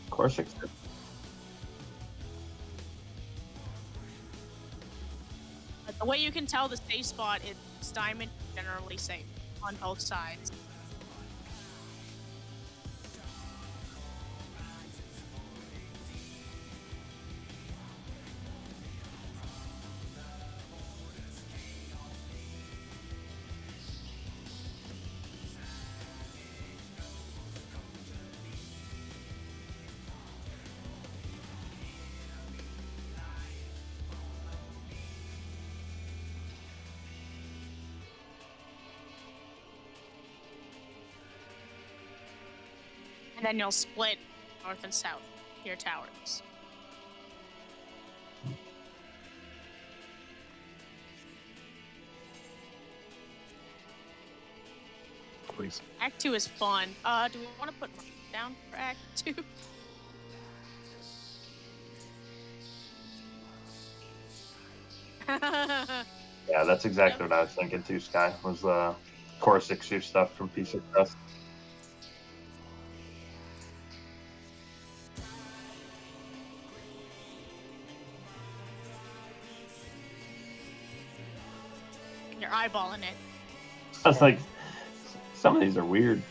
Of course, it's But the way you can tell the safe spot is diamond generally safe on both sides. And then you'll split north and south your towers. Please. Act 2 is fun. Do we want to put money down for Act 2? Yeah, that's exactly what I was thinking too, Sky. Was the Core 6 stuff from P6S. You're eyeballing it. I was like, some of these are weird.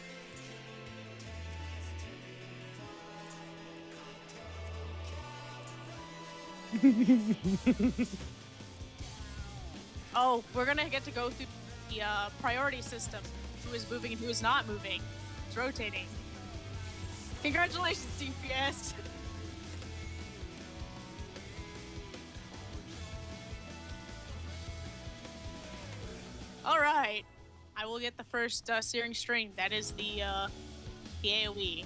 Oh, we're gonna get to go through the priority system. Who is moving and who is not moving. It's rotating. Congratulations, DPS. Alright. I will get the first Searing String. That is the AoE.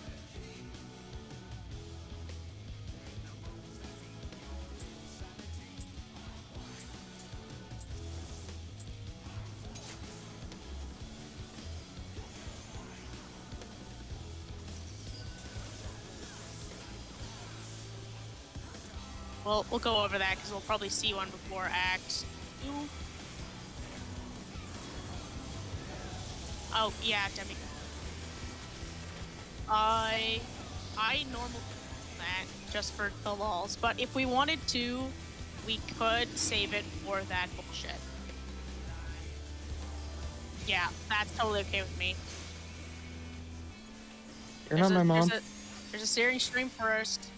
Well, we'll go over that because we'll probably see one before Act 2. Oh, yeah, Demi. I normally do that just for the lulz, but if we wanted to, we could save it for that bullshit. Yeah, that's totally okay with me. You're not my mom. There's a Searing Stream first.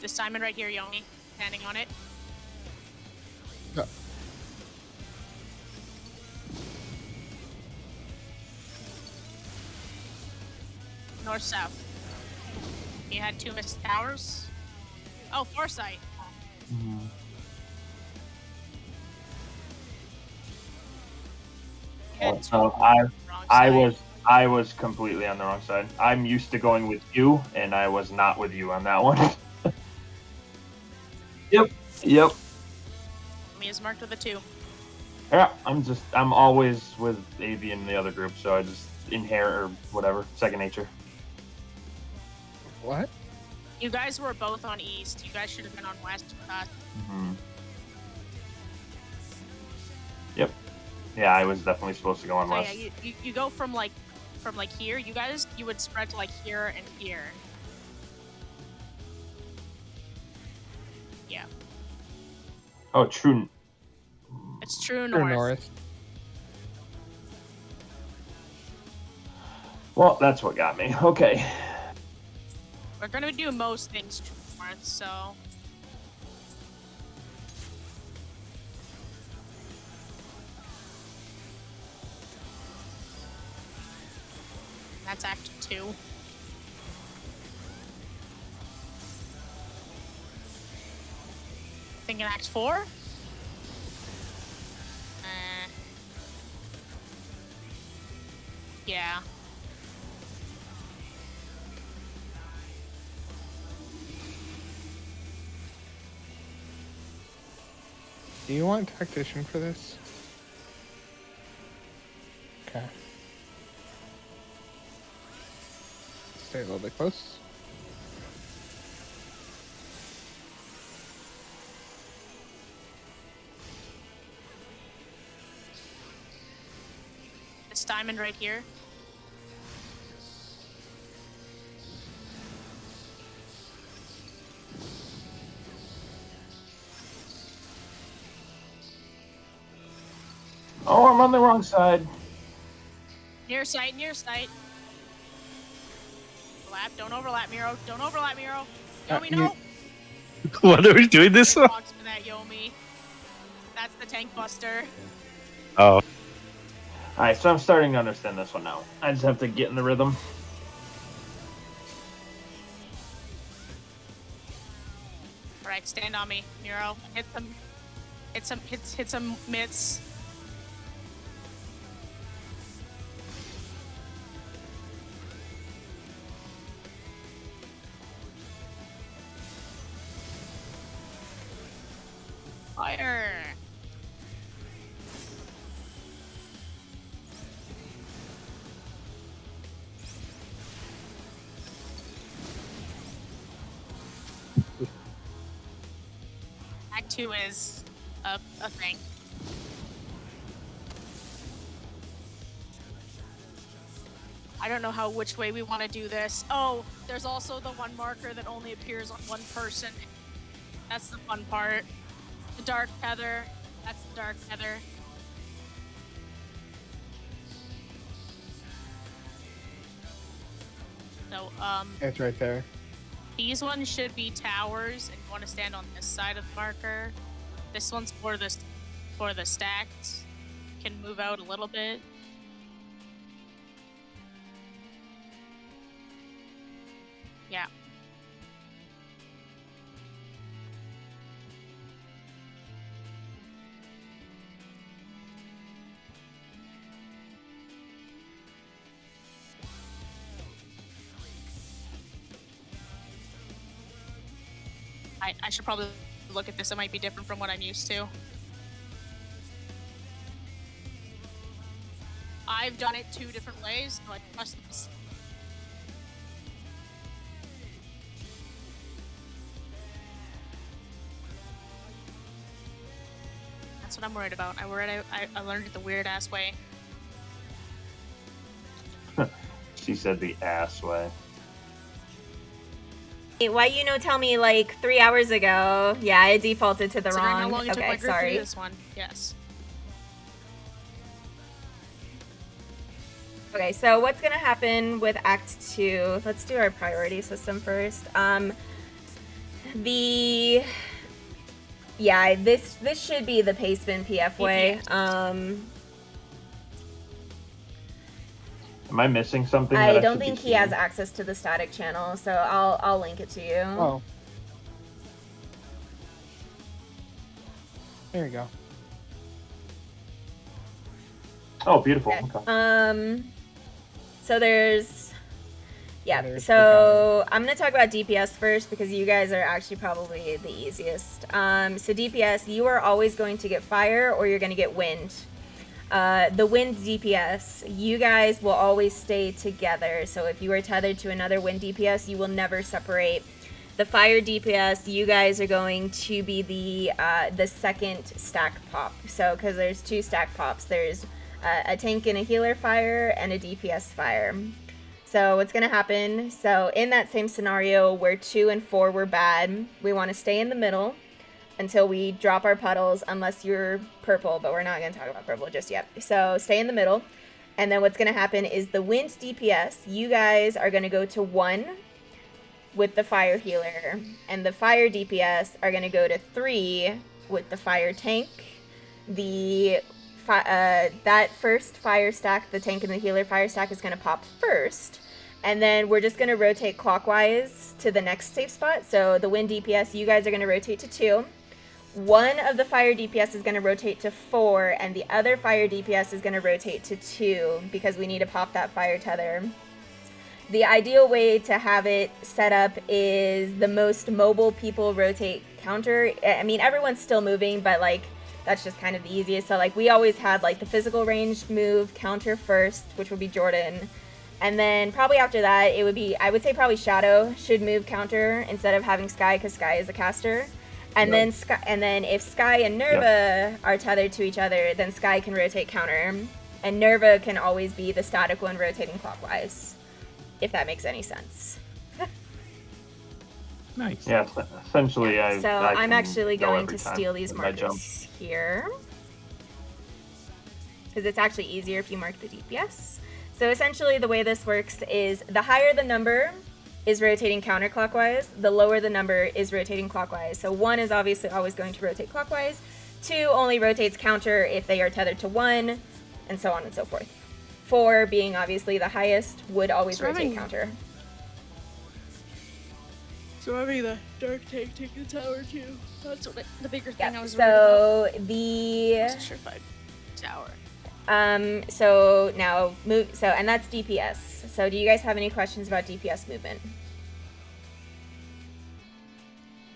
This diamond right here, Yomi, standing on it. Yeah. North south. You had 2 missed towers. Oh, Foresight. So I was completely on the wrong side. I'm used to going with you, and I was not with you on that one. Yep. Me is marked with a 2. Yeah, I'm always with AV in the other group, so I just inherit or whatever, second nature. What? You guys were both on east. You guys should have been on west with us. Yep. Yeah, I was definitely supposed to go on So west. yeah, you go from like here. You would spread to like here and here. Yeah. Oh, true. It's true True north. north. Well, that's what got me. Okay. We're gonna do most things true north, so. That's Act 2. Thinking Act 4? Yeah. Do you want tactician for this? Okay. Stay a little bit close. This diamond right here. Oh, I'm on the wrong side. Near sight. Don't overlap, Miro. Don't overlap, Miro. Yomi, no. What are we doing this for? Box for that, Yomi. That's the tank buster. Oh. Alright, so I'm starting to understand this one now. I just have to get in the rhythm. Alright, stand on me, Miro. Hit some mitts. Fire! Act 2 is a thing. I don't know which way we want to do this. Oh, there's also the one marker that only appears on one person. That's the fun part. The Dark Feather. That's the Dark Tether. So, It's right there. these ones should be towers, and you want to stand on this side of the marker. This one's for the stacked. Can move out a little bit. Yeah. I should probably look at this. It might be different from what I'm used to. I've done it 2 different ways, so I trust this. That's what I'm worried about. I learned it the weird ass way. She said the ass way. Why you no tell me like 3 hours ago? Yeah, I defaulted to the Considering wrong. how long it took my Okay, group to do sorry. this one. Yes. Okay, so what's gonna happen with Act 2? Let's do our priority system first. This should be the Pacebin PF way. Am I missing something? I that don't should be think he seeing? has access to the static channel, so I'll link it to you. Oh. There you go. Oh, beautiful. Okay. Okay. So there's, yeah. There's So I'm gonna talk about DPS first because you guys are actually probably the easiest. So DPS, you are always going to get fire or you're gonna get wind. The wind DPS, you guys will always stay together. So if you are tethered to another wind DPS, you will never separate. The fire DPS, you guys are going to be the second stack pop. So because there's 2 stack pops, there's a tank and a healer fire and a DPS fire. So what's gonna happen? So in that same scenario where 2 and 4 were bad, we want to stay in the middle until we drop our puddles, unless you're purple, but we're not going to talk about purple just yet. So stay in the middle. And then what's going to happen is the wind DPS, you guys are going to go to 1 with the fire healer. And the fire DPS are going to go to 3 with the fire tank. That first fire stack, the tank and the healer fire stack, is going to pop first. And then we're just going to rotate clockwise to the next safe spot. So the wind DPS, you guys are going to rotate to 2. One of the fire DPS is going to rotate to 4, and the other fire DPS is going to rotate to 2 because we need to pop that fire tether. The ideal way to have it set up is the most mobile people rotate counter. I mean, everyone's still moving, but like that's just kind of the easiest. So like we always had like the physical ranged move counter first, which would be Jordan. And then probably after that, it would be, I would say probably Shadow should move counter instead of having Sky because Sky is a caster. And then if Sky and Nerva are tethered to each other, then Sky can rotate counter. And Nerva can always be the static one rotating clockwise, if that makes any sense. Nice. Yeah, essentially, So I'm actually going to steal these I jump. markers here. Because it's actually easier if you mark the DPS. So essentially the way this works is the higher the number is rotating counterclockwise, the lower the number is rotating clockwise. So 1 is obviously always going to rotate clockwise, 2 only rotates counter if they are tethered to 1, and so on and so forth. 4 being obviously the highest would always rotate counter. So having the dark tank take the tower too. That's what the bigger thing I was So worried the about. Certified tower. So now move. So and that's DPS. So do you guys have any questions about DPS movement?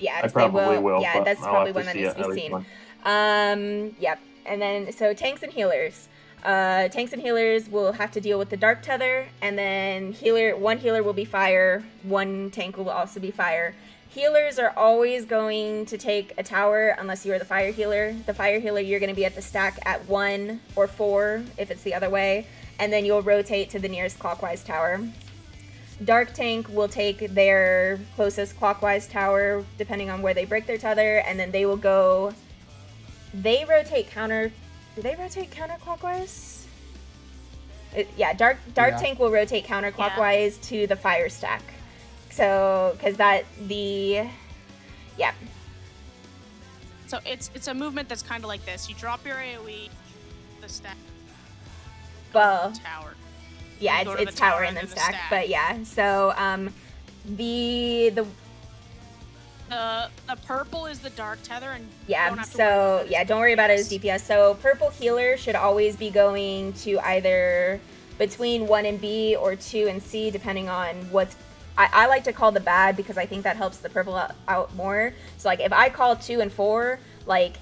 Yeah, I probably will. Yeah, but that's I'll probably have to one that see needs to it be at seen. least once. Yep. And then so tanks and healers. Tanks and healers will have to deal with the dark tether, and then one healer will be fire, one tank will also be fire. Healers are always going to take a tower unless you are the fire healer. The fire healer, you're going to be at the stack at 1 or 4 if it's the other way, and then you'll rotate to the nearest clockwise tower. Dark tank will take their closest clockwise tower depending on where they break their tether, and then they will go they rotate counter. Do they rotate counterclockwise? Yeah, Dark Yeah. Tank will rotate counterclockwise to the fire stack. So, because yeah. So it's a movement that's kind of like this. You drop your AoE, the stack. Well, Tower. yeah, You go to it's the tower tower and then and then the stack. stack. But yeah, so the The purple is the dark tether, and you yeah, don't have to worry so about it. yeah, don't worry about it as DPS. So purple healer should always be going to either between 1 and B or 2 and C, depending on what's. I like to call the bad because I think that helps the purple out more. So like if I call 2 and 4, like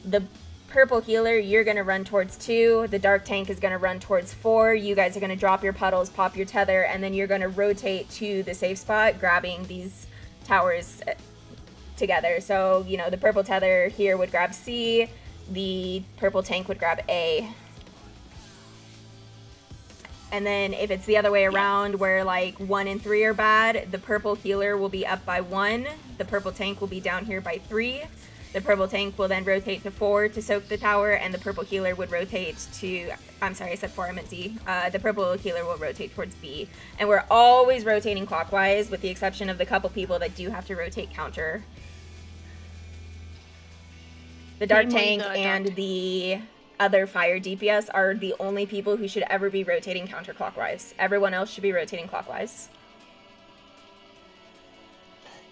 the purple healer, you're gonna run towards 2. The dark tank is gonna run towards 4. You guys are gonna drop your puddles, pop your tether, and then you're gonna rotate to the safe spot, grabbing these towers together. So, you know, the purple tether here would grab C, the purple tank would grab A. And then if it's the other way around where like 1 and 3 are bad, the purple healer will be up by 1, the purple tank will be down here by 3. The purple tank will then rotate to 4 to soak the tower, and the purple healer would rotate to, I'm sorry, I said 4, I meant D. The purple healer will rotate towards B. And we're always rotating clockwise, with the exception of the couple people that do have to rotate counter. The dark Namely tank the dark and the other fire DPS are the only people who should ever be rotating counterclockwise. Everyone else should be rotating clockwise.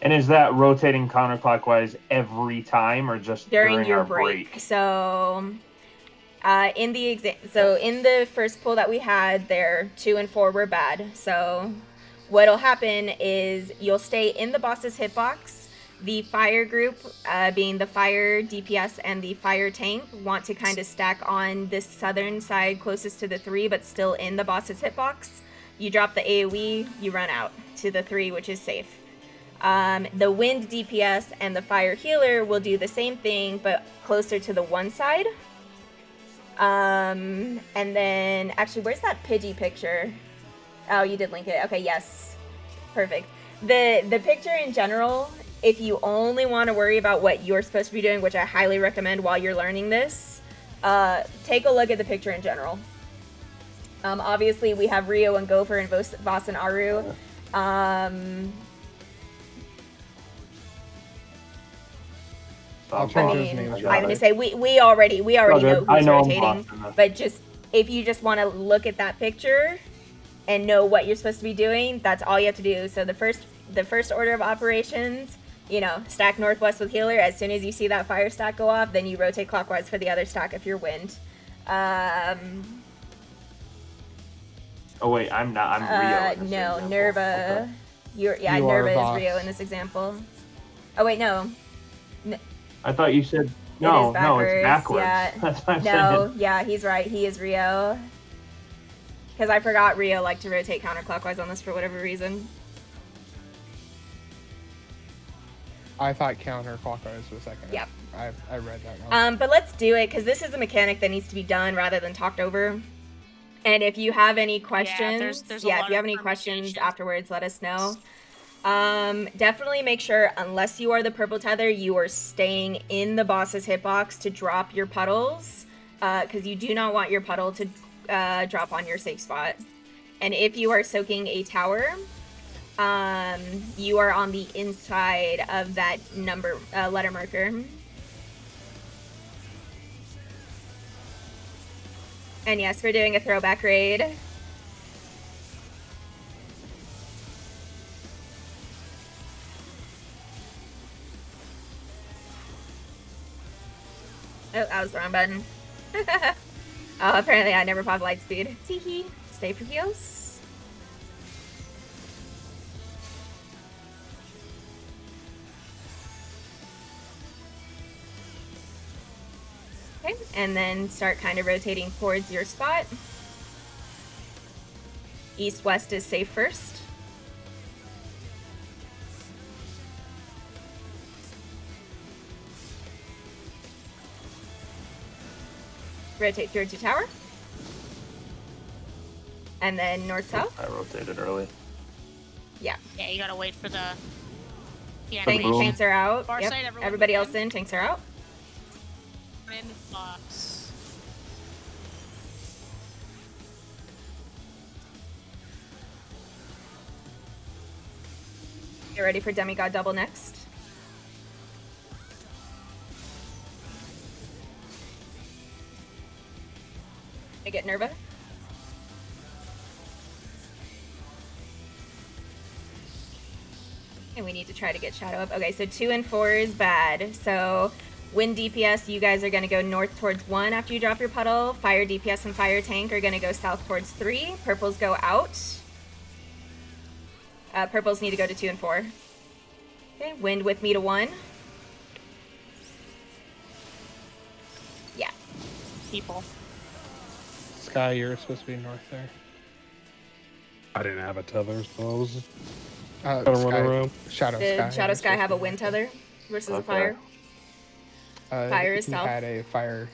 And is that rotating counterclockwise every time, or just During during your our break. So, in the first poll that we had, there 2 and 4 were bad. So, what'll happen is you'll stay in the boss's hitbox. The fire group, being the fire DPS and the fire tank, want to kind of stack on this southern side closest to the 3, but still in the boss's hitbox. You drop the AoE, you run out to the 3, which is safe. The wind DPS and the fire healer will do the same thing, but closer to the one side. And then, actually, where's that Pidgey picture? Oh, you did link it. Okay, yes. Perfect. The picture in general, if you only want to worry about what you're supposed to be doing, which I highly recommend while you're learning this, take a look at the picture in general. Obviously, we have Rio and Gopher and Voss and Aru. I'll I change those mean, names. I'm gonna say we already know I who's know I'm rotating, Boston. but if you just want to look at that picture and know what you're supposed to be doing, that's all you have to do. So the first order of operations, you know, stack northwest with healer. As soon as you see that fire stack go off, then you rotate clockwise for the other stack if you're wind. Oh wait, I'm not. I'm Rio. in this No, example. Nerva. Okay. You are Nerva Voss. is Rio in this example. Oh wait, no. I thought you said It no. is No, it's backwards. Yeah. That's what I'm No, saying. yeah, he's right. He is Rio. Because I forgot Rio liked to rotate counterclockwise on this for whatever reason. I thought counterclockwise for a second. Yep. I read that wrong. But let's do it because this is a mechanic that needs to be done rather than talked over. And if you have any questions, there's a lot if you have of any questions permutations. afterwards, let us know. Definitely make sure, unless you are the purple tether, you are staying in the boss's hitbox to drop your puddles, because you do not want your puddle to drop on your safe spot. And if you are soaking a tower, you are on the inside of that letter marker. And yes, we're doing a throwback raid. Oh, that was the wrong button. Oh, apparently I never popped light speed. Teehee. Stay for heals. Okay, and then start kind of rotating towards your spot. East-west is safe first. Rotate through to tower. And then north-south. I rotated early. Yeah. Yeah, you gotta wait for the. Yeah, Boom. Tanks are out. Far Yep. side, everyone Everybody move else in. Tanks are out. in the box. Get ready for Demigod Double next. I get Nerva. And we need to try to get Shadow up. Okay, so 2 and 4 is bad. So wind DPS, you guys are going to go north towards 1 after you drop your puddle. Fire DPS and fire tank are going to go south towards 3. Purples go out. Purples need to go to 2 and 4. Okay, wind with me to 1. Yeah. People. Sky, you're supposed to be north there. I didn't have a tether, so I was Sky, around. Shadow Did Sky. Shadow Sky have a wind tether versus a fire? Fire is he south. had a fire.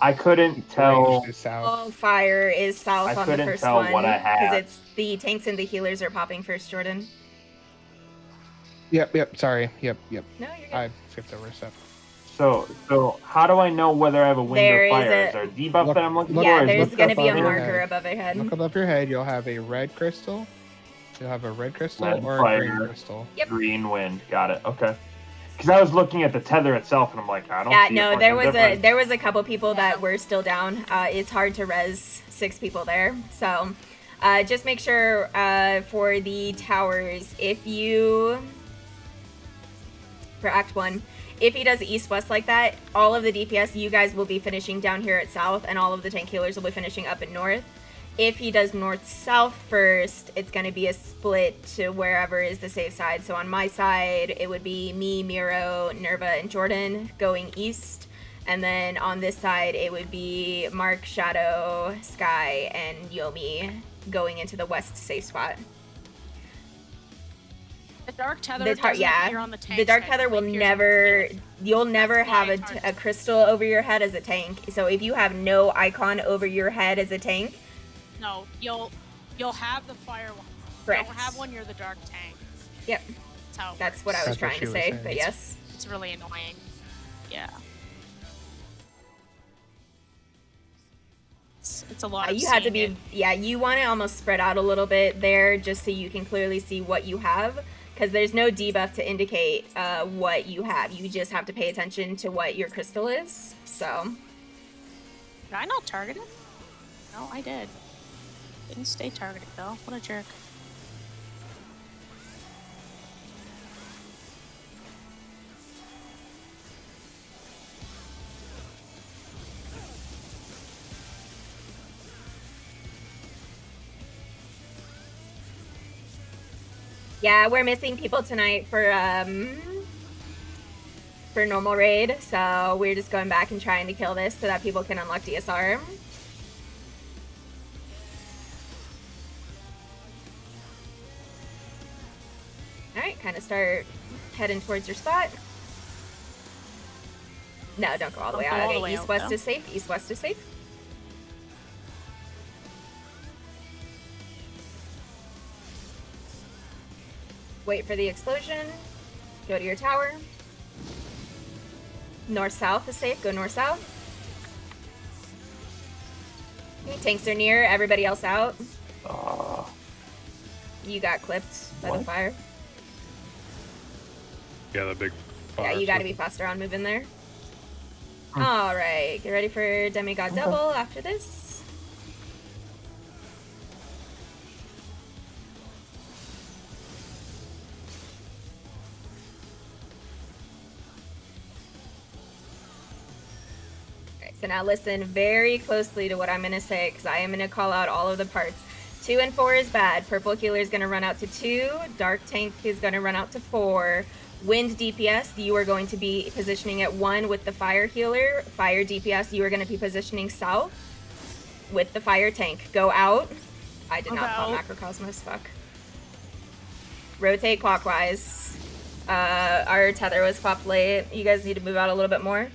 I couldn't tell. Range is south. Oh, fire is south I on the couldn't first tell one. what I had. Because it's the tanks and the healers are popping first, Jordan. Yep, sorry. Yep. No, you're good. I skipped over a step. So how do I know whether I have a wind There or is fire? a- Is there a debuff that I'm looking for? Yeah, or is there's it- going to be a above your marker head. above your head. Look above your head. You'll have a red crystal. You'll have a red crystal Red or a fire. green crystal. Green wind. Got it. Okay. Because I was looking at the tether itself, and I'm like, I don't Yeah, see no, a there fucking was difference. there was a couple people that were still down. It's hard to res 6 people there, so just make sure for the towers, if you for Act 1, if he does east-west like that, all of the DPS, you guys will be finishing down here at south, and all of the tank healers will be finishing up at north. If he does north-south first, it's going to be a split to wherever is the safe side. So on my side, it would be me, Miro, Nerva, and Jordan going east. And then on this side, it would be Mark, Shadow, Sky, and Yomi going into the west safe spot. The dark tether The doesn't yeah, appear on the tank the dark side, tether it will appears on the never. You'll never have why it's hard a crystal over your head as a tank. So if you have no icon over your head as a tank, No, you'll have the fire one. Correct. You don't have one, you're the dark tank. Yep. That's how it That's works. what I was trying to say. But yes. It's really annoying. Yeah. It's a lot of You had to seeing be, it. yeah, you want to almost spread out a little bit there just so you can clearly see what you have, because there's no debuff to indicate what you have. You just have to pay attention to what your crystal is. So, Did I not target it? No, I did. Didn't stay targeted though. What a jerk. yeah, we're missing people tonight for normal raid, so we're just going back and trying to kill this so that people can unlock DSR. Alright, kind of start heading towards your spot. No, don't go all the way Don't go out. all the Okay, way out, east-west though. is safe. East-west is safe. Wait for the explosion. Go to your tower. North-south is safe. Go north-south. Okay, tanks are near. Everybody else out. You got clipped by the What? fire. Yeah, that big. Yeah, fire you gotta be circle. faster on moving there. Alright, get ready for Demigod Double after this. Alright, so now listen very closely to what I'm gonna say, because I am gonna call out all of the parts. 2 and 4 is bad. Purple Healer is gonna run out to 2. Dark Tank is gonna run out to 4. Wind DPS, you are going to be positioning at 1 with the Fire Healer. Fire DPS, you are going to be positioning south with the Fire Tank. Go out. I did not pop Macrocosmos, fuck. Rotate clockwise. Our tether was popped late. You guys need to move out a little bit more.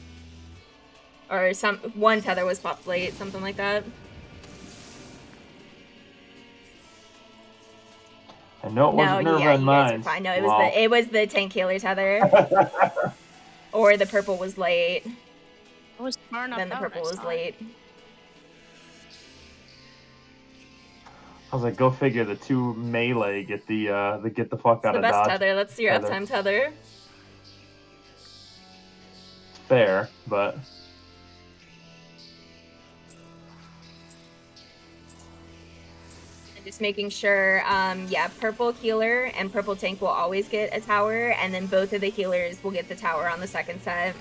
Or one tether was popped late, something like that. I know it wasn't Nerva yeah, in you guys are mine. fine. No, it Wow. was the tank healer tether. Or the purple was late. I was far enough Then the out, purple I was saw it. late. I was like, go figure. The two melee get the fuck It's out the of best dodge. tether. Let's see your uptime tether. Fair, but And just making sure, yeah, purple healer and purple tank will always get a tower, and then both of the healers will get the tower on the second set.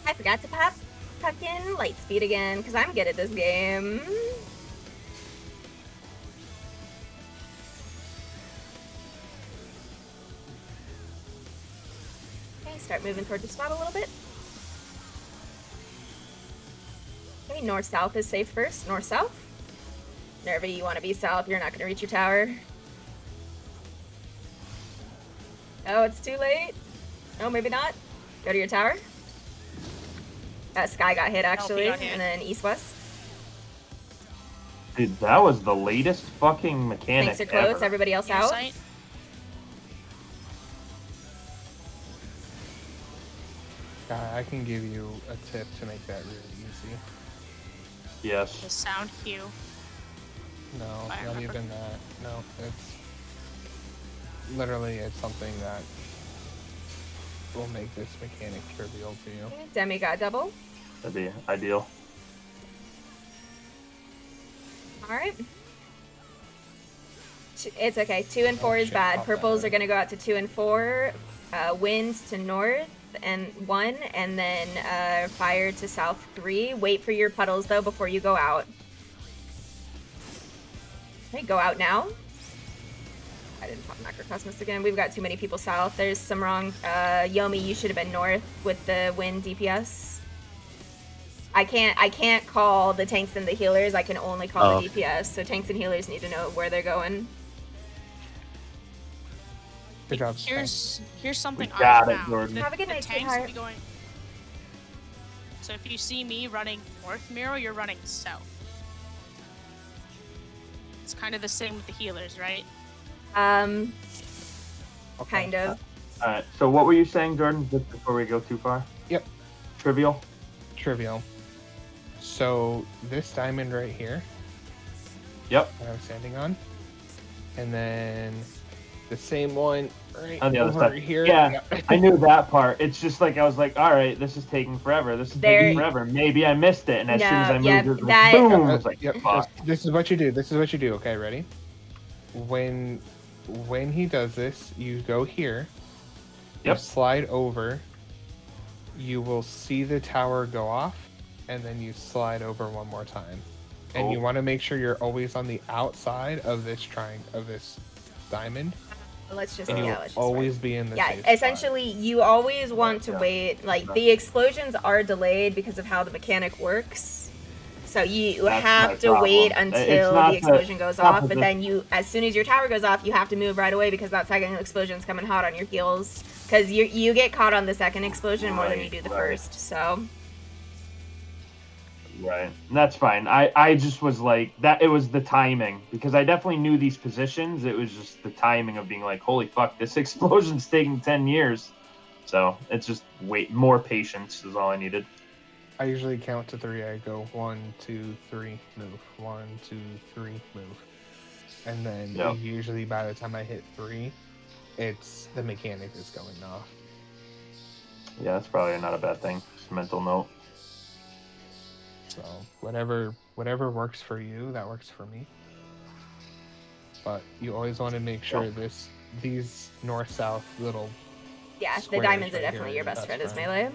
I forgot to tuck in light speed again, because I'm good at this game. Okay, start moving toward the spot a little bit. Okay, north-south is safe first. North-south. Nervy, you want to be south. You're not going to reach your tower. Oh, it's too late. Oh, maybe not. Go to your tower. Sky got hit, actually, got hit. and then east-west. dude, that was the latest fucking mechanic Tanks are close. ever. Everybody else Near out. sight. I can give you a tip to make that really easy. The Yes. sound cue. No, I not remember. even that. No, it's literally it's something that will make this mechanic trivial to you. Demigod double. That'd be ideal. Alright. It's okay. 2 and 4 is shit, bad. pop Purples that are going to go out to 2 and 4. Wind to north and 1. And then fire to south 3. Wait for your puddles, though, before you go out. Okay, go out now. I didn't pop Macrocosmos again. We've got too many people south. There's some wrong. Yomi, you should have been north with the wind DPS. I can't call the tanks and the healers. I can only call the DPS. So tanks and healers need to know where they're going. Good job. Here's something We got I it, found. Jordan. Have a good The night, tanks will sweetheart. be going. So if you see me running north, Miro, you're running south. It's kind of the same with the healers, right? Kind of. Alright, so what were you saying, Jordan, just before we go too far? Yep. Trivial? Trivial. So this diamond right here Yep. that I'm standing on, and then the same one right On the other over side. here. Yeah, I knew that part. It's just like I was like, all right, this is taking forever. This is There- taking forever. Maybe I missed it, and as soon as I No, moved, yeah, it was that- like, boom. It's like, Yep, fuck. This is what you do. This is what you do. Okay, ready? When he does this, you go here. Yep. You slide over. You will see the tower go off, and then you slide over one more time. And you Oh. want to make sure you're always on the outside of this diamond. Let's just And you yeah. will Let's just always wait. be in the Yeah, safe spot. essentially, you always want to Yeah. wait. Like the explosions are delayed because of how the mechanic works. So you That's my have to wait problem. It's until not the explosion goes not off, the- but then as soon as your tower goes off, you have to move right away because that second explosion's coming hot on your heels. Because you get caught on the second explosion more than you do the Right. first. So Right. And that's fine. I just was like, that it was the timing, because I definitely knew these positions. It was just the timing of being like, holy fuck, this explosion's taking 10 years. So it's just more patience is all I needed. I usually count to 3. I go 1, 2, 3, move. 1, 2, 3, move. And then Yep. usually by the time I hit 3, it's the mechanic is going off. Yeah, that's probably not a bad thing. Just a mental note. So whatever works for you, that works for me. But you always want to make sure these north-south little yeah, the squares diamonds are right here definitely are your best friend as melee.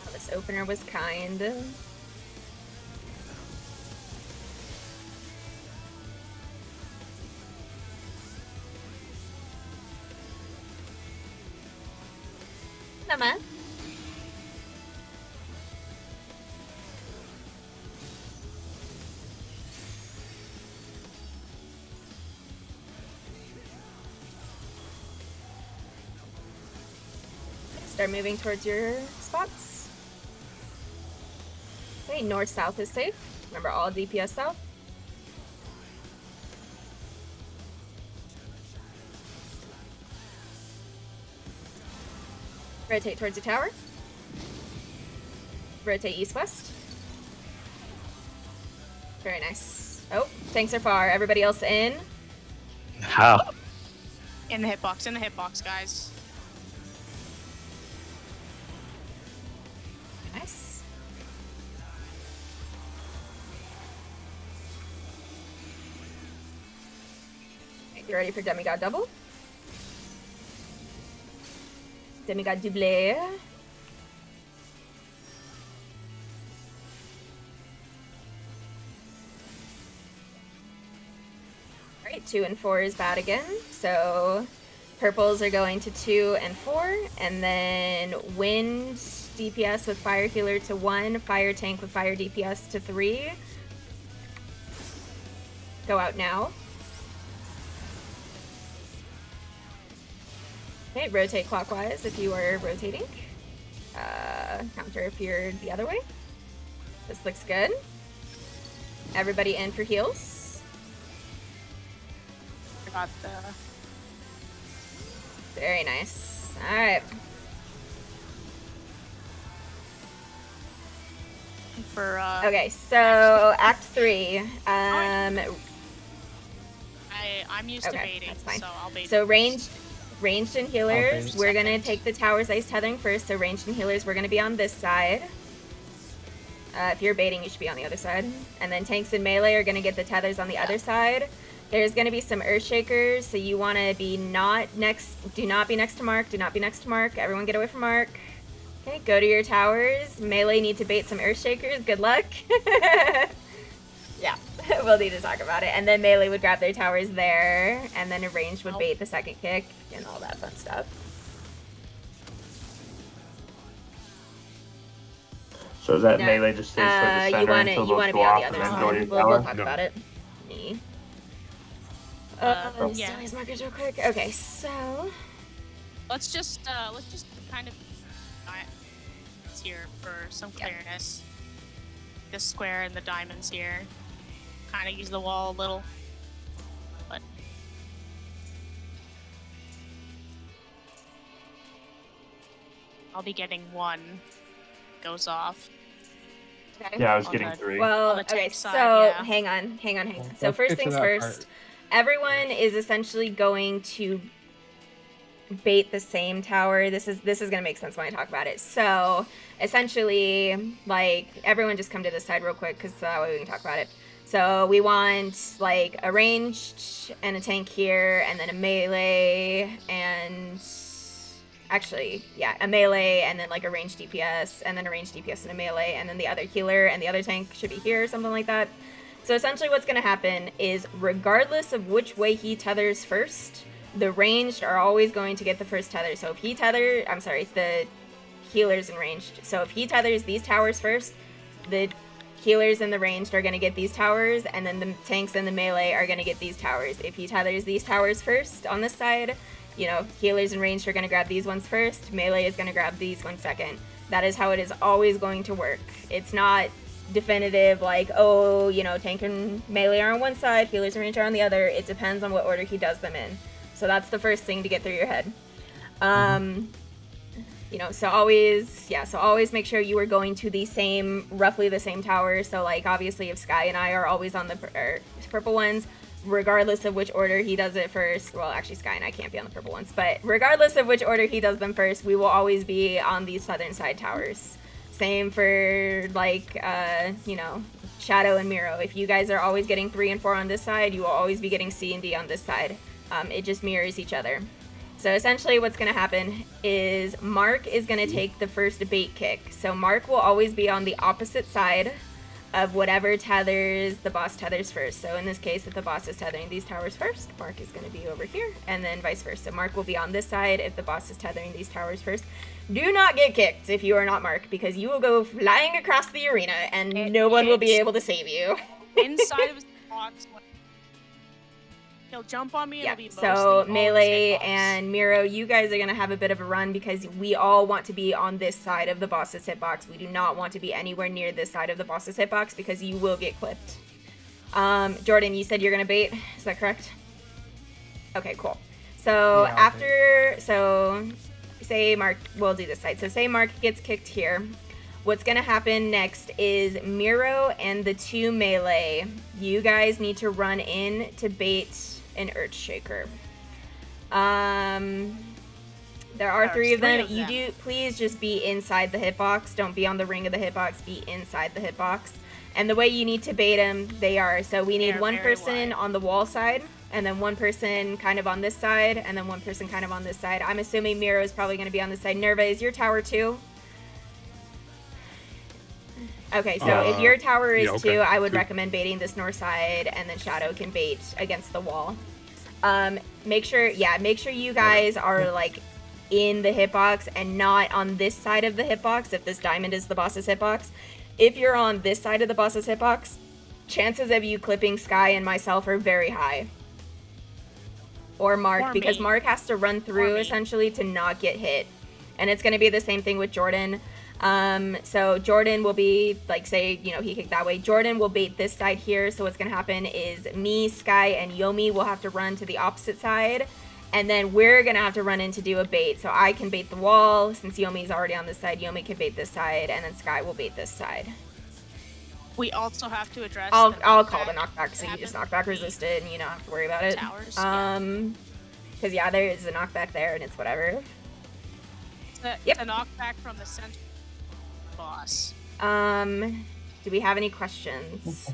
Oh, this opener was kind. naman. Start moving towards your spots. Okay, north-south is safe. Remember, all DPS south. Rotate towards the tower. Rotate east-west. Very nice. Oh, tanks are far. Everybody else in. How? In the hitbox, guys. Nice. You ready for Demigod double? Demigod double. Alright, 2 and 4 is bad again. So purples are going to 2 and 4, and then wind DPS with fire healer to 1, fire tank with fire DPS to 3. Go out now. Okay, rotate clockwise if you are rotating. Counter if you're the other way. This looks good. Everybody in for heals. Forgot the. Very nice. Alright. For Okay, so Act 3. I'm used to Okay, baiting, that's fine. so I'll bait. So ranged and healers, ranged we're gonna second. take the towers ice tethering first. So ranged and healers, we're gonna be on this side. If you're baiting, you should be on the other side. And then tanks and melee are gonna get the tethers on the other side. There's gonna be some Earthshakers, so you wanna be do not be next to Mark, do not be next to Mark. Everyone get away from Mark. Okay, go to your towers. Melee need to bait some Earthshakers, good luck. Yeah, we'll need to talk about it. And then melee would grab their towers there, and then a ranged would bait the second kick, and all that fun stuff. So is that No. melee just stays for the center you wanna until you those wanna go be on off the and other then go to your side. We'll tower? talk No. about it. Me. Yeah. These markers real quick. Okay, so Let's just kind of it's here for some clearness. The square and the diamonds here. Kind of use the wall a little, but I'll be getting 1 goes off. okay. Yeah, I was On getting the- 3. Well, On the okay, tank so side, yeah. hang on. So Let's first get to things that first, everyone is essentially going to bait the same tower. This is gonna make sense when I talk about it. So essentially, like, everyone just come to this side real quick, because that way we can talk about it. So we want like a ranged and a tank here, and then a melee, and actually, yeah, a melee, and then like a ranged DPS, and then a ranged DPS and a melee, and then the other healer and the other tank should be here, something like that. So essentially what's going to happen is, regardless of which way he tethers first, the ranged are always going to get the first tether. So if he the healers and ranged. So if he tethers these towers first, the healers and the ranged are going to get these towers, and then the tanks and the melee are going to get these towers. If he tethers these towers first on this side, you know, healers and ranged are going to grab these ones first, melee is going to grab these ones second. That is how it is always going to work. It's not definitive, like, oh, you know, tank and melee are on one side, healers and ranged are on the other. It depends on what order he does them in. So that's the first thing to get through your head. You know, so always make sure you are going to the roughly the same tower. So like, obviously, if Sky and I are always on the purple ones, regardless of which order he does it first, well, actually Sky and I can't be on the purple ones, but regardless of which order he does them first, we will always be on these southern side towers. Same for like, you know, Shadow and Miro. If you guys are always getting 3 and 4 on this side, you will always be getting C and D on this side. It just mirrors each other. So essentially what's going to happen is Mark is going to take the first bait kick. So Mark will always be on the opposite side of whatever tethers the boss tethers first. So in this case, if the boss is tethering these towers first, Mark is going to be over here, and then vice versa. Mark will be on this side if the boss is tethering these towers first. Do not get kicked if you are not Mark, because you will go flying across the arena, and no one will be able to save you. Inside of his box. He'll jump on me and Yeah, it'll be so mostly all Melee his hitbox. and Miro, you guys are going to have a bit of a run because we all want to be on this side of the boss's hitbox. We do not want to be anywhere near this side of the boss's hitbox because you will get clipped. Jordan, you said you're going to bait. Is that correct? Okay, cool. So Yeah, so say Mark, we'll do this side. So say Mark gets kicked here. What's going to happen next is Miro and the 2 Melee, you guys need to run in to bait an Earthshaker. There are 3 of them. You do please just be inside the hitbox. Don't be on the ring of the hitbox. Be inside the hitbox. And the way you need to bait them, they are. So we need one person on the wall side, and then one person kind of on this side, and then one person kind of on this side. I'm assuming Miro is probably going to be on this side. Nerva, is your tower 2? Okay, so if your tower is 2, I would recommend baiting this north side, and then Shadow can bait against the wall. Make sure you guys are like in the hitbox and not on this side of the hitbox if this diamond is the boss's hitbox. If you're on this side of the boss's hitbox, chances of you clipping Sky and myself are very high. Or Mark, because Mark has to run through essentially to not get hit. And it's going to be the same thing with Jordan. So Jordan will be, like, say, you know, he kicked that way. Jordan will bait this side here. So what's going to happen is me, Sky, and Yomi will have to run to the opposite side. And then we're going to have to run in to do a bait. So I can bait the wall. Since Yomi's already on this side, Yomi can bait this side. And then Sky will bait this side. We also have to address. I'll call the knockback, so you just knockback resist it, and you don't have to worry about it. Towers, because yeah, there is a knockback there, and it's whatever. It's a knockback from the center boss. Do we have any questions?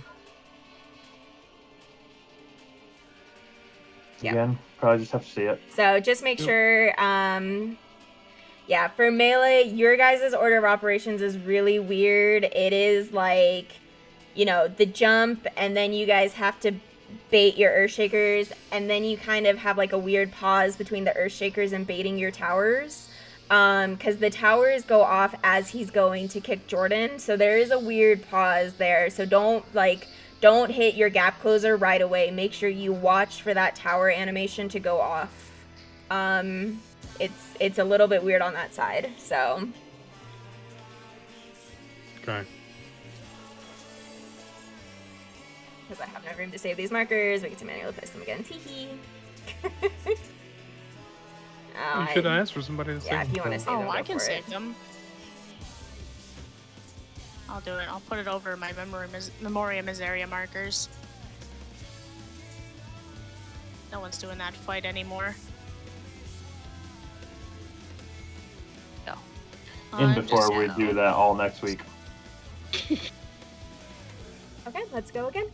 Again, probably just have to see it. So just make sure, yeah, for Melee, your guys' order of operations is really weird. It is like, you know, the jump, and then you guys have to bait your Earthshakers, and then you kind of have like a weird pause between the Earthshakers and baiting your towers. Because the towers go off as he's going to kick Jordan, so there is a weird pause there. So don't hit your gap closer right away. Make sure you watch for that tower animation to go off. It's a little bit weird on that side, so. Okay. Because I have no room to save these markers, we get to manually place them again. Teehee. You should ask for somebody to save them. Yeah, if you want to save them, I go can for save it. them. I'll do it. I'll put it over my Memoria Miseria markers. No one's doing that fight anymore. No. In before we do that all next week. Okay, let's go again.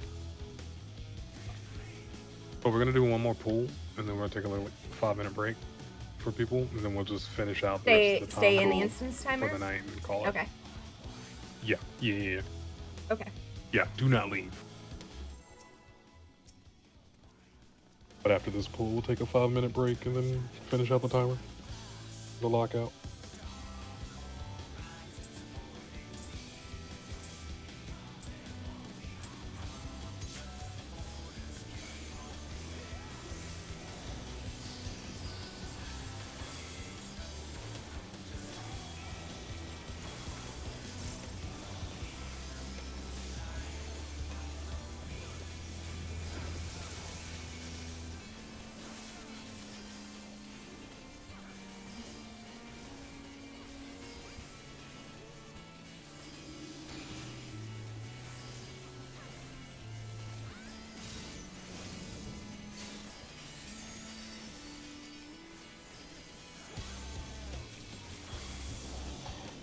But we're gonna do one more pool, and then we're gonna take a little 5-minute break for people, and then we'll just finish out the rest of the Stay time in the pool instance timer? for the night and call it. Okay. Yeah. Okay. Yeah, do not leave. But after this pool, we'll take a 5-minute break and then finish out the timer. The lockout.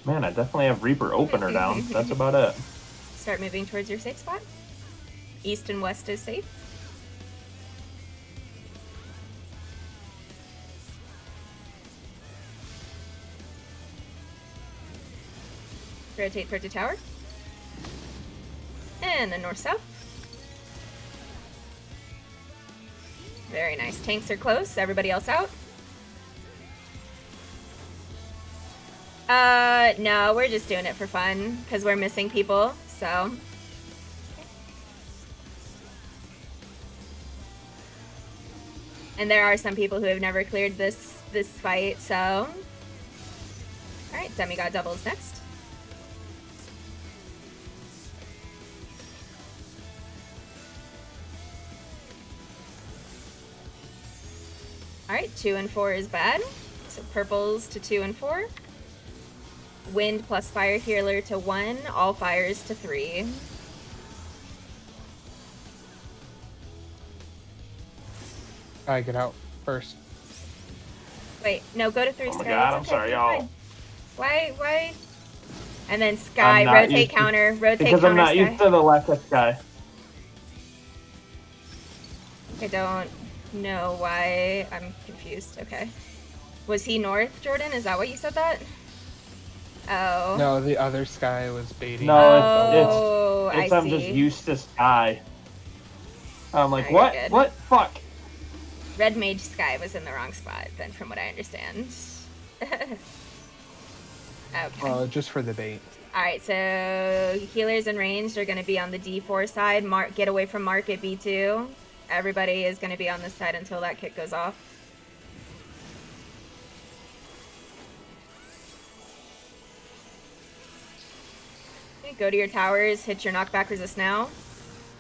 Man, I definitely have Reaper opener down. That's about it. Start moving towards your safe spot. East and west is safe. Rotate towards the tower. And then north-south. Very nice. Tanks are close. Everybody else out? No, we're just doing it for fun because we're missing people, so. And there are some people who have never cleared this fight, so. Alright, Demigod doubles next. Alright, 2 and 4 is bad. So purples to 2 and 4. Wind plus fire healer to 1. All fires to 3. I get out first. Wait, no, go to 3, Oh my Sky. god, It's I'm okay, sorry, you're y'all. fine. Why? And then Sky, I'm not rotate used to- counter, rotate Because counter, I'm not Sky. used to the Lekka Sky. I don't know why. I'm confused. Okay. Was he north, Jordan? Is that what you said that? Oh. No, the other Sky was baiting. No, Oh, it's I I'm just see. used to Sky. I'm like, Alright, what? good. What? Fuck. Red Mage Sky was in the wrong spot, then, from what I understand. Okay. Just for the bait. Alright, so healers and ranged are going to be on the D4 side. Get away from Mark at B2. Everybody is going to be on this side until that kick goes off. Okay, go to your towers, hit your knockback resist now.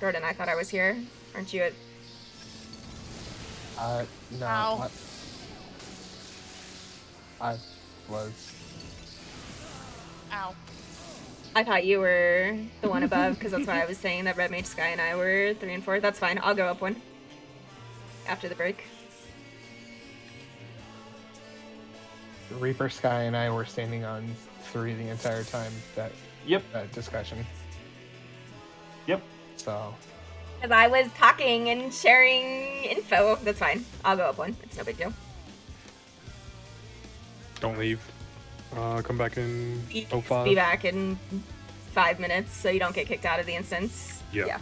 Jordan, I thought I was here. Aren't you at... No. Ow. I was. Ow. I thought you were the one above, because that's why I was saying that Red Mage Sky and I were 3 and 4. That's fine. I'll go up 1 after the break. Reaper Sky and I were standing on 3 the entire time that discussion. Yep. So. Because I was talking and sharing info. That's fine. I'll go up 1. It's no big deal. Don't leave. Come back in Be 05. back in 5 minutes so you don't get kicked out of the instance. Yeah.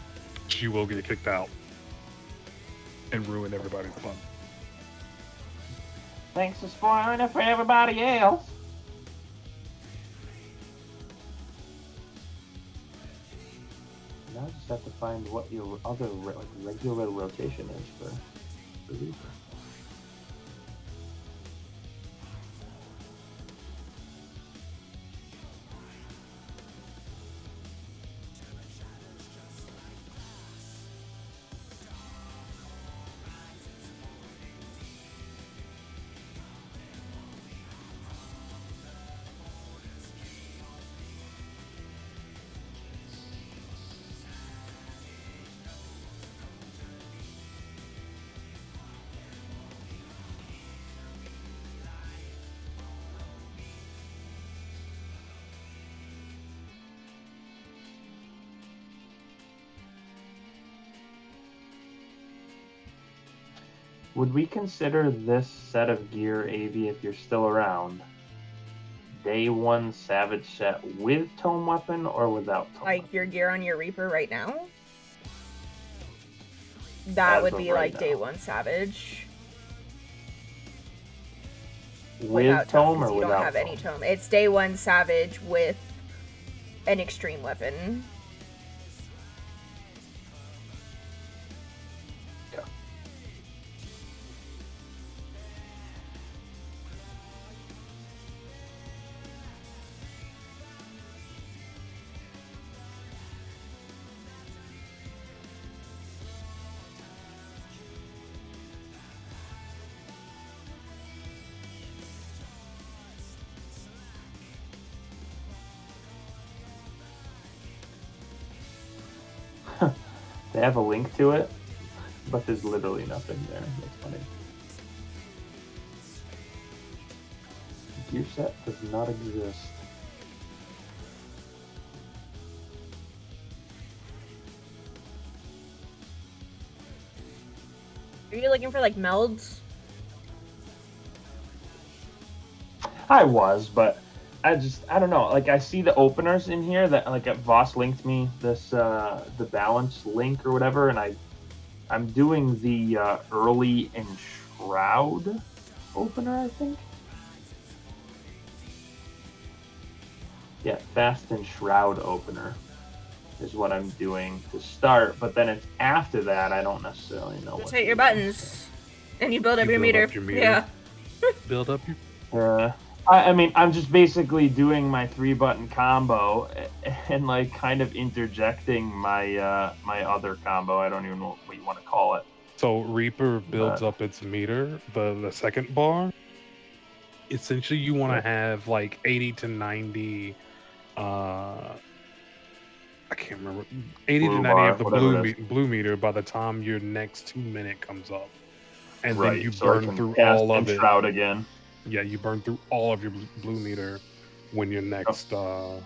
She will get kicked out and ruin everybody's fun. Thanks for spoiling it for everybody else. Now I just have to find what your other regular rotation is for Reaper. Would we consider this set of gear, AV, if you're still around, day 1 Savage set with Tome Weapon or without Tome? Like your gear on your Reaper right now? That As would of be right like day now. 1 Savage. With Without Tome or because you without don't have any Tome. It's day 1 Savage with an extreme weapon. They have a link to it, but there's literally nothing there. That's funny. Gear set does not exist. Are you looking for like melds? I was, but I don't know. Like I see the openers in here that like Voss linked me this the balance link or whatever, and I'm doing the early Enshroud opener, I think. Yeah, Fast Enshroud opener is what I'm doing to start, but then it's after that I don't necessarily know. Just hit your buttons, and you build up your build meter. up your meter. Yeah. Build up your. I mean, I'm just basically doing my 3-button combo and like kind of interjecting my my other combo. I don't even know what you want to call it. So Reaper builds up its meter, the second bar. Essentially, you want to have like 80 to 90. I can't remember. 80 Blue to 90 bar, of the whatever it is. blue meter by the time your next 2 minute comes up, and then Right, you so I burn can through cast all of it. Enshroud again. Yeah, you burn through all of your blue meter when your next. Can't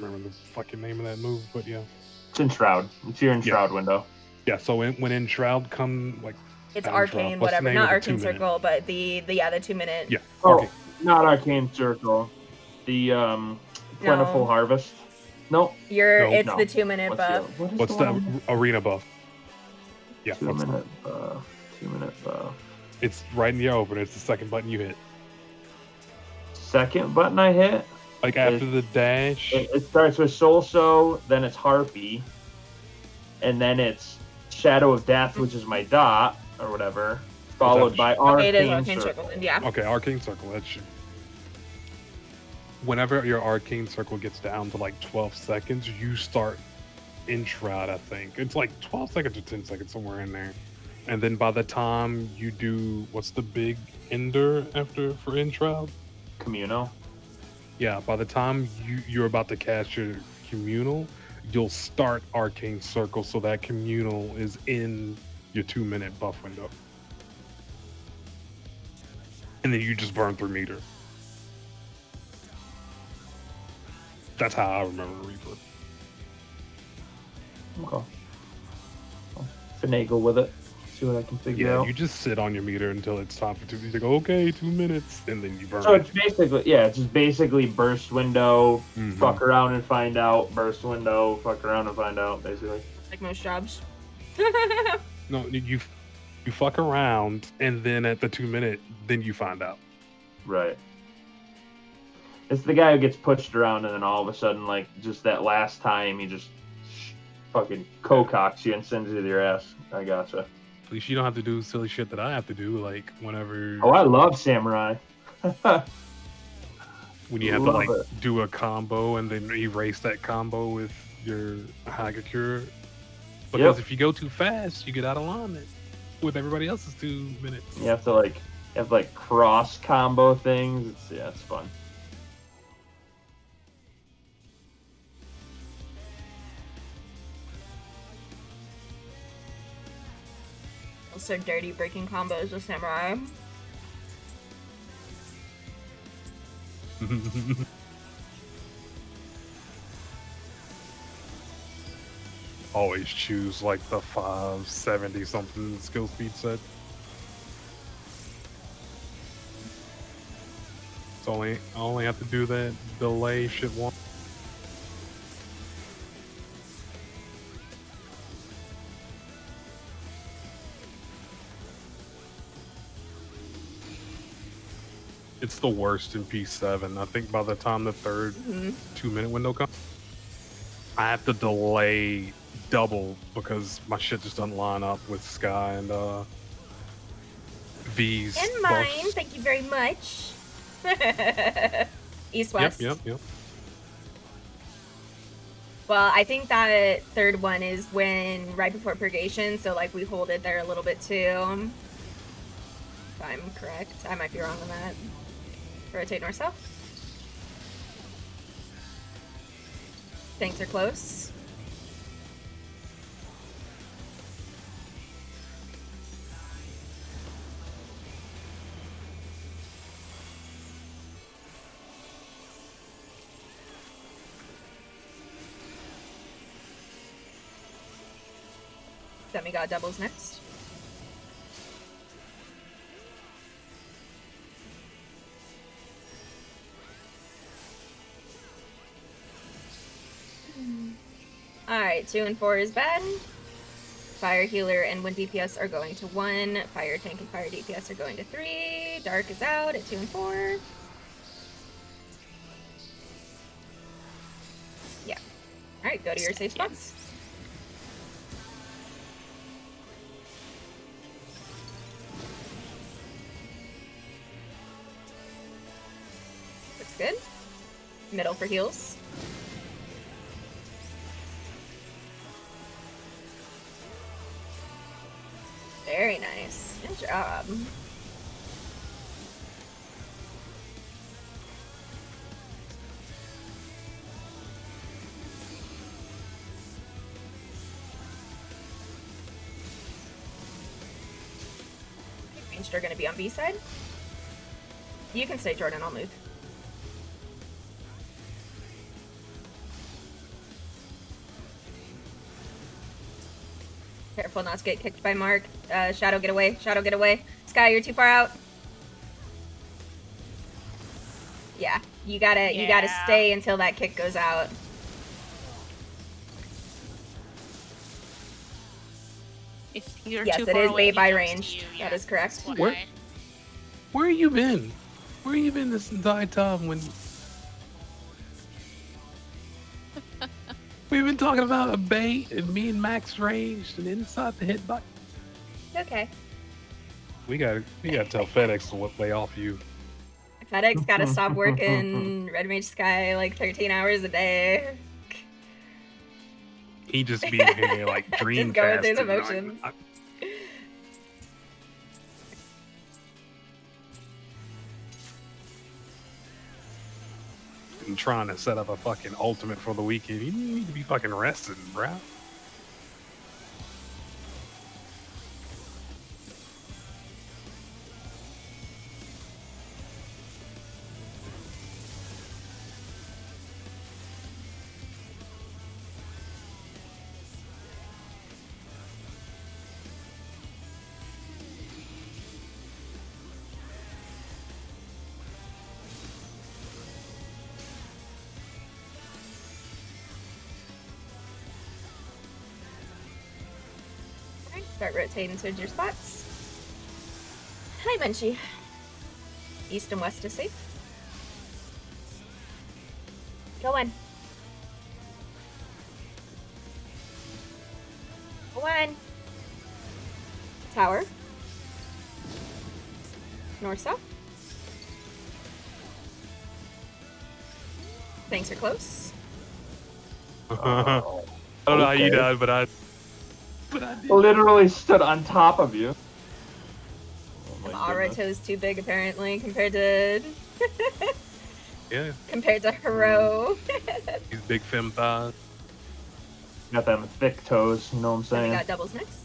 remember the fucking name of that move, but yeah. It's Enshroud. It's your Enshroud window. Yeah, so when Enshroud come like. It's not arcane, Enshroud, what's the whatever. name Not of the arcane 2 minute? circle, but the 2 minute. Yeah. Oh, not Arcane Circle. The Plentiful No. Harvest. No. It's No. the 2 minute What's the buff. other- what is What's the that one? arena buff? Yeah, 2 what's minute buff. 2 minute buff. It's right in your opener. It's the second button you hit. Second button I hit. Like after the dash. It starts with Soul Sow, then it's Harpy, and then it's Shadow of Death, which is my dot or whatever, followed by Okay, it is Arcane arcane Circle. circle. Yeah. Okay, Arcane Circle. That's whenever your Arcane Circle gets down to like 12 seconds, you start Enshroud, I think. It's like 12 seconds or 10 seconds, somewhere in there. And then by the time you do, what's the big ender after for Enshroud? Communal. Yeah, by the time you're about to cast your Communal, you'll start Arcane Circle, so that Communal is in your 2 minute buff window. And then you just burn through meter. That's how I remember Reaper. Okay. I'll finagle with it. See what I can figure Yeah, out. you just sit on your meter until it's time for 2. You go, okay, 2 minutes, and then you burn. So it. it's basically, it's just basically burst window, Mhm. fuck around and find out, burst window, fuck around and find out, basically. Like most jobs. No, you fuck around, and then at the 2 minute, then you find out. Right. It's the guy who gets pushed around and then all of a sudden, like, just that last time, he just fucking co-cocks you and sends you to your ass. I gotcha. At least you don't have to do silly shit that I have to do, like whenever. Oh, I love Samurai. When you have to love like it. do a combo and then erase that combo with your Hagakure. Because if you go too fast, you get out of alignment with everybody else's 2 minutes. You have to cross combo things. It's fun. So dirty breaking combos with Samurai. Always choose like the 570 something skill speed set. I only have to do that delay shit once. It's the worst in P7. I think by the time the third 2 minute window comes, I have to delay double because my shit just doesn't line up with Sky and V's. And mine, thank you very much. East West. Yep. Well, I think that third one is when right before purgation, so like we hold it there a little bit too. If I'm correct, I might be wrong on that. Rotate north south. Things are close. Demigod doubles next. Alright, 2 and 4 is bad. Fire healer and wind DPS are going to 1. Fire tank and fire DPS are going to 3. Dark is out at 2 and 4. Yeah. Alright, go to your safe spots. Looks good. Middle for heals. Very nice. Good job. Ranged are going to be on B side. You can stay, Jordan. I'll move. Careful not to get kicked by Mark. Shadow, get away. Shadow, get away. Sky, you're too far out. Yeah, you gotta stay until that kick goes out. If you're Yes, too it far is away, Bay by he jumps to range. you, That is correct. that's Where, why. where you been? Where you been this entire time when we've been talking about a bait and me and Max ranged and inside the hit button? Okay. We gotta tell FedEx to lay off you. FedEx gotta stop working Red Mage Sky like 13 hours a day. He just be in here like dream Just going through the fasting, motions. and trying to set up a fucking ultimate for the weekend. You need to be fucking resting, bro. Alright, start rotating towards your spots. Hi, Munchie. East and west is safe. Go on. Go on. Tower. North south. Things are close. I don't know how you okay. died, but I did. Literally stood on top of you. Oh my goodness. Arato's too big apparently compared to Yeah, compared to Hero. these big femme thighs. Got them thick toes, you know what I'm Then we saying? got doubles next.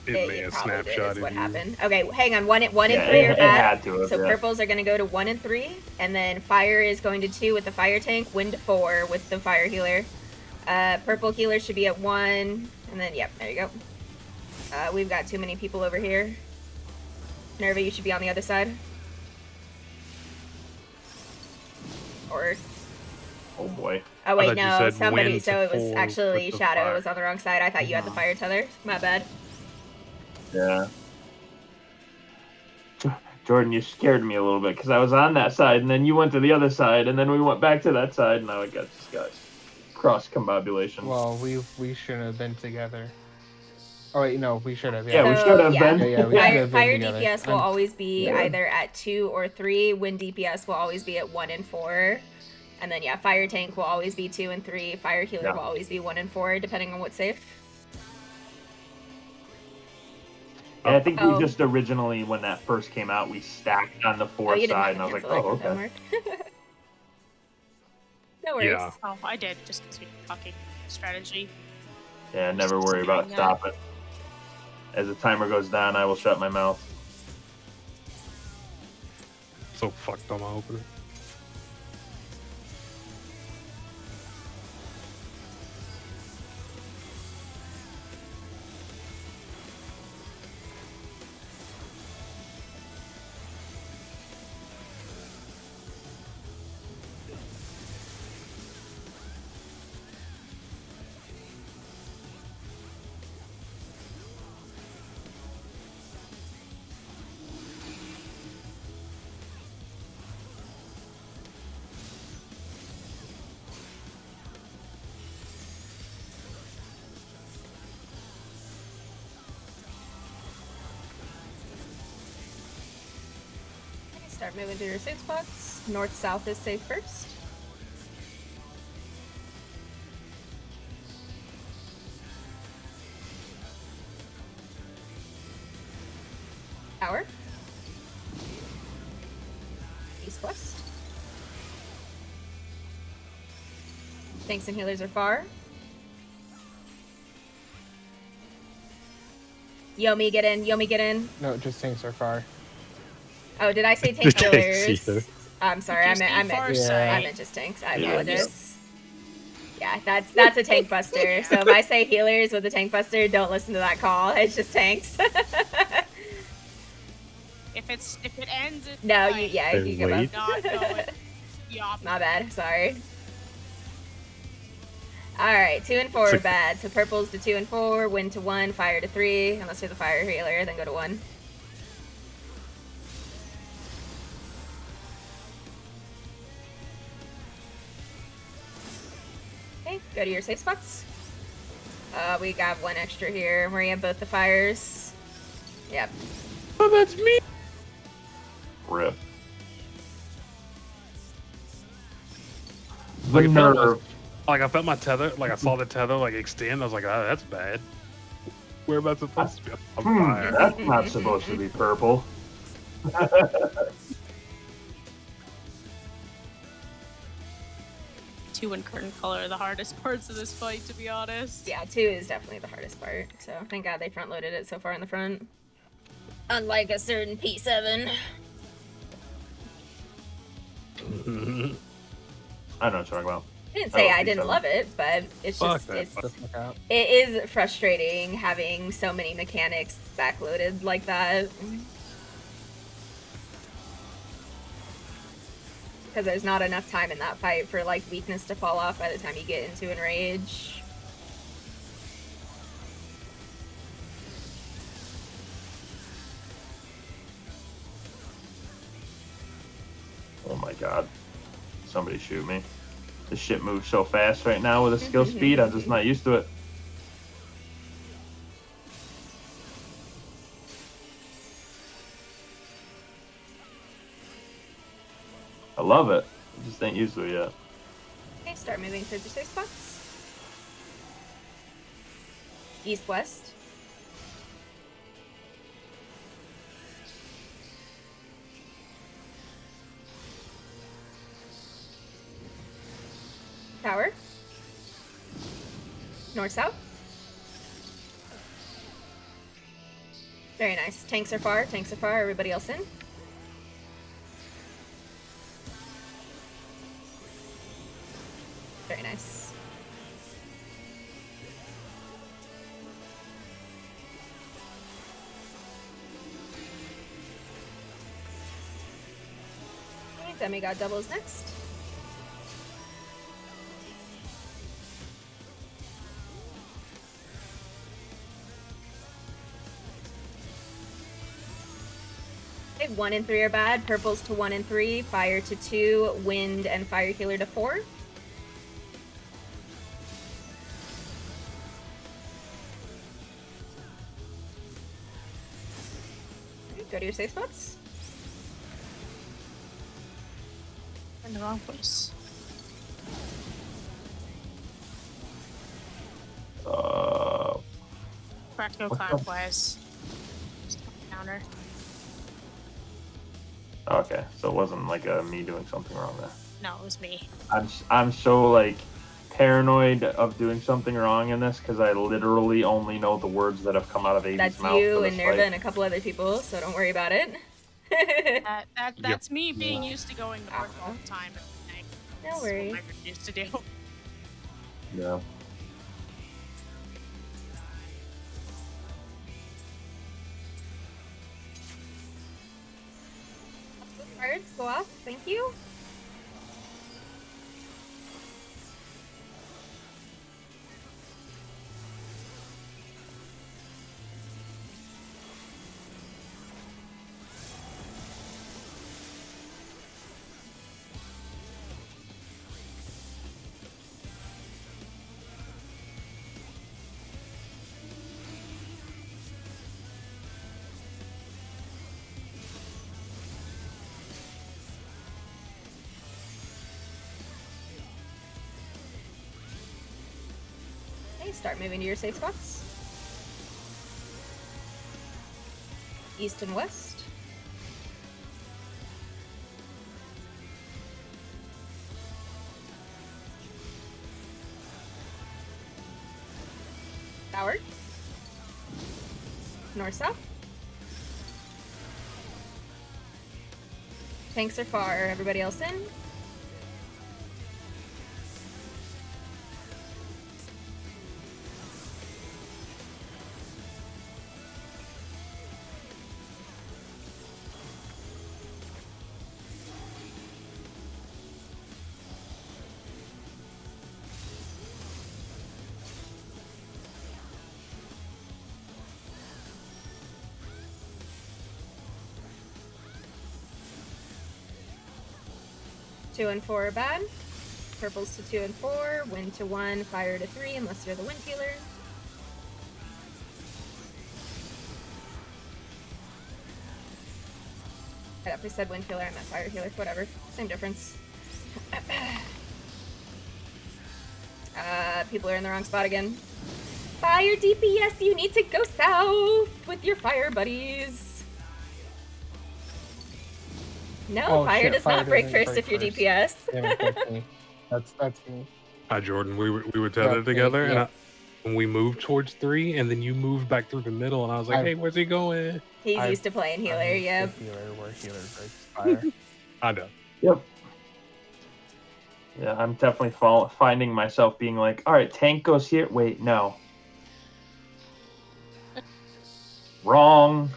It may have probably did, snapshotted is what you. happened. Okay, hang on. One and Yeah, 3 are it bad. had to have, So yeah. purples are going to go to 1 and 3, and then fire is going to 2 with the fire tank, wind to 4 with the fire healer. Purple healer should be at 1, and then yep, there you go. We've got too many people over here. Nerva, you should be on the other side. Or Oh boy. oh wait, thought you no, said somebody. wind So to it was 4 actually with the Shadow. fire. It was on the wrong side. I thought you had the fire tether. My bad. Yeah. Jordan, you scared me a little bit because I was on that side, and then you went to the other side, and then we went back to that side, and now I just got cross combobulation. Well, we shouldn't have been together. Oh wait, no, we should have. Yeah, we So, should have yeah. been. Yeah, we should Fire, have been fire together. DPS will I'm- always be Yeah. either at 2 or 3. Wind DPS will always be at 1 and 4. And then, yeah, fire tank will always be 2 and 3. Fire healer Yeah. will always be 1 and 4, depending on what's safe. And I think Oh. we just originally, when that first came out, we stacked on the Oh, fourth you didn't side, have and I was like, cancel oh, like that, okay. Mark. No worries. Yeah. Oh, I did, just because we were talking strategy. Yeah, never worry about Yeah. stopping. As the timer goes down, I will shut my mouth. So fucked on my opener. Start moving to your safe spots. North-south is safe first. Tower. East-west. Tanks and healers are far. Yomi, get in. Yomi, get in. No, just tanks are far. Oh, did I say The tank tanks healers? either. I'm sorry. I meant Yeah. I meant just tanks. I Yeah. apologize. Yeah, that's a tank buster. So if I say healers with a tank buster, don't listen to that call. It's just tanks. If it ends, it's No, fine. you give up. Wait. Not going. The opposite. My bad. Sorry. All right, 2 and 4 are bad. So purple's to 2 and 4, wind to 1, fire to 3. Unless you're the fire healer, then go to 1. Okay, go to your safe spots. We got 1 extra here. We have both the fires. Yep. Oh, that's me. Rip. Like, The it felt nerve. like I felt my tether, like I saw the tether like extend. I was like, oh, that's bad. Where am I supposed to be? I'm fire. That's not supposed to be purple. Two and curtain color are the hardest parts of this fight, to be honest. Yeah, 2 is definitely the hardest part. So thank God they front loaded it so far in the front. Unlike a certain P7. I know what you're talking about. I didn't say Oh, I didn't P7. love it, but it's Fuck just that. it is frustrating having so many mechanics backloaded like that. Because there's not enough time in that fight for like weakness to fall off by the time you get into enrage. Oh my god. Somebody shoot me. This shit moves so fast right now with a skill speed, I'm just not used to it. I love it. I just ain't used to it yet. Okay, start moving towards your safe spots. East-west. Tower. North-south. Very nice. Tanks are far. Tanks are far. Everybody else in. Very nice. Okay, Demigod doubles next. Okay, 1 and 3 are bad. Purple's to 1 and 3. Fire to 2. Wind and fire healer to 4. Okay, go to your safe spots. In the wrong place. Practical What the- clockwise. Just counter. Okay, so it wasn't like me doing something wrong there. No, it was me. I'm so like paranoid of doing something wrong in this because I literally only know the words that have come out of Avi's That's mouth. you for and this Nerva fight. and a couple other people, so don't worry about it. That's me being used to going to work all the time. No That's worries. what I used to do. Yeah. Cards go off. Thank you. Start moving to your safe spots. East and west. Forward. North south. Tanks are far. Everybody else in? Two and 4 are bad. Purples to 2 and 4. Wind to 1. Fire to 3 unless you're the wind healer. I definitely said wind healer. I meant fire healer. Whatever. Same difference. People are in the wrong spot again. Fire DPS, you need to go south with your fire buddies. No, Oh, fire shit, does fire not break doesn't first break if you're first. DPS. Damn it, that's me. That's me. Hi, Jordan. We were tethered Okay, together, yeah. and we moved towards 3, and then you moved back through the middle, and I was like, "Hey, where's he going?" He's I- used to playing healer, I'm used to yep. Healer, where healer breaks fire. I know. Yep. Yeah, I'm definitely finding myself being like, all right, tank goes here. Wait, no. Wrong.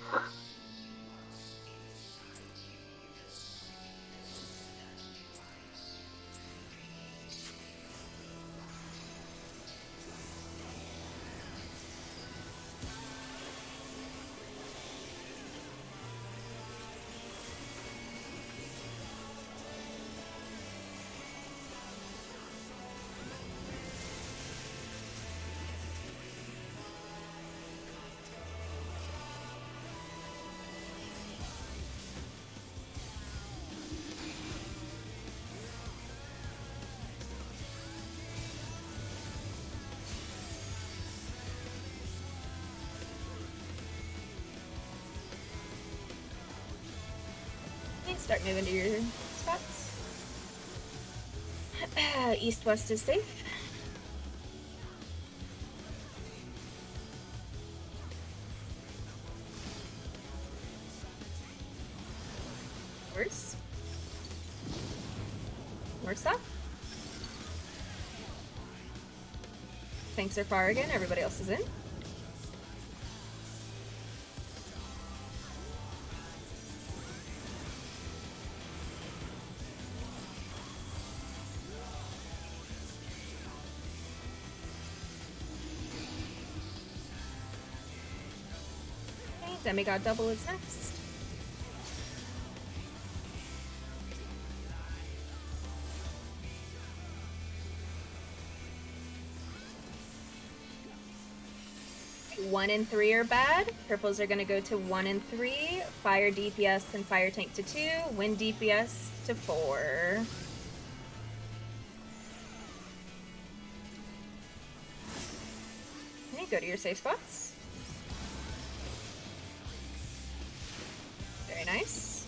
Okay, start moving to your spots. East-west is safe. Worse. North-south. Tanks are far again, everybody else is in. Okay, Demigod double is next. One and 3 are bad. Purples are going to go to 1 and 3. Fire DPS and fire tank to 2. Wind DPS to 4. Okay, go to your safe spots. Very nice.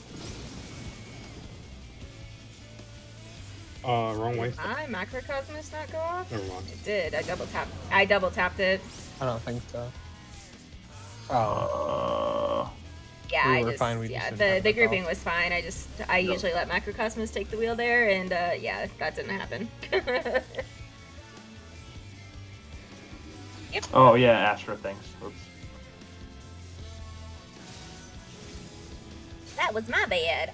Wrong way. My Macrocosmos not go off? Never mind. It did. I double tapped it. I don't think so. Oh. Yeah, We I were just, fine, we yeah, just didn't have the enough grouping health. was fine. I usually let Macrocosmos take the wheel there, and yeah, that didn't happen. Yep. Oh yeah, Astra things. Oops. That was my bad.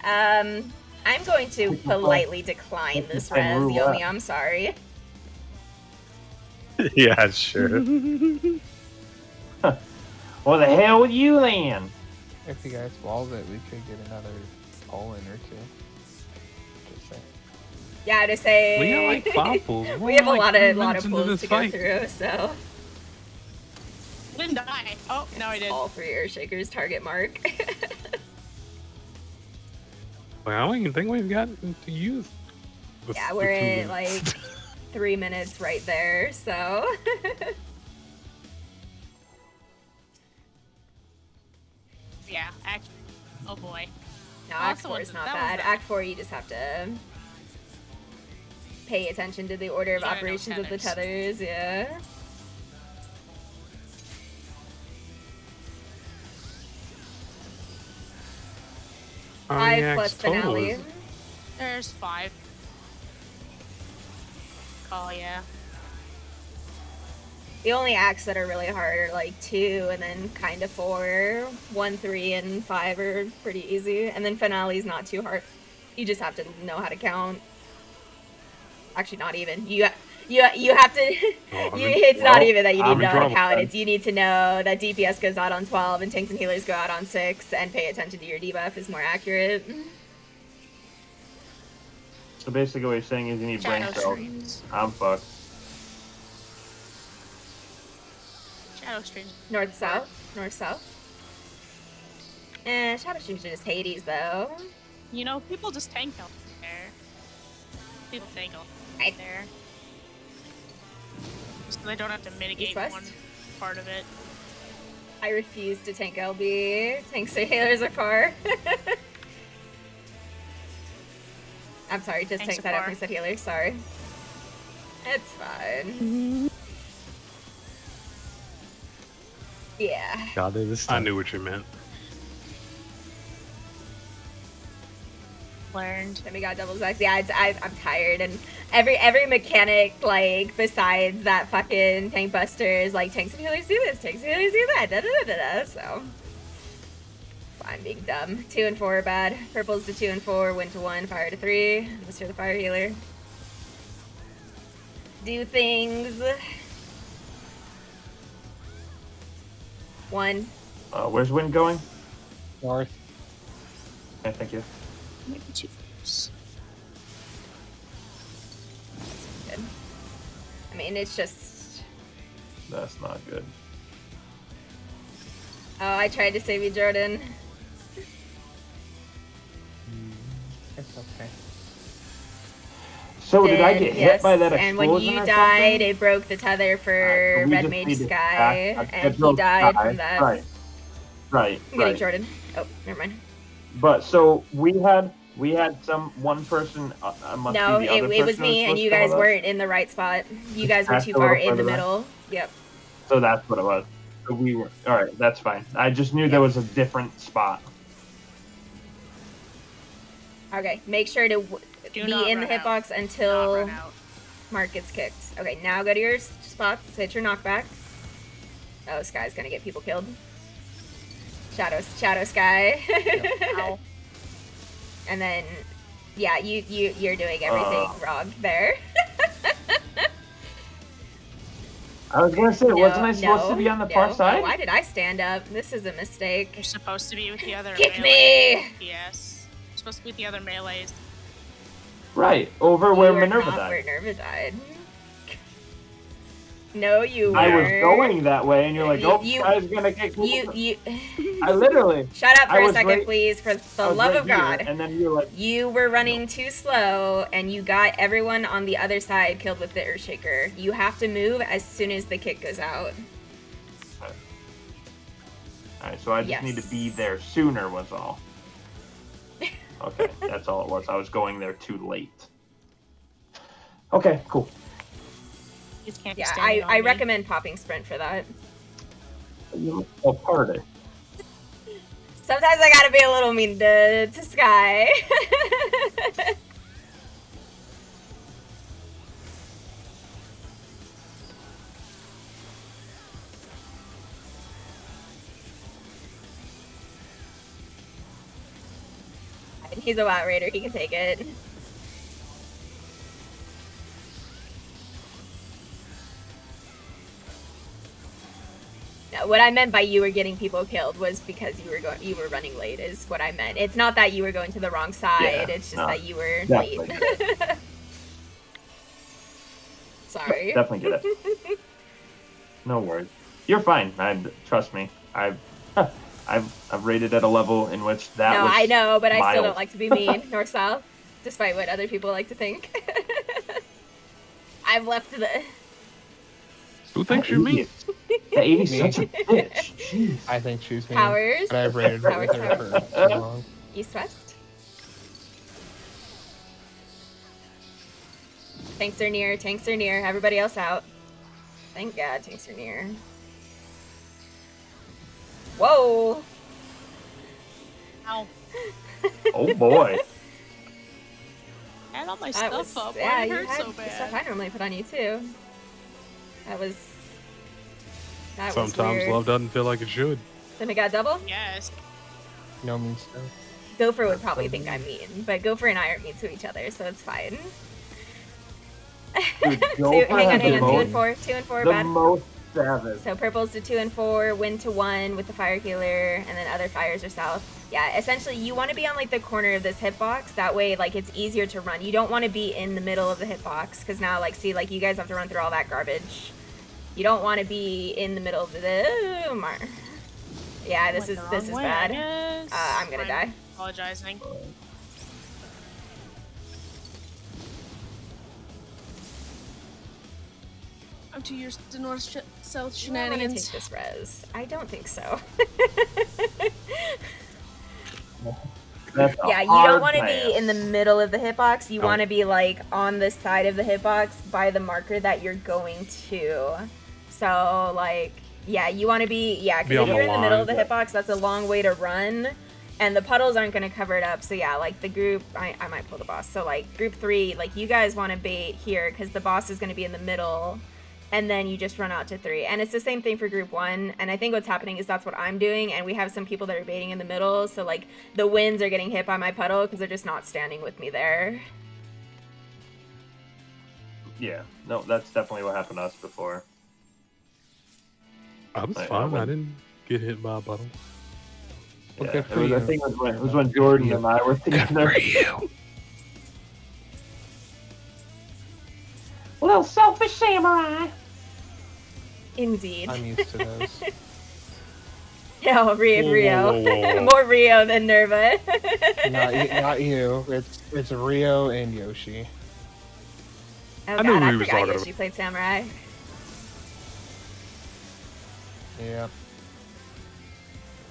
I'm going to politely decline this play res, roulette. Yomi. I'm sorry. Yeah, sure. Well, the hell with you then? If you guys walled it, we could get another Poland or two. Just saying. Yeah, to say We got like 5 pools. We're we have a like lot 3 of minutes into pools this to go fight. through, so Didn't die. Oh, no, I did. all 3 Earth Shakers target mark. Like, I don't even think we've got to use. Yeah, the we're 2 at minutes. like 3 minutes right there, so Oh boy. No, Oh, Act that's the 4 one is not that was bad. the- Act 4, you just have to pay attention to the order of You gotta know operations of the tethers, yeah. How many 5 acts plus total finale. is it? There's 5. Oh yeah. The only acts that are really hard are like 2 and then kind of 4. 1, 3, and 5 are pretty easy. And then finale's not too hard. You just have to know how to count. Actually, not even. You have to. It's not even that you need to know how to count. It's you need to know that DPS goes out on 12 and tanks and healers go out on 6, and pay attention to your debuff is more accurate. So basically, what you're saying is you need brain Shadow cells. streams. I'm fucked. Shadow streams. North south. North south. Shadow streams are just Hades though. You know, people just tank out there. People tank out there. So they don't have to mitigate East-west? one part of it. I refuse to tank LB. Tanks and healers are far. I'm sorry, just Tanks tanks. are I don't far. think said healers. Sorry. It's fine. Yeah. Got it this I time. knew what you meant. Learned. Then we got double X. Yeah, I'm tired, and every mechanic like besides that fucking tank busters, like tanks and healers do this, tanks and healers do that, da da da da da. So I'm being dumb. 2 and 4 are bad. Purple's to 2 and 4, wind to 1, fire to 3. Mr. the Fire Healer. Do things. 1. Where's wind going? North. Okay, thank you. Maybe 2 first. Good. I mean, it's just. That's not good. Oh, I tried to save you, Jordan. It's okay. So did I get hit by that explosion? And when you or died, something? it broke the tether for So we Red just Mage need to Sky, back- and he broke died Sky. from that. Right. I'm getting Jordan. Oh, never mind. But so we had one person must No, be the other it was person me, who and you supposed to guys hold us? weren't in the right spot. You guys were That's too a little far in the further back. middle. Yep. So that's what it was. So we were all right. That's fine. I just knew there was a different spot. Okay, make sure to Do be not in the run out. hitbox Not until run out. Mark gets kicked. Okay, now go to your spots. Hit your knockback. Oh, Sky's gonna get people killed. Shadow Sky. Ow. And then, yeah, you're doing everything wrong there. I was gonna say, wasn't I supposed to be on the far no. side? Why did I stand up? This is a mistake. You're supposed to be with the other Kick melee. me! Yes. You're supposed to be with the other melees. Right, over where You were Minerva not died. where Minerva died. No, you I was weren't. going that way, and you're like, "Oh, You- guy's gonna kick me." You. I literally. Shut up I for a was second, right- please, for I the was love right of here, God. and then you're like, You were running too slow, and you got everyone on the other side killed with the Earthshaker. You have to move as soon as the kick goes out. all right, so I just need to be there sooner. Was all. Okay, that's all it was. I was going there too late. Okay, cool. You just can't be Yeah, standing on I me. recommend popping sprint for that. Oh, party. Sometimes I gotta be a little mean to Sky. He's a WoW Raider, he can take it. No, what I meant by you were getting people killed was because you were running late is what I meant. It's not that you were going to the wrong side, Yeah, it's just no, that you were definitely late. Sorry. Definitely get it. No worries. You're fine. Trust me. I've rated at a level in which that No, was I know, but I still mild. don't like to be mean, north south, despite what other people like to think. I've left the Who thinks you're me? The 80's such a bitch. Jeez. I think she's me. Towers. But I've raided Towers, with her towers. for too long. East west. Tanks are near. Tanks are near. Everybody else out. Thank God, tanks are near. Whoa. Ow. Oh boy. I had all my That stuff was, up. yeah, Why you did it hurt had so the stuff bad? I normally put on you too. That was. That was Sometimes weird. love doesn't feel like it should. Then we got double. Yes. No means no. Gopher would probably think I'm mean, but Gopher and I are mean to each other, so it's fine. Dude, Two, Gopher hang on, has hang the on. 2 most- and 4. 2 and 4 The bad. most savage. So purple's to 2 and 4, wind to 1 with the fire healer, and then other fires are south. Yeah, essentially you want to be on like the corner of this hitbox. That way, like it's easier to run. You don't want to be in the middle of the hitbox because now, like, see, like you guys have to run through all that garbage. You don't want to be in the middle of the. Yeah, this Went is the this is wrong way, bad. I guess. I'm gonna die. Apologizing. I'm 2 years to north-south I'm gonna take shenanigans. this res. I don't think so. That's a Yeah, you hard don't want to pass. be in the middle of the hitbox. You No. want to be like on the side of the hitbox by the marker that you're going to. So like, yeah, you want to be because Be if on you're the in the middle of the line. hitbox, that's a long way to run, and the puddles aren't going to cover it up. So yeah, like the group, I might pull the boss. So like group 3, like you guys want to bait here because the boss is going to be in the middle. And then you just run out to 3. And it's the same thing for group 1. And I think what's happening is that's what I'm doing. And we have some people that are baiting in the middle. So, like, the winds are getting hit by my puddle because they're just not standing with me there. Yeah, no, that's definitely what happened to us before. I was I fine. I went- didn't get hit by a bottle. Yeah, good it for was, I you. think it was when Jordan and I were together. Little selfish samurai. Indeed. I'm used to those. No, Whoa, Rio. whoa, whoa, whoa. More Rio than Nerva. not you. It's Rio and Yoshi. Oh I knew god, who I he was forgot talking Yoshi played Samurai. Yeah.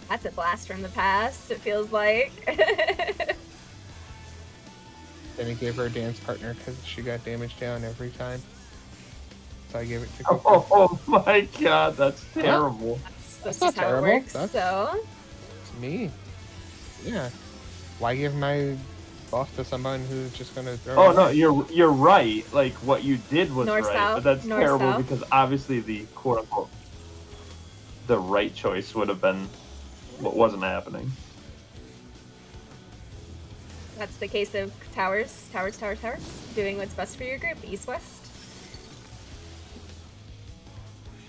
That's a blast from the past, it feels like. Then I gave her a dance partner because she got damaged down every time. So I gave it to Oh, my god, that's terrible. That's not just how terrible. it works, That's- so. It's me. Yeah. Why give my boss to someone who's just gonna throw Oh it no, away? you're right. Like what you did was North, right, south, but that's north, terrible south. because obviously the quote unquote the right choice would have been what wasn't happening. That's the case of towers, towers, towers, towers. Doing what's best for your group, east, west.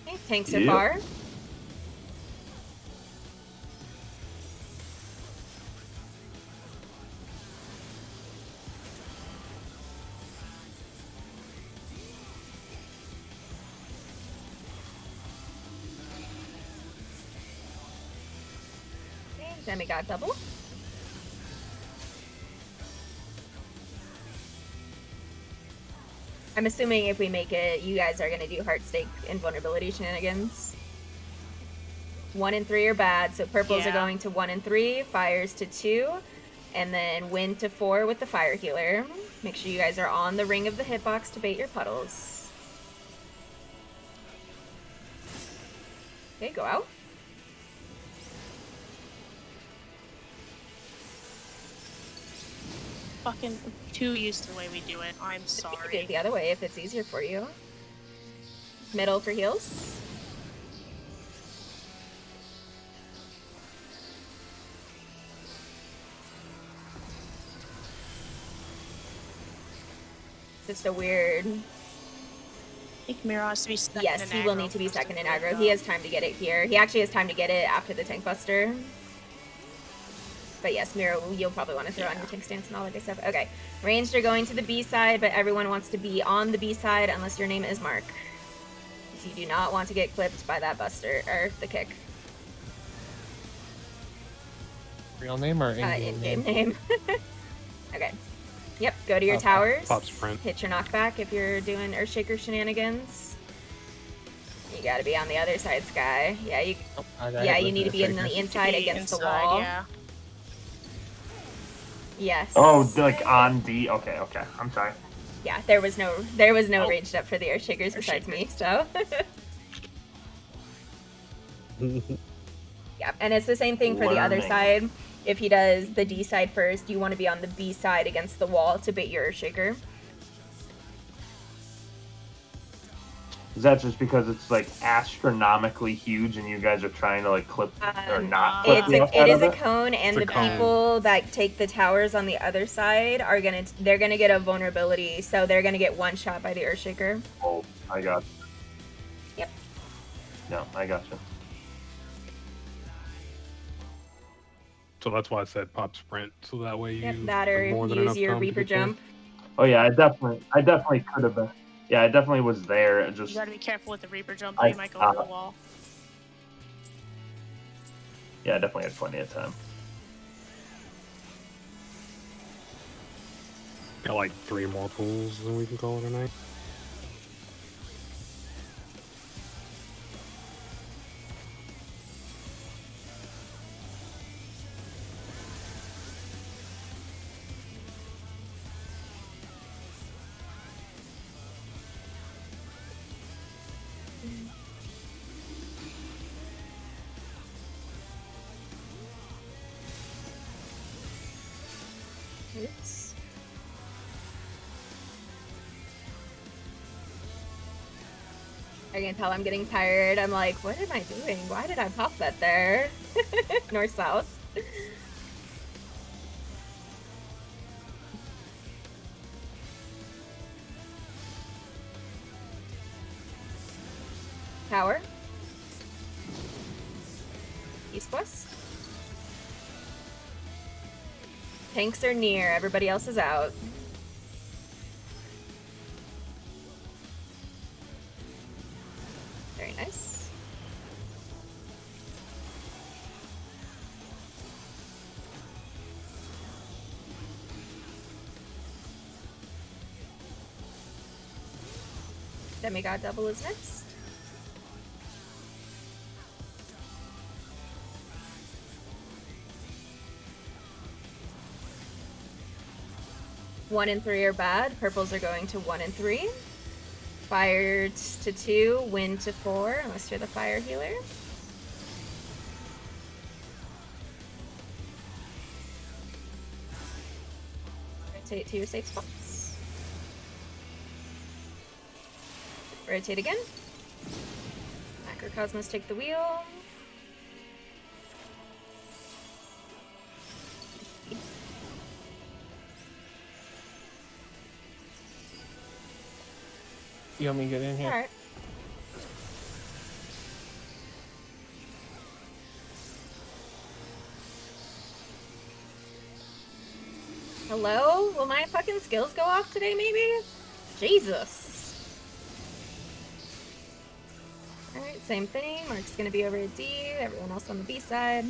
Okay, tanks are Yeah. far. Okay, demigod double. I'm assuming if we make it, you guys are gonna do Heartstake Invulnerability shenanigans. 1 and 3 are bad, so purples are Yeah. going to 1 and 3, fires to 2, and then wind to 4 with the fire healer. Make sure you guys are on the ring of the hitbox to bait your puddles. Okay, go out. Fucking too used to the way we do it. I'm You can do sorry. it the other way if it's easier for you. Middle for heals. Just a weird. I think Miro has to be second Yes, in he will aggro need to be for second in something like aggro. He that. has time to get it here. He actually has time to get it after the tank buster. But yes, Miro, you'll probably want to throw on your tank stance and all that good stuff. Okay, ranged are going to the B side, but everyone wants to be on the B side unless your name is Mark. Because you do not want to get clipped by that buster, or the kick. Real name or in-game In-game name? name. Okay. Yep, go to your Okay. towers. Pop sprint. Hit your knockback if you're doing Earthshaker shenanigans. You gotta be on the other side, Sky. Yeah, you. Oh, I got Yeah, hit you with need to be in Earthshaker. the inside against the wall. Yeah. Yes. Oh, like on D. Okay, okay. I'm sorry. Yeah, there was no Oh. ranged up for the Earthshakers besides me, so. Yeah, and it's the same thing for the other Learning. side. If he does the D side first, you want to be on the B side against the wall to bait your Earthshaker. Is that just because it's like astronomically huge and you guys are trying to like clip or not clip the It outside is of a cone, and It's the a cone. people that take the towers on the other side are they're gonna get a vulnerability, so they're gonna get one shot by the Earthshaker. Oh, I got. Yep. No, I got you. So that's why I said pop sprint, so that way you Yep, that or have more than use enough your time to Reaper get there. jump. Oh yeah, I definitely could have been. Yeah, I definitely was there. It just You gotta be careful with the Reaper jump. I You might go over the stopped. wall. yeah, I definitely had plenty of time. Got like 3 more pools, and we can call it a night. Oops. I can tell I'm getting tired. I'm like, what am I doing? Why did I pop that there? North south. Tower. East west. Tanks are near. Everybody else is out. Very nice. Demigod double is next. One and 3 are bad. Purples are going to 1 and 3. Fire to 2, wind to 4, unless you're the fire healer. Rotate to your safe spots. Rotate again. Macrocosmos take the wheel. You want me to get in here? Alright. Hello? Will my fucking skills go off today, maybe? Jesus. Alright, same thing. Mark's gonna be over at D, everyone else on the B side.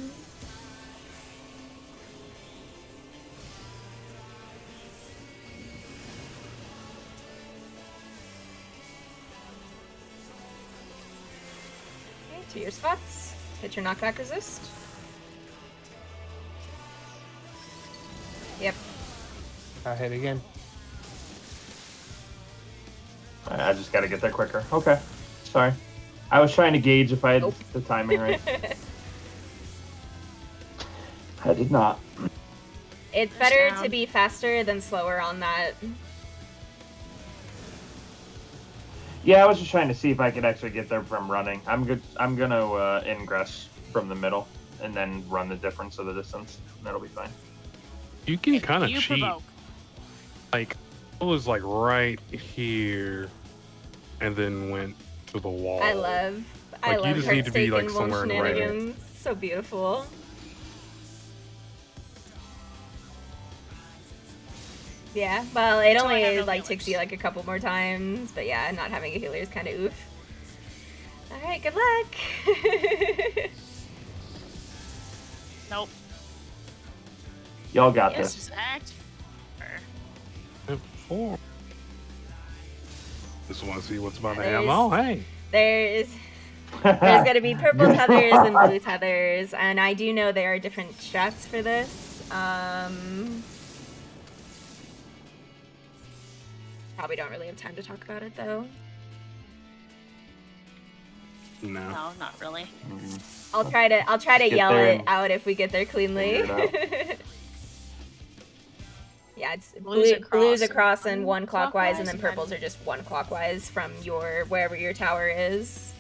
Okay, to your spots. Hit your knockback resist. Yep. I hit again. I just gotta get there quicker. Okay, sorry. I was trying to gauge if I had the timing right. I did not. It's better to be faster than slower on that. Yeah, I was just trying to see if I could actually get there from running. I'm good. I'm gonna ingress from the middle and then run the difference of the distance. That'll be fine. You can kind of You cheat. provoke. Like, it was like right here, and then went to the wall. I love Like, you just need to be, like, Heartstake somewhere in the right. shenanigans. So beautiful. Yeah, well, it So I have only no like takes you like a couple more times, but yeah, not having a healer is kind of oof. All right, good luck. Nope. Y'all got Yes, this. just act. Four. Just want to see what's about to There's- happen. Oh, hey. There's going to be purple tethers and blue tethers, and I do know there are different strats for this. Probably don't really have time to talk about it though. No. No, not really. I'll try to Get yell there it and out if we get there cleanly. figure Yeah, it's Blues blues across across and and one clockwise, and then clockwise, purples are just one clockwise from your wherever your tower is.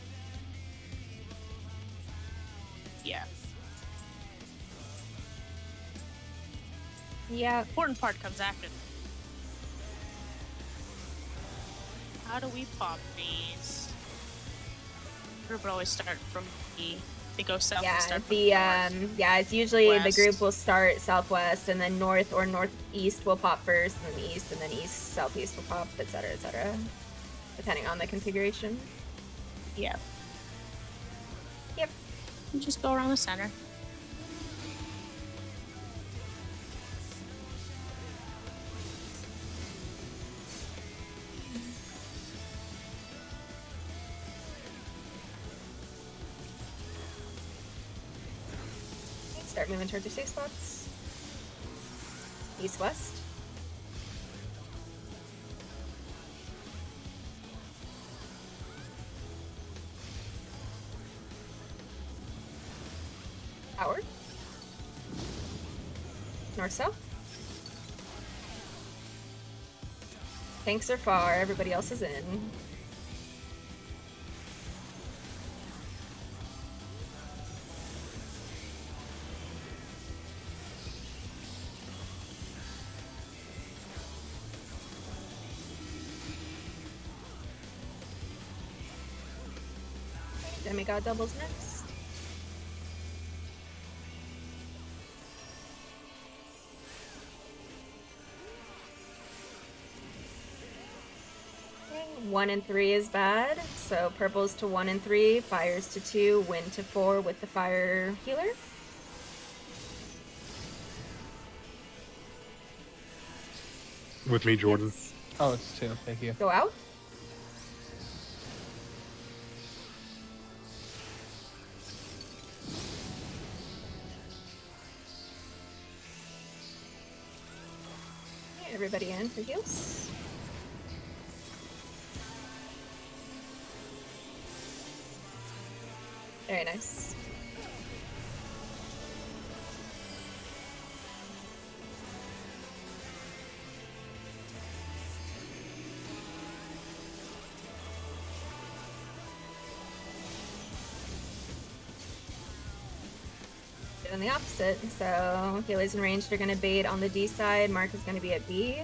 Yeah. Yeah. Important part comes after. How do we pop these? Group would always start from the. They go south. Yeah, and start from the north. yeah, it's usually the west. group will start southwest, and then north or northeast will pop first, and then east, and then east, southeast will pop, etc., depending on the configuration. Yeah. Yep. You just go around the center. Start moving towards your safe spots. East west. Tower. North south. Tanks are far, everybody else is in. Demigod doubles next. Okay, 1 and 3 is bad, so purples to 1 and 3, fires to 2, wind to 4 with the fire healer. With me, Jordan. Oh, it's 2. Thank you. Go out. Everybody in for heals. Very nice. Doing the opposite. So healers and ranged are going to bait on the D side. Mark is going to be at B.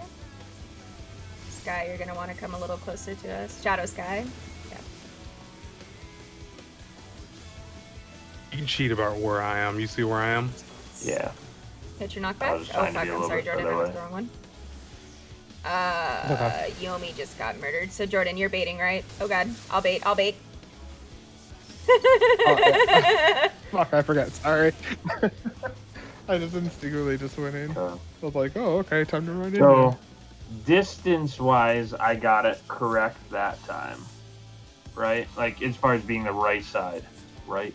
Sky, you're going to want to come a little closer to us. Shadow Sky. Yeah. You can cheat about where I am. You see where I am? Yeah. Hit your I was knockback. just Oh trying to fuck, be a I'm little sorry, bit Jordan. further I went away. the wrong one. Okay. Yomi just got murdered. So Jordan, you're baiting, right? Oh god. I'll bait. Fuck, I forgot. Sorry. I just instinctively just went in. I was like, oh, okay, time to run in. So, distance-wise, I got it correct that time, right? Like as far as being the right side, right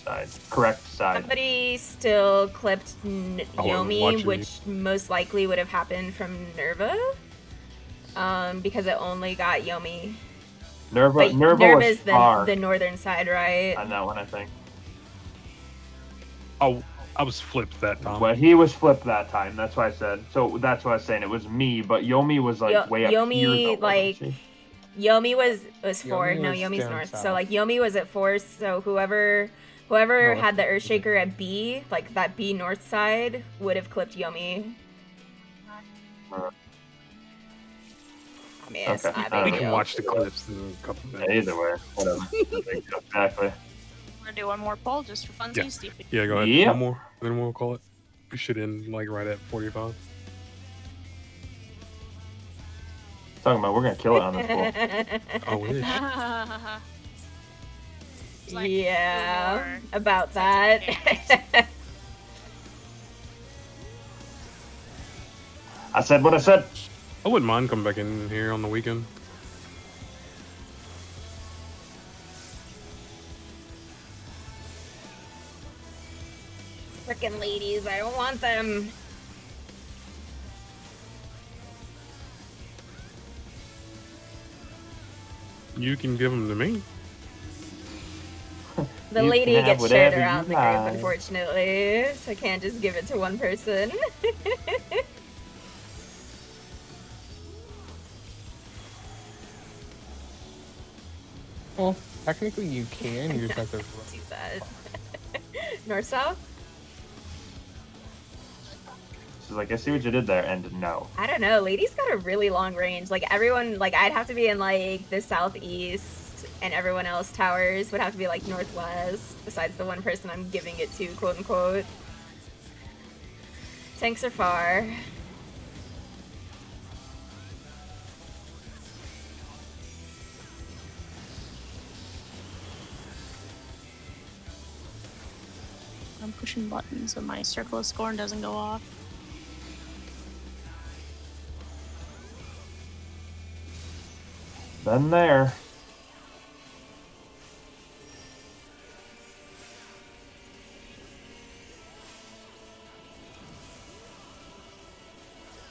side, correct side. Somebody still clipped Yomi, watching which most likely would have happened from Nerva. Because it only got Yomi. Nerva was is far the northern side, right? on that one, I think. Oh, I was flipped that time. Well, he was flipped that time. That's why I said. So that's why I was saying it was me, but Yomi was like way up Yomi, here. Though, wasn't like she? Yomi was 4. Yomi No, was Yomi's down north. south. So like Yomi was at 4. So whoever No, had the Earthshaker at B, like that B north side, would have clipped Yomi. I mean, it's Okay. not a We big can deal. watch the clips in a couple Yeah, minutes. either way, whatever. Exactly. I'm gonna do one more poll just for funsies. See if we Yeah, go ahead. Yep. One more, then we'll call it. We should end like right at 45. Talking about we're gonna kill it on this pool. I wish. Yeah, about that. I said what I said. I wouldn't mind coming back in here on the weekend. fucking ladies. I don't want them. You can give them to me. The You lady can have gets shared whatever you around the group, like. unfortunately, so I can't just give it to one person. Well, technically you can. You just have to. Do that. North south? She's like, I see what you did there, and no. I don't know. Lady's got a really long range. Like everyone, like I'd have to be in like the southeast, and everyone else towers would have to be like northwest. Besides the one person I'm giving it to, quote unquote. Tanks are far. I'm pushing buttons so my circle of scorn doesn't go off. Been there.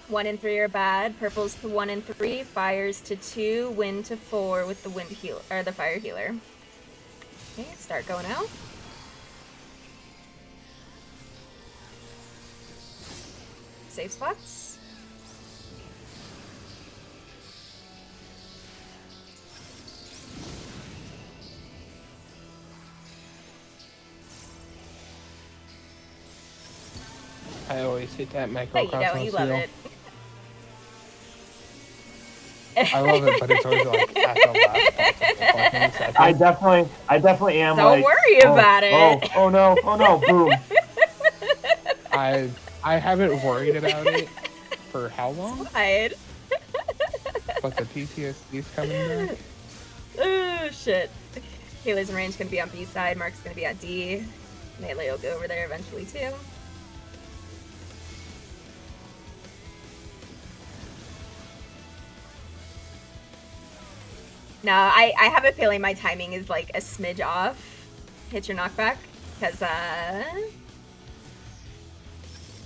One and three are bad. Purple's to 1 and 3. Fires to 2. Wind to 4 with the wind heal or the fire healer. Okay, start going out. Safe spots. I always hit that macro But you cross don't, you love it. I love it, but it's always like at the last fucking second. I definitely am. Don't like, worry oh, about it. Oh no! Oh no! Boom! I haven't worried about it for how long? Slide. But the PTSD's coming back. Oh shit. Kayla's in range gonna be on B side. Mark's gonna be on D. Melee will go over there eventually too. No, I have a feeling my timing is like a smidge off. Hit your knockback, because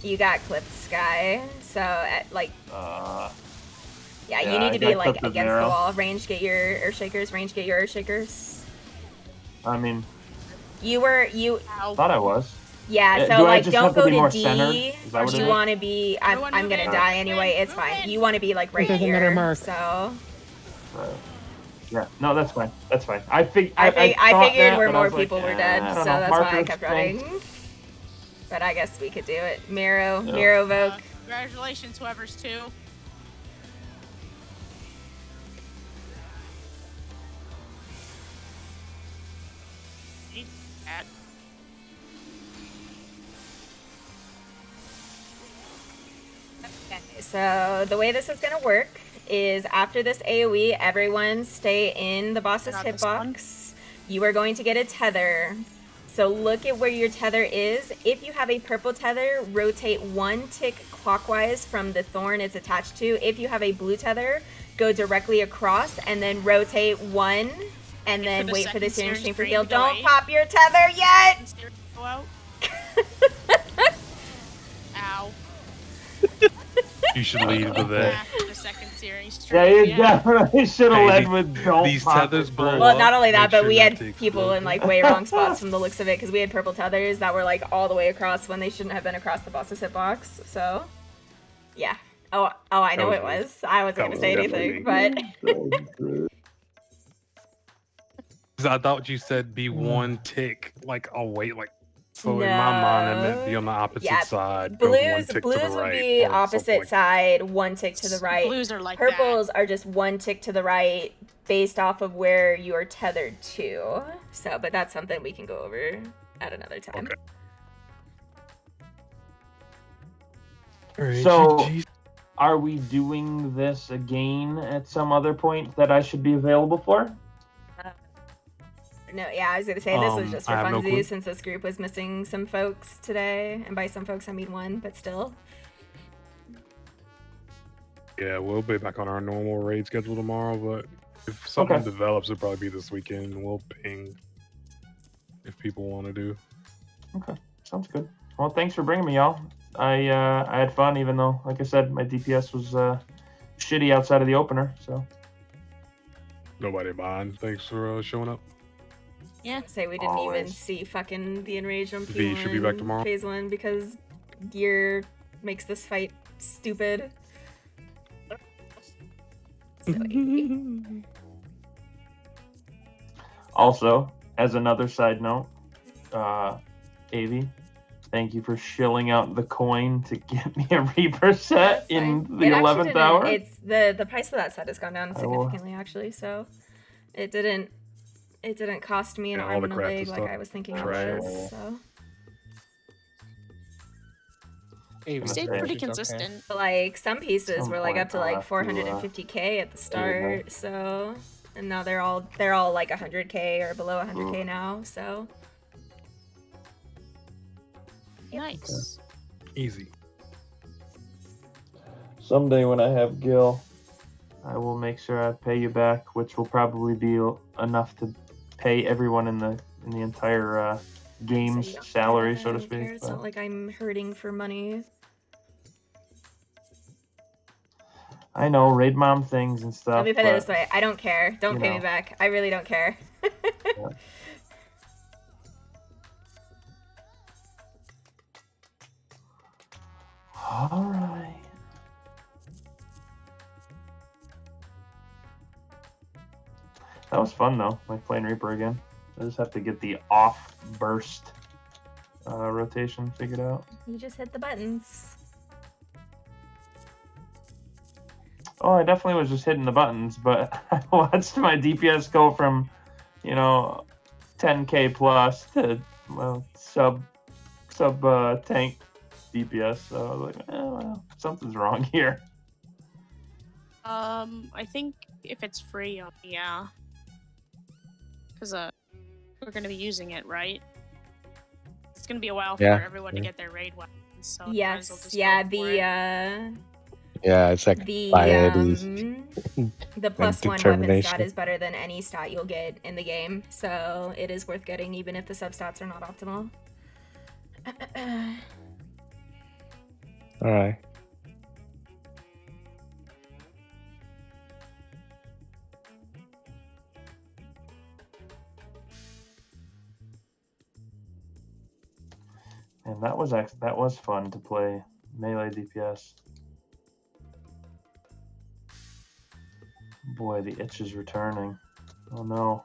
you got clipped, Sky. So like, yeah, you yeah, need I to got be like clipped with against the Nero. wall. Range, get your earth shakers. Range, get your earth shakers. I mean, You thought I was. Yeah, Do so I like just don't have to go be to more D. centered? Is that what it You is? want to be. I'm gonna die anyway. It's fine. You want to be like right doesn't matter, here. Mark. So Yeah, no, that's fine. That's fine. I I figured where more people were dead, I so don't know. that's why I Markers kept think- running. But I guess we could do it. Miro, Yeah. Miro Vogue. Congratulations, whoever's 2. So the way this is gonna work is after this AoE, everyone stay in the boss's Got this one. hitbox. You are going to get a tether. So look at where your tether is. If you have a purple tether, rotate 1 tick clockwise from the thorn it's attached to. If you have a blue tether, go directly across and then rotate 1 and then the wait for the second searing searing stream for stream heal. to go Don't 8. pop your tether yet! Go out. Ow. You should lead with that. After the second searing stream. Yeah, you definitely should have Hey, led the- with don't these pop tethers it blow first. Well, not only that, Make but sure we that had takes people full- in like way wrong spots from the looks of it because we had purple tethers that were like all the way across when they shouldn't have been across the boss's hitbox. So, yeah. Oh, I know That it was- was. I wasn't that gonna was say definitely anything, me. but 'Cause I thought you said be one tick, like away, like so in my mind I meant be on the opposite yeah, side. go one blues tick to blues the would right, be or something opposite like- side, 1 tick to the right. Blues are like Purples are just 1 tick to the right based off of where you are tethered to. So, but that's something we can go over at another time. Okay. Alright, So, GG. are we doing this again at some other point that I should be available for? No, yeah, I was gonna say this was just for I have no clue. funsies since this group was missing some folks today, and by some folks I mean 1, but still. Yeah, we'll be back on our normal raid schedule tomorrow, but if something Okay. develops, it'll probably be this weekend. We'll ping if people want to do. Okay, sounds good. Well, thanks for bringing me, y'all. I had fun, even though, like I said, my DPS was shitty outside of the opener. So Nobody mind. Thanks for showing up. Yeah. Say we didn't even Always. see fucking the Enraged on V should be back tomorrow. Phase 1 because gear makes this fight stupid. Silly. also, as another side note, Avi, thank you for shilling out the coin to get me a Reaper set in the It actually 11th didn't- hour. It's the price of that set has gone down I will- significantly actually, so it didn't cost me an Yeah, all arm the and a crafts and leg like stuff. I was thinking it Trash. was. So We stayed pretty consistent. but like some pieces Some were like point up to I'll like have to, 450k at the start, so and now they're all like 100k or below 100k now, so Nice. Easy. Someday when I have Gil, I will make sure I pay you back, which will probably be enough to pay everyone in the entire game's you don't- salary, I so to don't care. speak. It's but- not like I'm hurting for money. I know, raid mom things and stuff. Let me put it this but, way: I don't care. Don't you pay me know. back. I really don't care. yeah. All right. That was fun though, like playing Reaper again. I just have to get the off burst rotation figured out. You just hit the buttons. Oh, I definitely was just hitting the buttons, but I watched my DPS go from, 10k plus to sub tank DPS. So I was like, well, something's wrong here. I think if it's free, yeah. Because we're gonna be using it, right? It's gonna be a while Yeah, for everyone to yeah. get their raid weapons. So we might as well Yes, just yeah, go for it. Yeah, it's like the piety the plus and 1 weapon stat determination. is better than any stat you'll get in the game, so it is worth getting even if the substats are not optimal. All right. And that was fun to play melee DPS. Boy, the itch is returning. Oh no.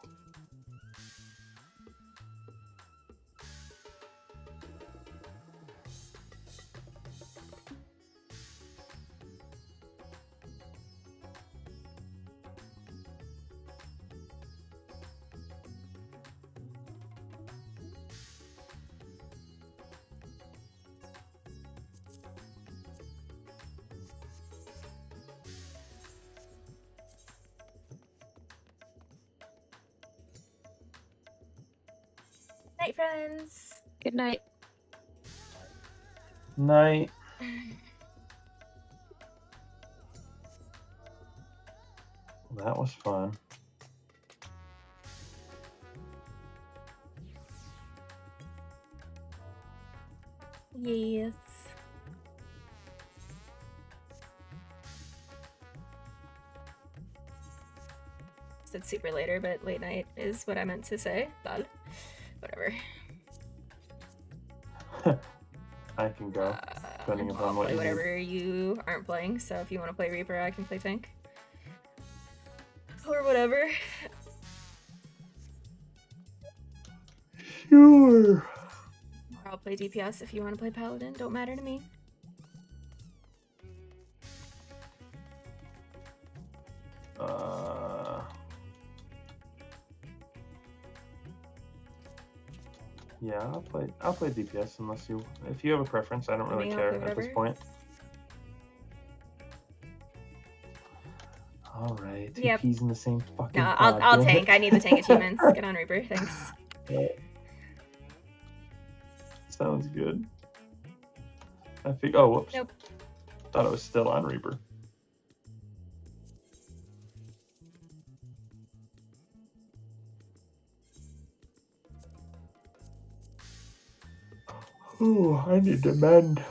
Night, friends. Good night. Night. That was fun. Yes. Said super later, but late night is what I meant to say. Lol. Whatever. I can go, depending I'll upon what play you whatever you aren't playing, so if you want to play Reaper, I can play tank. Or whatever. Sure. Or I'll play DPS if you want to play Paladin. Don't matter to me. Yeah, I'll play DPS if you have a preference. I don't really I'll care play at this whatever. point. All right, two Yep. peas in the same fucking. No, pod, I'll damn tank. it. I need the tank achievements. Get on Reaper, thanks. Sounds good. I think. Oh, whoops. Nope. Thought it was still on Reaper. Ooh, I need to mend.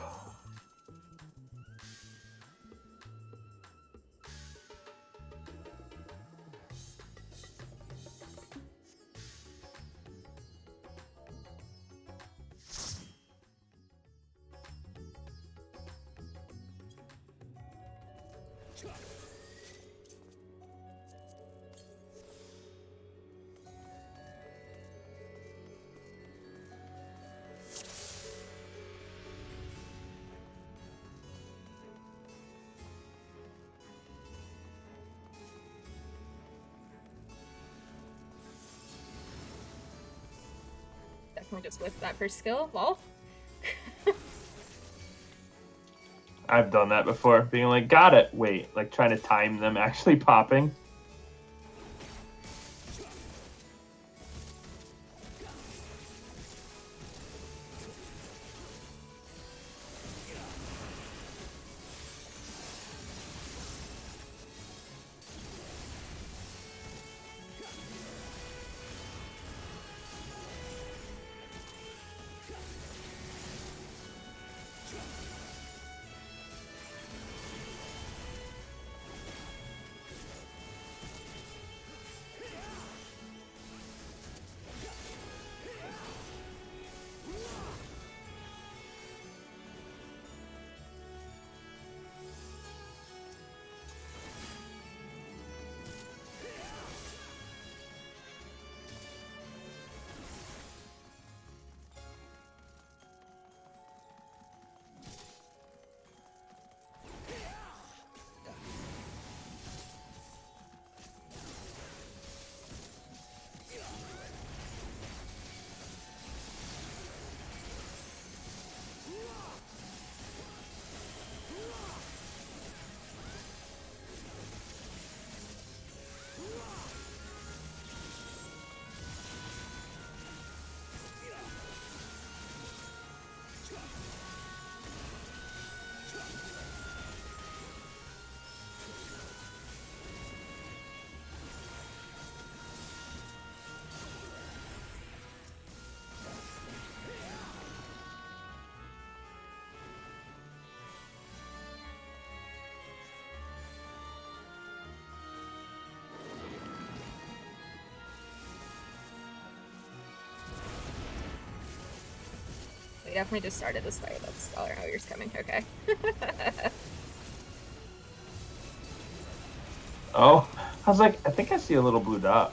Definitely just whip that first skill. Lol. I've done that before, being like, got it. Wait, like trying to time them actually popping. We definitely just started this fight. That's Scholar Hoyer's coming. Okay. Oh, I was like, I think I see a little blue dot.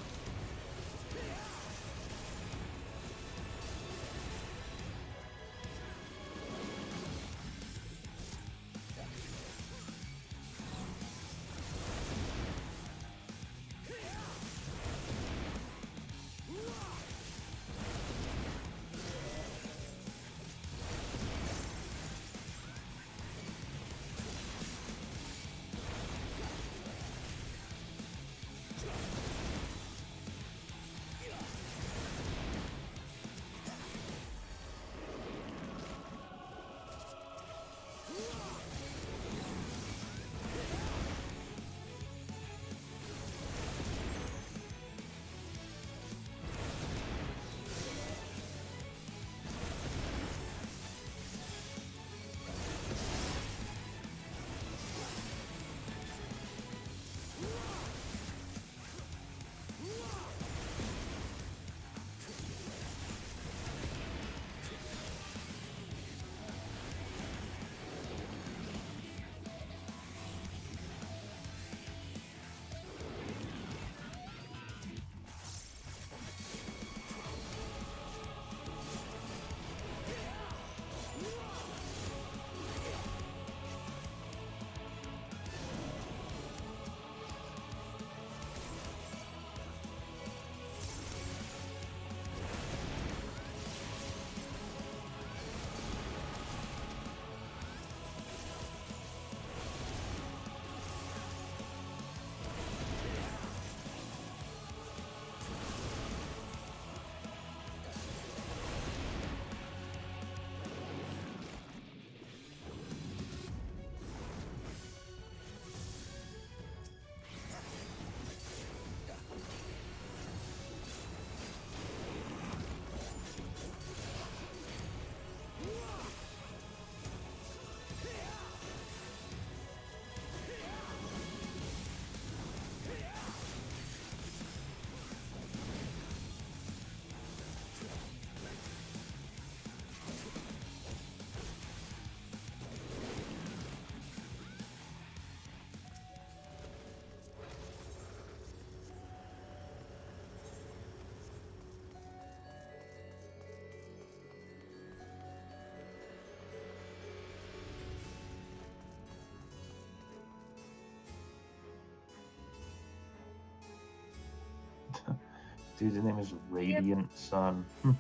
Dude, his name is Radiant Sun. It's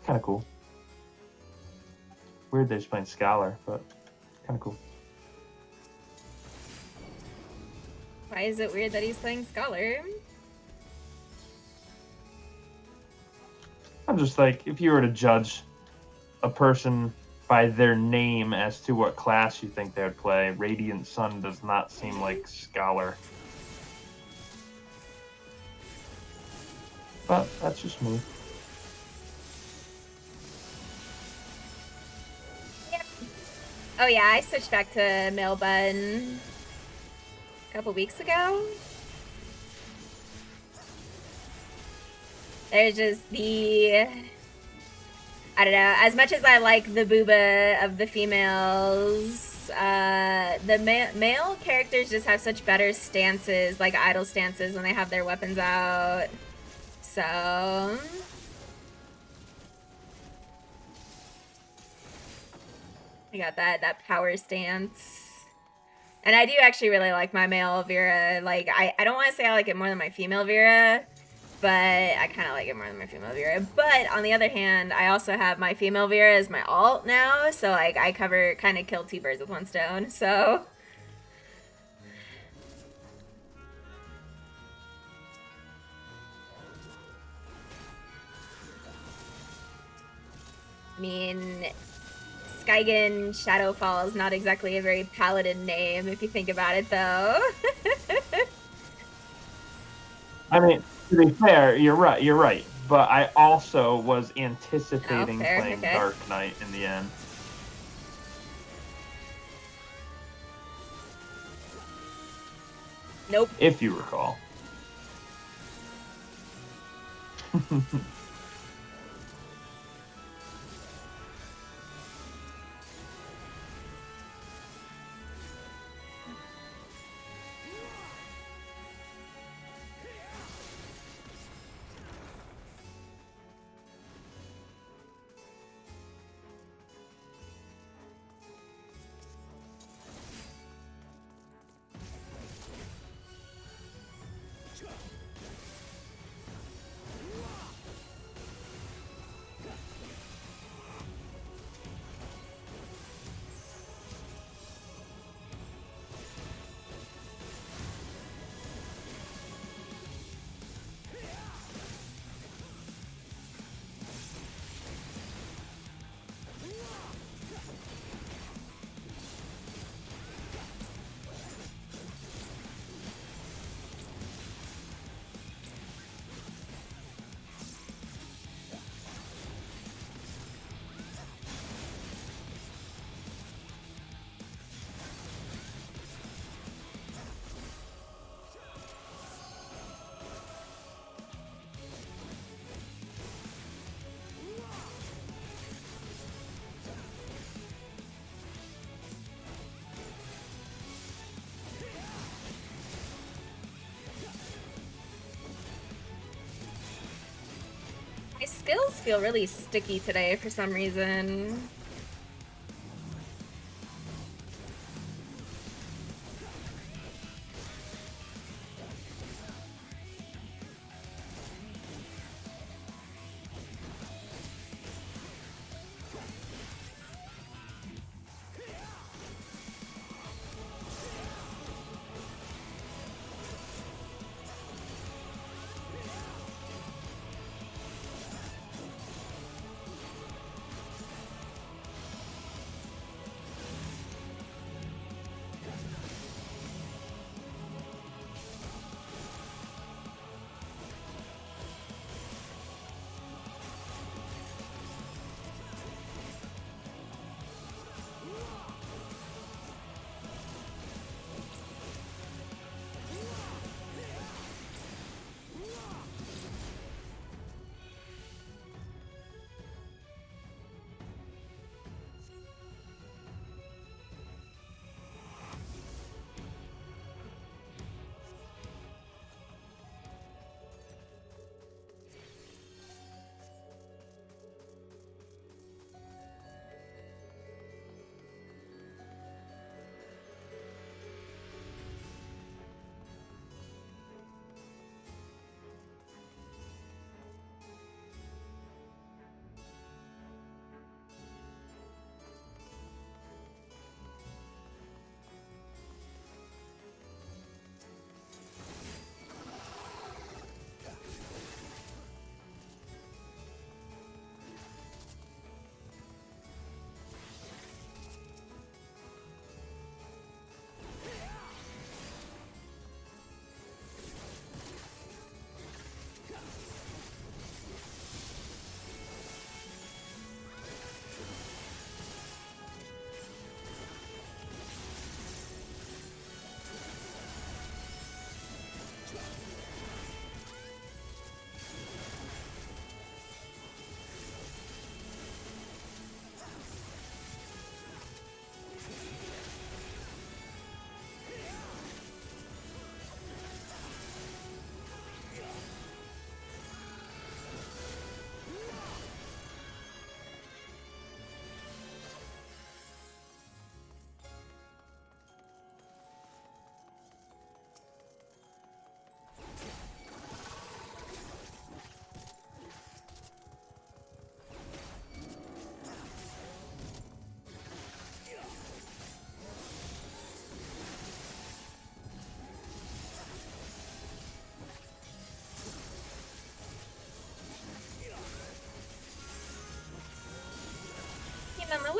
kind of cool. Weird they're just playing Scholar, but kind of cool. Why is it weird that he's playing Scholar? I'm just like, if you were to judge a person by their name as to what class you think they would play, Radiant Sun does not seem like Scholar. But that's just me. Oh yeah, I switched back to Mailbun a couple weeks ago. There's just the... I don't know, as much as I like the booba of the females, the male characters just have such better stances, like idle stances when they have their weapons out. So... I got that power stance. And I do actually really like my male Vera. Like, I don't want to say I like it more than my female Vera, but I kind of like it more than my female Vera. But on the other hand, I also have my female Vera as my alt now, so like I kind of kill two birds with one stone. So I mean, Skygen Shadowfall is not exactly a very paladin name if you think about it, though. I mean, to be fair, you're right. But I also was anticipating fair, playing okay. Dark Knight in the end. Nope. If you recall. My skills feel really sticky today for some reason.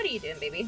what are you doing, baby?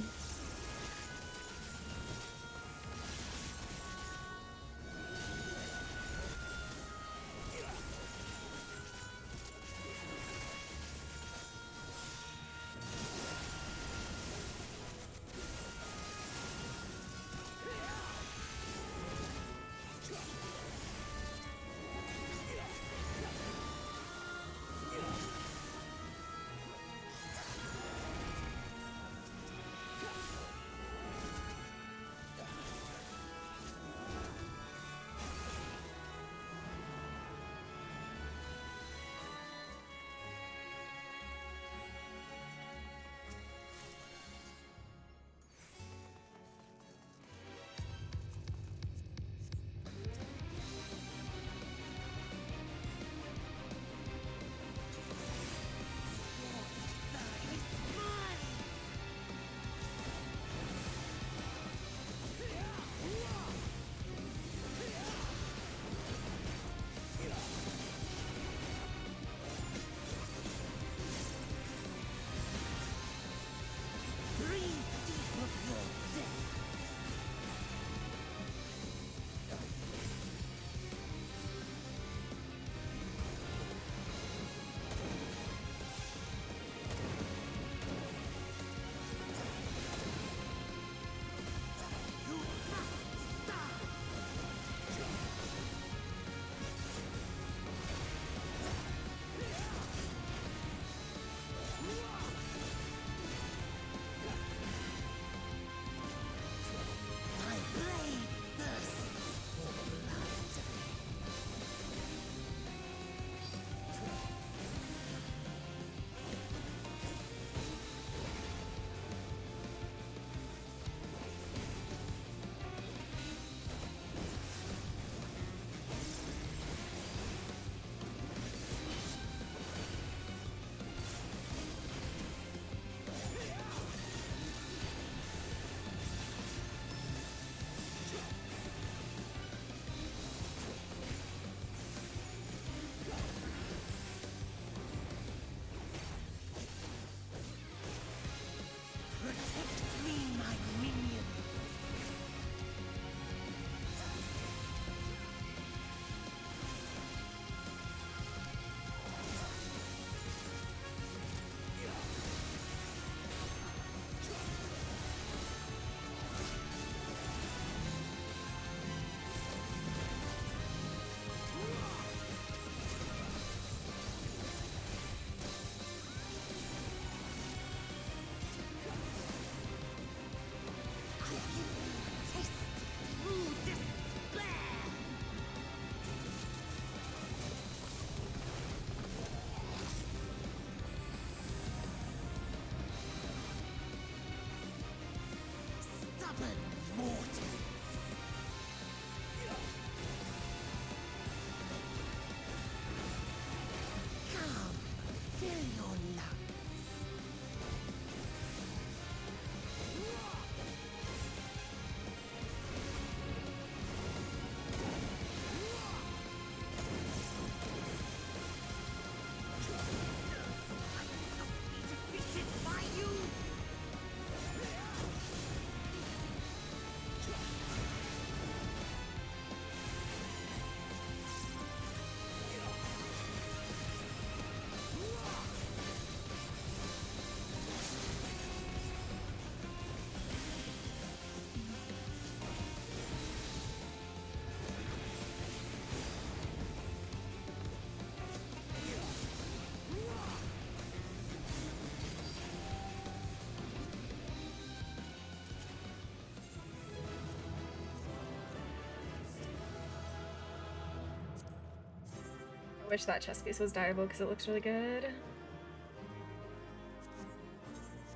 I wish that chess piece was dyeable because it looks really good.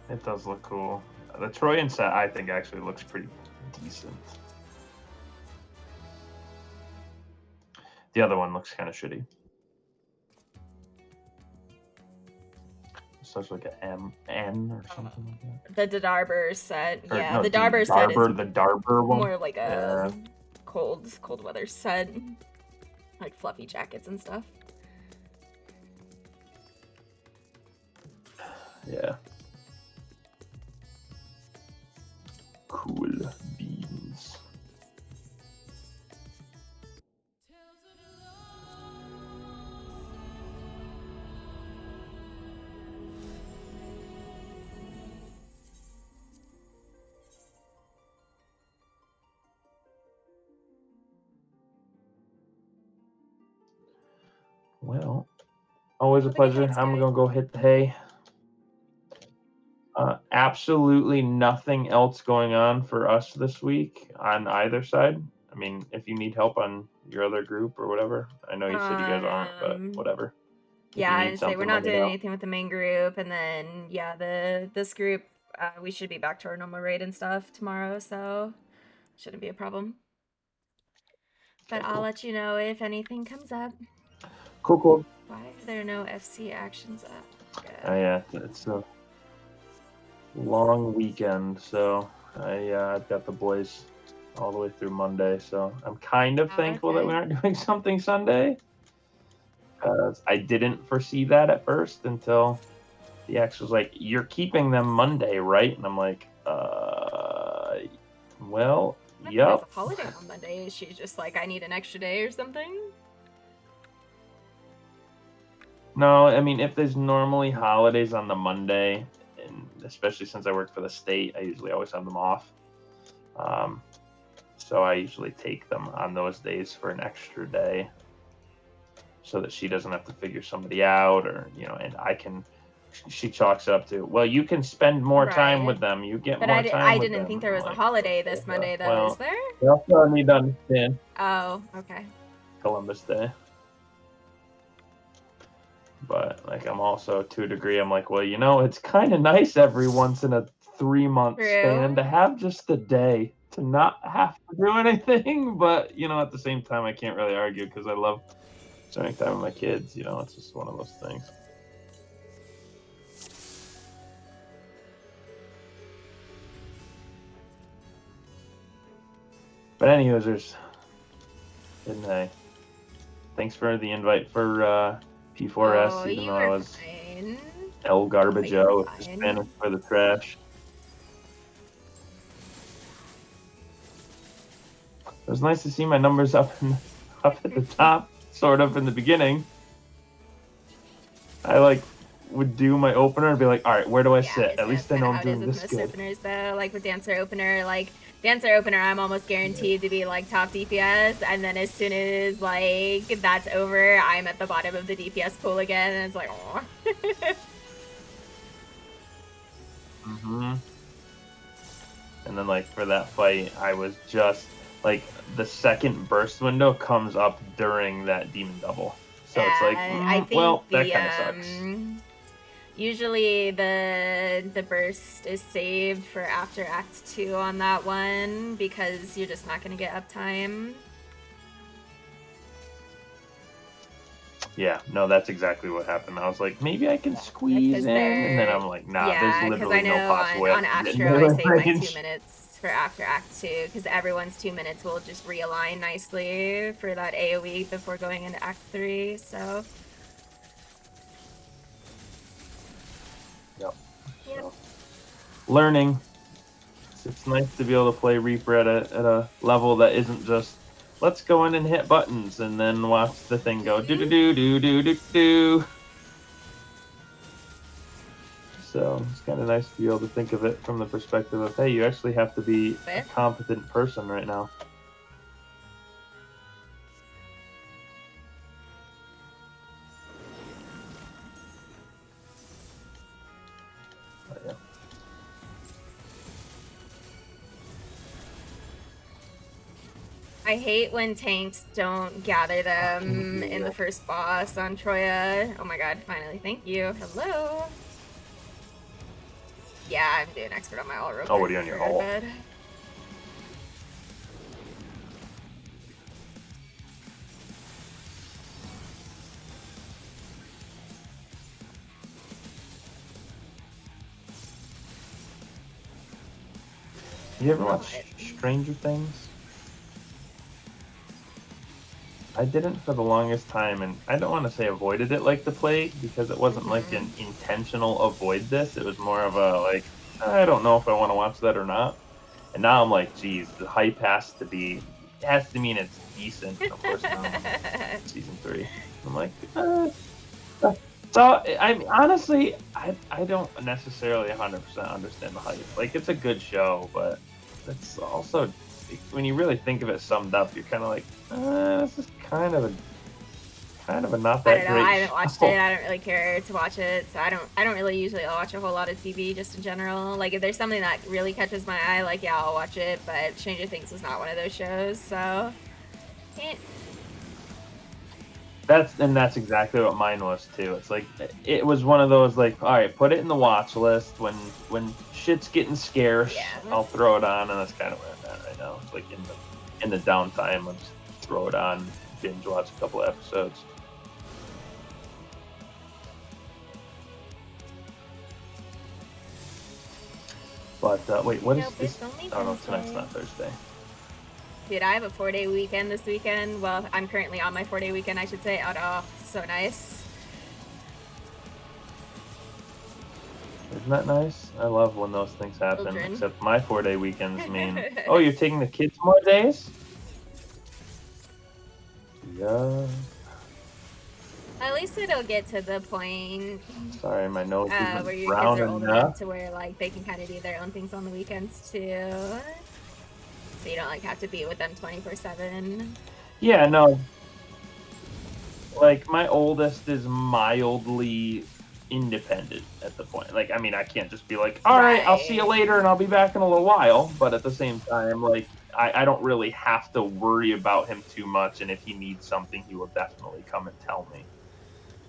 It does look cool. The Trojan set, I think, actually looks pretty decent. The other one looks kind of shitty. Starts like an N or something like that. The Darber set, Or, yeah, no, the Darber set is the Darber one. more like a cold weather set, like fluffy jackets and stuff. Yeah. Cool beans. Well, always a pleasure. I'm gonna go hit the hay. Absolutely nothing else going on for us this week on either side. I mean, if you need help on your other group or whatever, I know you said you guys aren't, but whatever. If Yeah, you I need didn't say we're something, not let me doing know. anything with the main group, and then yeah, this group we should be back to our normal raid and stuff tomorrow, so shouldn't be a problem. But I'll let you know if anything comes up. Cool. Why are there no FC actions up? Good. Yeah, it's a long weekend, so I've got the boys all the way through Monday, so I'm kind of thankful that we aren't doing something Sunday. I didn't foresee that at first until the ex was like, "You're keeping them Monday, right?" And I'm like, well, yep. It's a holiday on Monday. Is she just like, I need an extra day or something? No, I mean, if there's normally holidays on the Monday, and especially since I work for the state, I usually always have them off. So I usually take them on those days for an extra day so that she doesn't have to figure somebody out, or, and I can, she chalks it up to, well, you can spend more time with them. You get But more I time with didn't them. think there was I'm a like, holiday this Monday, though. well, Is there? you also need to understand Oh, okay. Columbus Day. But like, I'm also to a degree, I'm like, well, it's kind of nice every once in a 3-month span to have just a day to not have to do anything. But at the same time, I can't really argue because I love spending time with my kids. It's just one of those things. But any users, didn't I? Thanks for the invite for P4S, even though I was El Garbage-O, with Spanish for the trash. It was nice to see my numbers up at the top, sort of in the beginning. I would do my opener and be like, all right, where do I sit? At least I know I'm doing this good. Openers though, like with Dancer Opener, Dancer Opener, I'm almost guaranteed to be top DPS, and then as soon as that's over, I'm at the bottom of the DPS pool again, and it's like, oh. And then for that fight, I was just the second burst window comes up during that demon double, so it's I think well, that kind of sucks. Usually the burst is saved for after Act 2 on that one because you're just not going to get uptime. Yeah, no, that's exactly what happened. I was like, maybe I can squeeze in, and then I'm like, nah, there's literally no possible way. On Astro, I saved my 2 minutes for after Act 2 because everyone's 2 minutes will just realign nicely for that AoE before going into Act 3, so... Yep. Learning. It's nice to be able to play Reaper at a level that isn't just let's go in and hit buttons and then watch the thing go do do do do do do do. So it's kind of nice to be able to think of it from the perspective of, hey, you actually have to be a competent person right now. I hate when tanks don't gather them in the first boss on Troya. Oh my god, finally, thank you. Hello. Yeah, I'm doing expert on my ult real quick. Oh, what are you on your ult? You ever watch Stranger Things? I didn't for the longest time, and I don't want to say avoided it like the plague, because it wasn't like an intentional avoid this. It was more of a I don't know if I want to watch that or not. And now I'm like, geez, the hype has to mean it's decent. Of course, now season 3. I'm like, so I mean, honestly, I don't necessarily 100% understand the hype. Like, it's a good show, but it's also, when you really think of it summed up, you're kind of like, this is kind of a not that I don't know. great I haven't watched show. it. I don't really care to watch it, so I don't really usually watch a whole lot of TV just in general. Like, if there's something that really catches my eye, like, yeah, I'll watch it. But Stranger Things was not one of those shows, so can't. That's exactly what mine was too. It's like, it was one of those, like, all right, put it in the watch list. When shit's getting scarce, I'll throw it on, and that's kind of where I'm at right now. It's like in the downtime, I'll just throw it on, binge watch a couple of episodes. But wait, what is Nope, this? it's only Oh no, tonight's Wednesday. not Thursday. Dude, I have a 4-day weekend this weekend. Well, I'm currently on my 4-day weekend, I should say. Oh, so nice. Isn't that nice? I love when those things happen. Children. Except my 4-day weekends mean, oh, you're taking the kids more days? Yeah. At least it'll get to the point Sorry, my nose where isn't your brown kids are old enough. enough to where like they can kind of do their own things on the weekends too. So you don't like have to be with them 24/7. Yeah, no. Like, my oldest is mildly independent at the point. Like, I mean, I can't just be like, all right, I'll see you later and I'll be back in a little while. But at the same time, like, I don't really have to worry about him too much. And if he needs something, he will definitely come and tell me.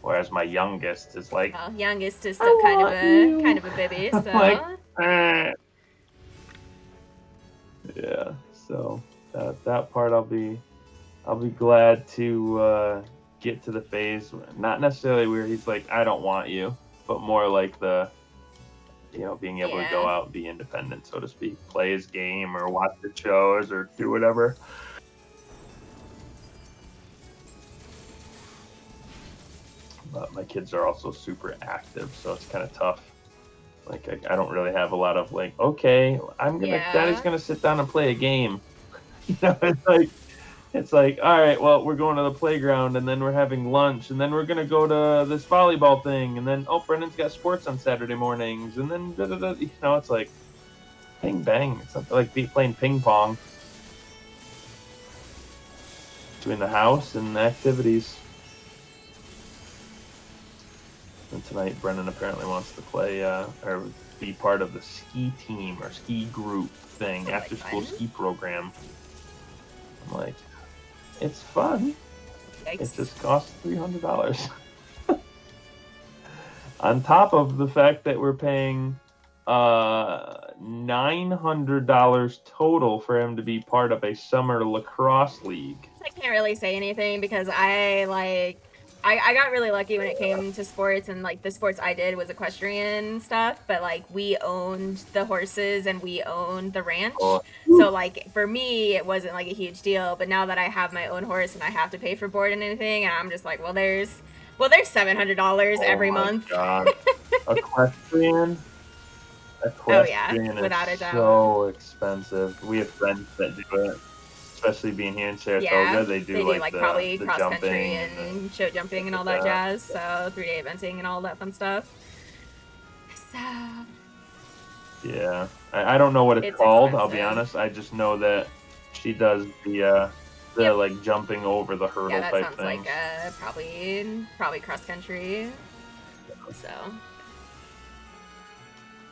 Whereas my youngest is like, Well, youngest is still kind of a baby, so like, yeah. So that part I'll be glad to get to the phase, not necessarily where he's like, I don't want you, but more like being able to go out and be independent, so to speak, play his game or watch the shows or do whatever. But my kids are also super active, so it's kind of tough. Like, I don't really have a lot of like, okay, Daddy's gonna sit down and play a game. It's like, all right, well, we're going to the playground, and then we're having lunch, and then we're gonna go to this volleyball thing, and then Brendan's got sports on Saturday mornings, and then it's like, bang bang. It's not like playing ping pong between the house and the activities. And tonight, Brendan apparently wants to play or be part of the ski team or ski group thing, after school ski program. I'm like, it's fun. Yikes. It just costs $300. On top of the fact that we're paying $900 total for him to be part of a summer lacrosse league. I can't really say anything because I got really lucky when it came to sports, and like the sports I did was equestrian stuff, but like we owned the horses and we owned the ranch. Oh. So like for me it wasn't like a huge deal, but now that I have my own horse and I have to pay for board and anything, and I'm just like, well there's $700 every month. God. Equestrian Oh yeah, is without a doubt. so expensive. We have friends that do it, especially being here in Saratoga. Yeah, they do like probably the cross jumping country and show jumping and all that jazz. So 3-day eventing and all that fun stuff. So yeah, I don't know what it's called. I'll be expensive. honest. I just know that she does the like jumping over the hurdle yeah, that type sounds thing. like probably cross country. So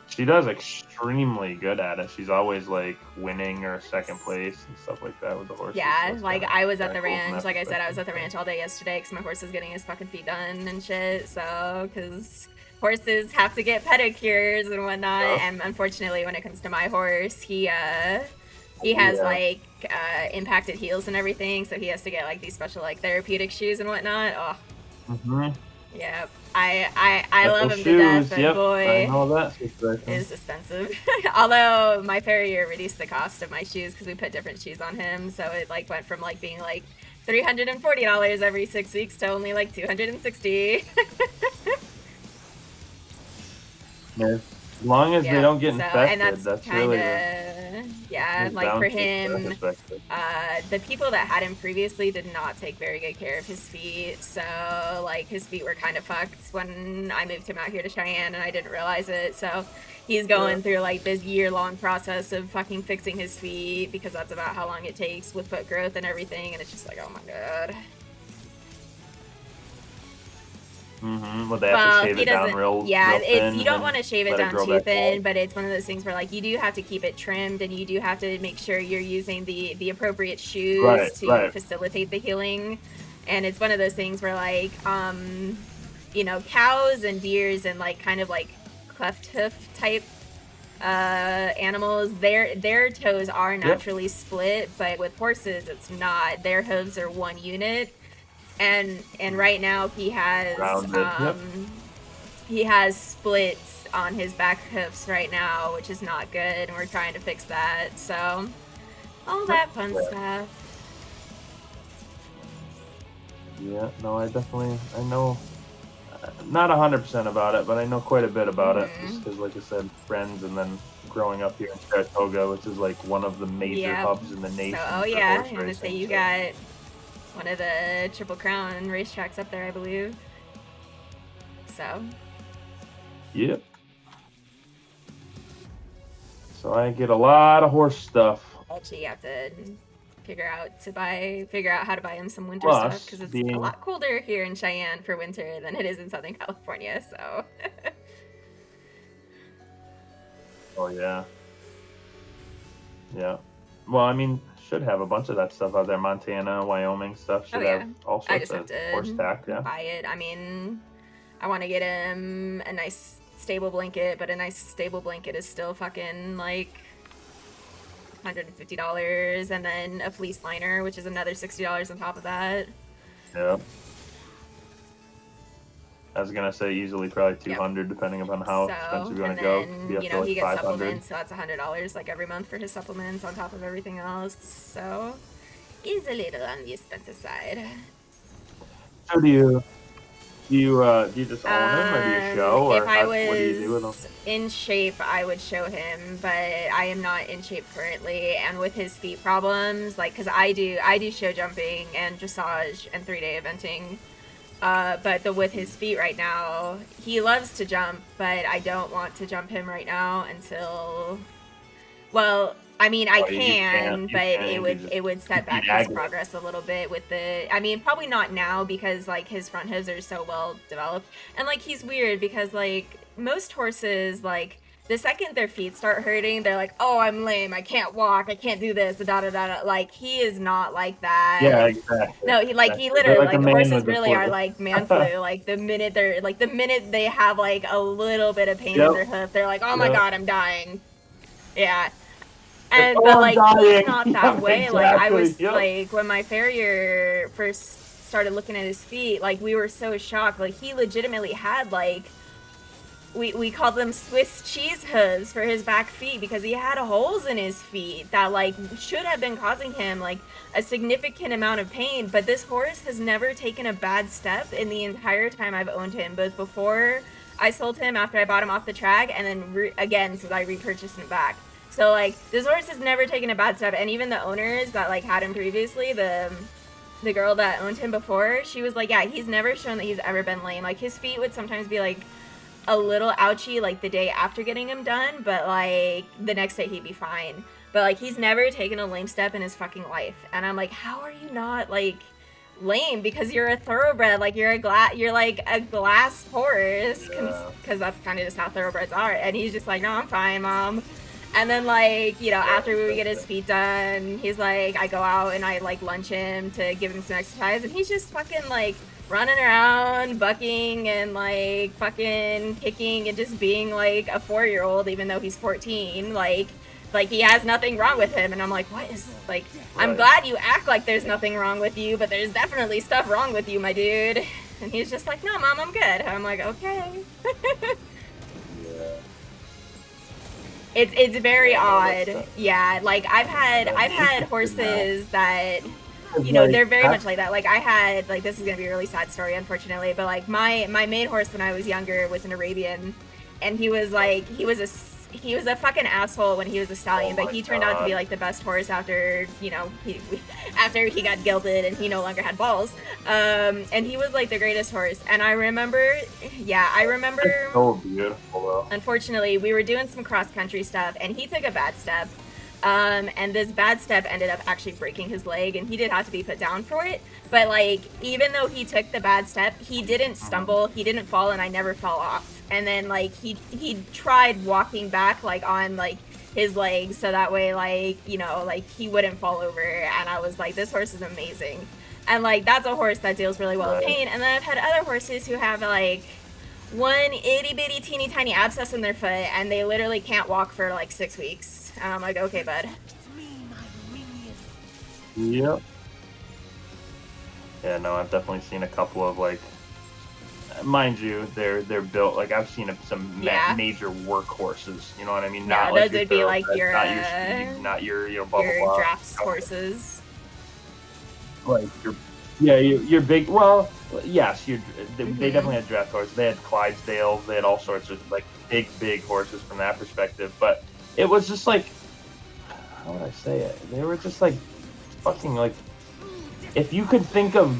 She does extremely good at it. She's always like winning or second place and stuff like that with the horses. yeah, So it's like kinda- I was at kinda the cool from ranch. that Like I said, I was perspective. at the ranch all day yesterday because my horse is getting his fucking feet done and shit. So because horses have to get pedicures and whatnot, Yeah. and unfortunately, when it comes to my horse, he has Yeah. like impacted heels and everything, so he has to get like these special like therapeutic shoes and whatnot. Oh, Mhm. yeah, I love Special him to death, shoes, but yep, I boy, know that situation. it is expensive. Although my farrier reduced the cost of my shoes because we put different shoes on him, so it like went from like being like $340 every 6 weeks to only like $260. As long as they don't get so, infected, and that's kinda, really Yeah, He's like for bouncing, him, respected. the people that had him previously did not take very good care of his feet. So like his feet were kind of fucked when I moved him out here to Cheyenne, and I didn't realize it. So he's going through like this year-long process of fucking fixing his feet, because that's about how long it takes with foot growth and everything. And it's just like, oh my god. Would they have to shave it down real Yeah, thin you don't and want to shave it let down grow too back thin, out? but it's one of those things where like you do have to keep it trimmed, and you do have to make sure you're using the appropriate shoes to facilitate the healing. And it's one of those things where like you know, cows and deers and like kind of like cleft hoof type animals, their toes are naturally split, but with horses it's not. Their hooves are one unit. And right now he has he has splits on his back hoofs right now, which is not good, and we're trying to fix that. So all that fun stuff. Yeah, no, I know not 100% about it, but I know quite a bit about it, just because, like I said, friends, and then growing up here in Saratoga, which is like one of the major hubs in the nation. So, for yeah, horse I'm gonna racing, say you so- got one of the Triple Crown racetracks up there, I believe. So Yep. So I get a lot of horse stuff. actually, you have to figure out how to buy him some winter Plus, stuff, because it's being- a lot colder here in Cheyenne for winter than it is in Southern California. So Oh yeah. Yeah. Well, I mean, should have a bunch of that stuff out there. Montana, Wyoming stuff should have all I sorts just have of to horse tack. Yeah. buy it. I mean, I want to get him a nice stable blanket, but a nice stable blanket is still fucking like $150, and then a fleece liner, which is another $60 on top of that. Yep. I was gonna say easily probably 200, depending upon how expensive you want to go. Then, Be up you to know, like he gets 500. supplements, so that's $100 like every month for his supplements on top of everything else. So he's a little on the expensive side. So do you just own him, or do you show, or If I what do you do with him? was in shape, I would show him, but I am not in shape currently. And with his feet problems, like, because I do show jumping and dressage and 3-day eventing. But with his feet right now, he loves to jump, but I don't want to jump him right now until, well, I mean, I Well, you can, you but can, it you would just- it would set back his aggravated. progress a little bit with the, I mean, probably not now, because like his front hooves are so well developed. And like he's weird because like most horses, like the second their feet start hurting, they're like, oh, I'm lame, I can't walk, I can't do this, da da da da. Like he is not like that. Yeah, exactly. No, he Exactly. literally They're like a the man horses with the really are flu. like man flu. Like the minute they have like a little bit of pain in Yep. their hoof, they're like, oh my Yep. god, I'm dying. Yeah. And Oh, but I'm like dying. he's not that Yep, way. Like I was exactly. Yep. like when my farrier first started looking at his feet, like we were so shocked. Like he legitimately had like we called them Swiss cheese hooves for his back feet, because he had holes in his feet that like should have been causing him like a significant amount of pain. But this horse has never taken a bad step in the entire time I've owned him, both before I sold him, after I bought him off the track, and then again since I repurchased him back. So like this horse has never taken a bad step, and even the owners that like had him previously, the girl that owned him before, she was like, yeah, he's never shown that he's ever been lame. Like his feet would sometimes be like a little ouchy like the day after getting him done, but like the next day he'd be fine. But like he's never taken a lame step in his fucking life. And I'm like, how are you not like lame? Because you're a thoroughbred, like you're like a glass horse, because that's kind of just how thoroughbreds are. And he's just like, no, I'm fine, mom. And then like, you know, after we get his feet done, he's like, I go out and I like lunch him to give him some exercise, and he's just fucking like running around, bucking and like fucking kicking and just being like a 4-year-old, even though he's 14. Like he has nothing wrong with him. And I'm like, what is like, I'm glad you act like there's nothing wrong with you, but there's definitely stuff wrong with you, my dude. And he's just like, no, mom, I'm good. And I'm like, okay. It's very odd. Yeah, like I've had horses that, you know, they're very much like that. Like I had, like, this is gonna be a really sad story, unfortunately, but like my main horse when I was younger was an Arabian, and he was he was a fucking asshole when he was a stallion, Oh but he turned out to be like the best horse after, you know, after he got gelded and he no longer had balls. And he was like the greatest horse. And I remember, It's so beautiful though. unfortunately, we were doing some cross country stuff and he took a bad step. And this bad step ended up actually breaking his leg, and he did have to be put down for it. But like, even though he took the bad step, he didn't stumble, he didn't fall, and I never fell off. And then like he tried walking back like on like his legs, so that way like, you know, like he wouldn't fall over. And I was like, this horse is amazing. And like, that's a horse that deals really well with pain. And then I've had other horses who have like one itty bitty teeny tiny abscess in their foot, and they literally can't walk for like 6 weeks. And I'm like, okay, bud. Yep. Yeah, no, I've definitely seen a couple of like, mind you, they're built like I've seen some major workhorses. You know what I mean? No, like those would be like your not your speed, not your blah blah your blah. drafts horses. Like your big. Well, yes, they definitely had draft horses. They had Clydesdales. They had all sorts of like big horses from that perspective. But it was just like, how would I say it? They were just like fucking like, if you could think of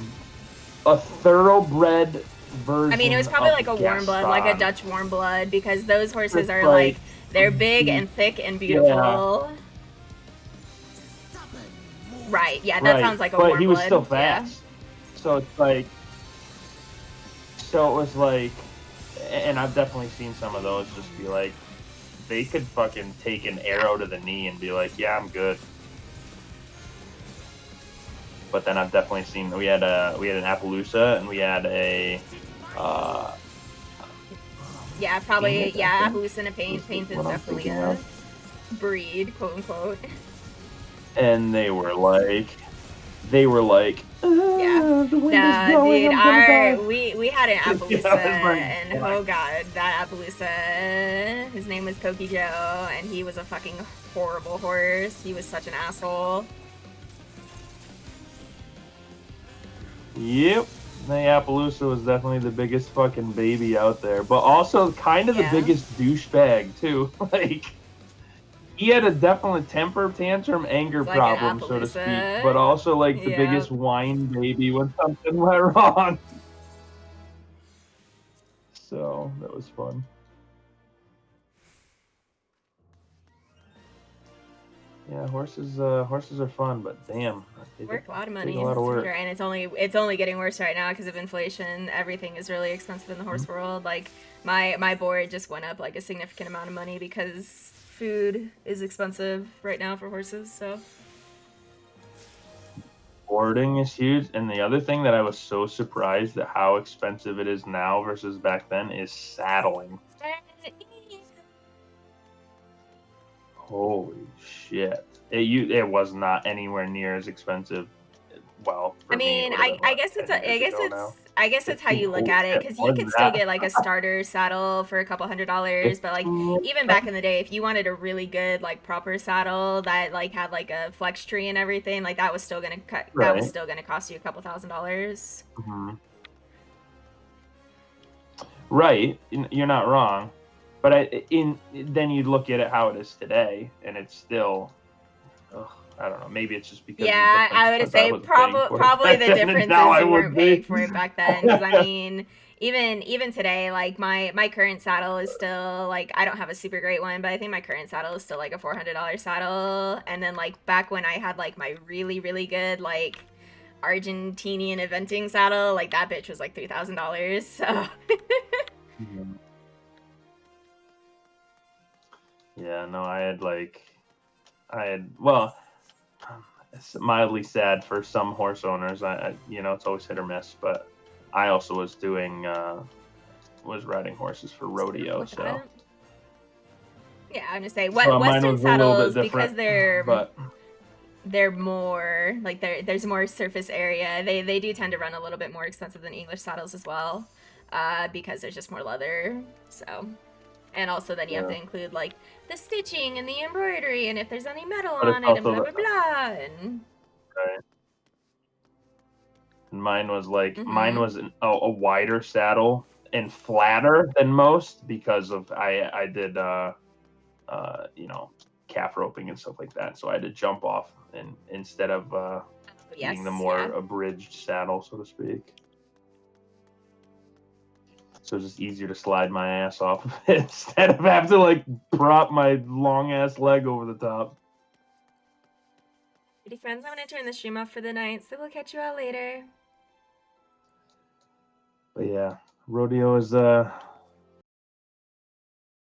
a thoroughbred version. I mean, it was probably like a warm blood, like a Dutch warm blood, because those horses are like, they're big and thick and beautiful. Right, yeah, that sounds like a warm blood. But he was still fast. So it's like, so it was like, and I've definitely seen some of those just be like, they could fucking take an arrow to the knee and be like, yeah, I'm good. But then I've definitely seen, we had an Appaloosa and we had a yeah, probably, yeah, Appaloosa and a Paint is definitely a breed, quote unquote. And they were like, yeah, the wind is blowing, we had an Appaloosa, Yeah, and oh god, that Appaloosa, his name was Pokey Joe, and he was a fucking horrible horse. He was such an asshole. Yep, the Appaloosa was definitely the biggest fucking baby out there, but also kind of the biggest douchebag too. Like, he had a definite temper tantrum, anger like problem, so to speak, but also like the biggest whine baby when something went wrong. So that was fun. Yeah, horses are fun, but damn, they Work a lot of money, take a lot of work. and it's only getting worse right now because of inflation. Everything is really expensive in the horse world. Like my board just went up like a significant amount of money because food is expensive right now for horses. So Boarding is huge, and the other thing that I was so surprised at how expensive it is now versus back then is saddling. Holy shit! It was not anywhere near as expensive. Well, for I mean, me, I guess it's how you look at it, because you can still get like a starter saddle for a couple $100s, but like even back in the day, if you wanted a really good like proper saddle that like had like a flex tree and everything, like that was still gonna cost you a couple $1,000s. Mm-hmm. Right, you're not wrong, but then you look at it how it is today, and it's still. I don't know. Maybe it's just because. Yeah, I would say probably the difference is you weren't paying for it back then. Because I mean, even today, like my current saddle is still like, I don't have a super great one, but I think my current saddle is still like a $400 saddle. And then like back when I had like my really really good like Argentinian eventing saddle, like that bitch was like $3,000. So. Yeah. No, I had it's mildly sad for some horse owners. I it's always hit or miss, but I also was riding horses for rodeo, so. Yeah, I'm gonna say Western saddles, because they're more like there's more surface area. They do tend to run a little bit more expensive than English saddles as well, because there's just more leather. So. And also then you have to include like the stitching and the embroidery and if there's any metal on it and blah blah blah and right. And mine was a wider saddle and flatter than most because of I did calf roping and stuff like that. So I had to jump off and instead of being the more abridged saddle, so to speak. So it's just easier to slide my ass off of it instead of having to like prop my long ass leg over the top. Pretty friends, I'm gonna turn the stream off for the night, so we'll catch you all later. But yeah, rodeo is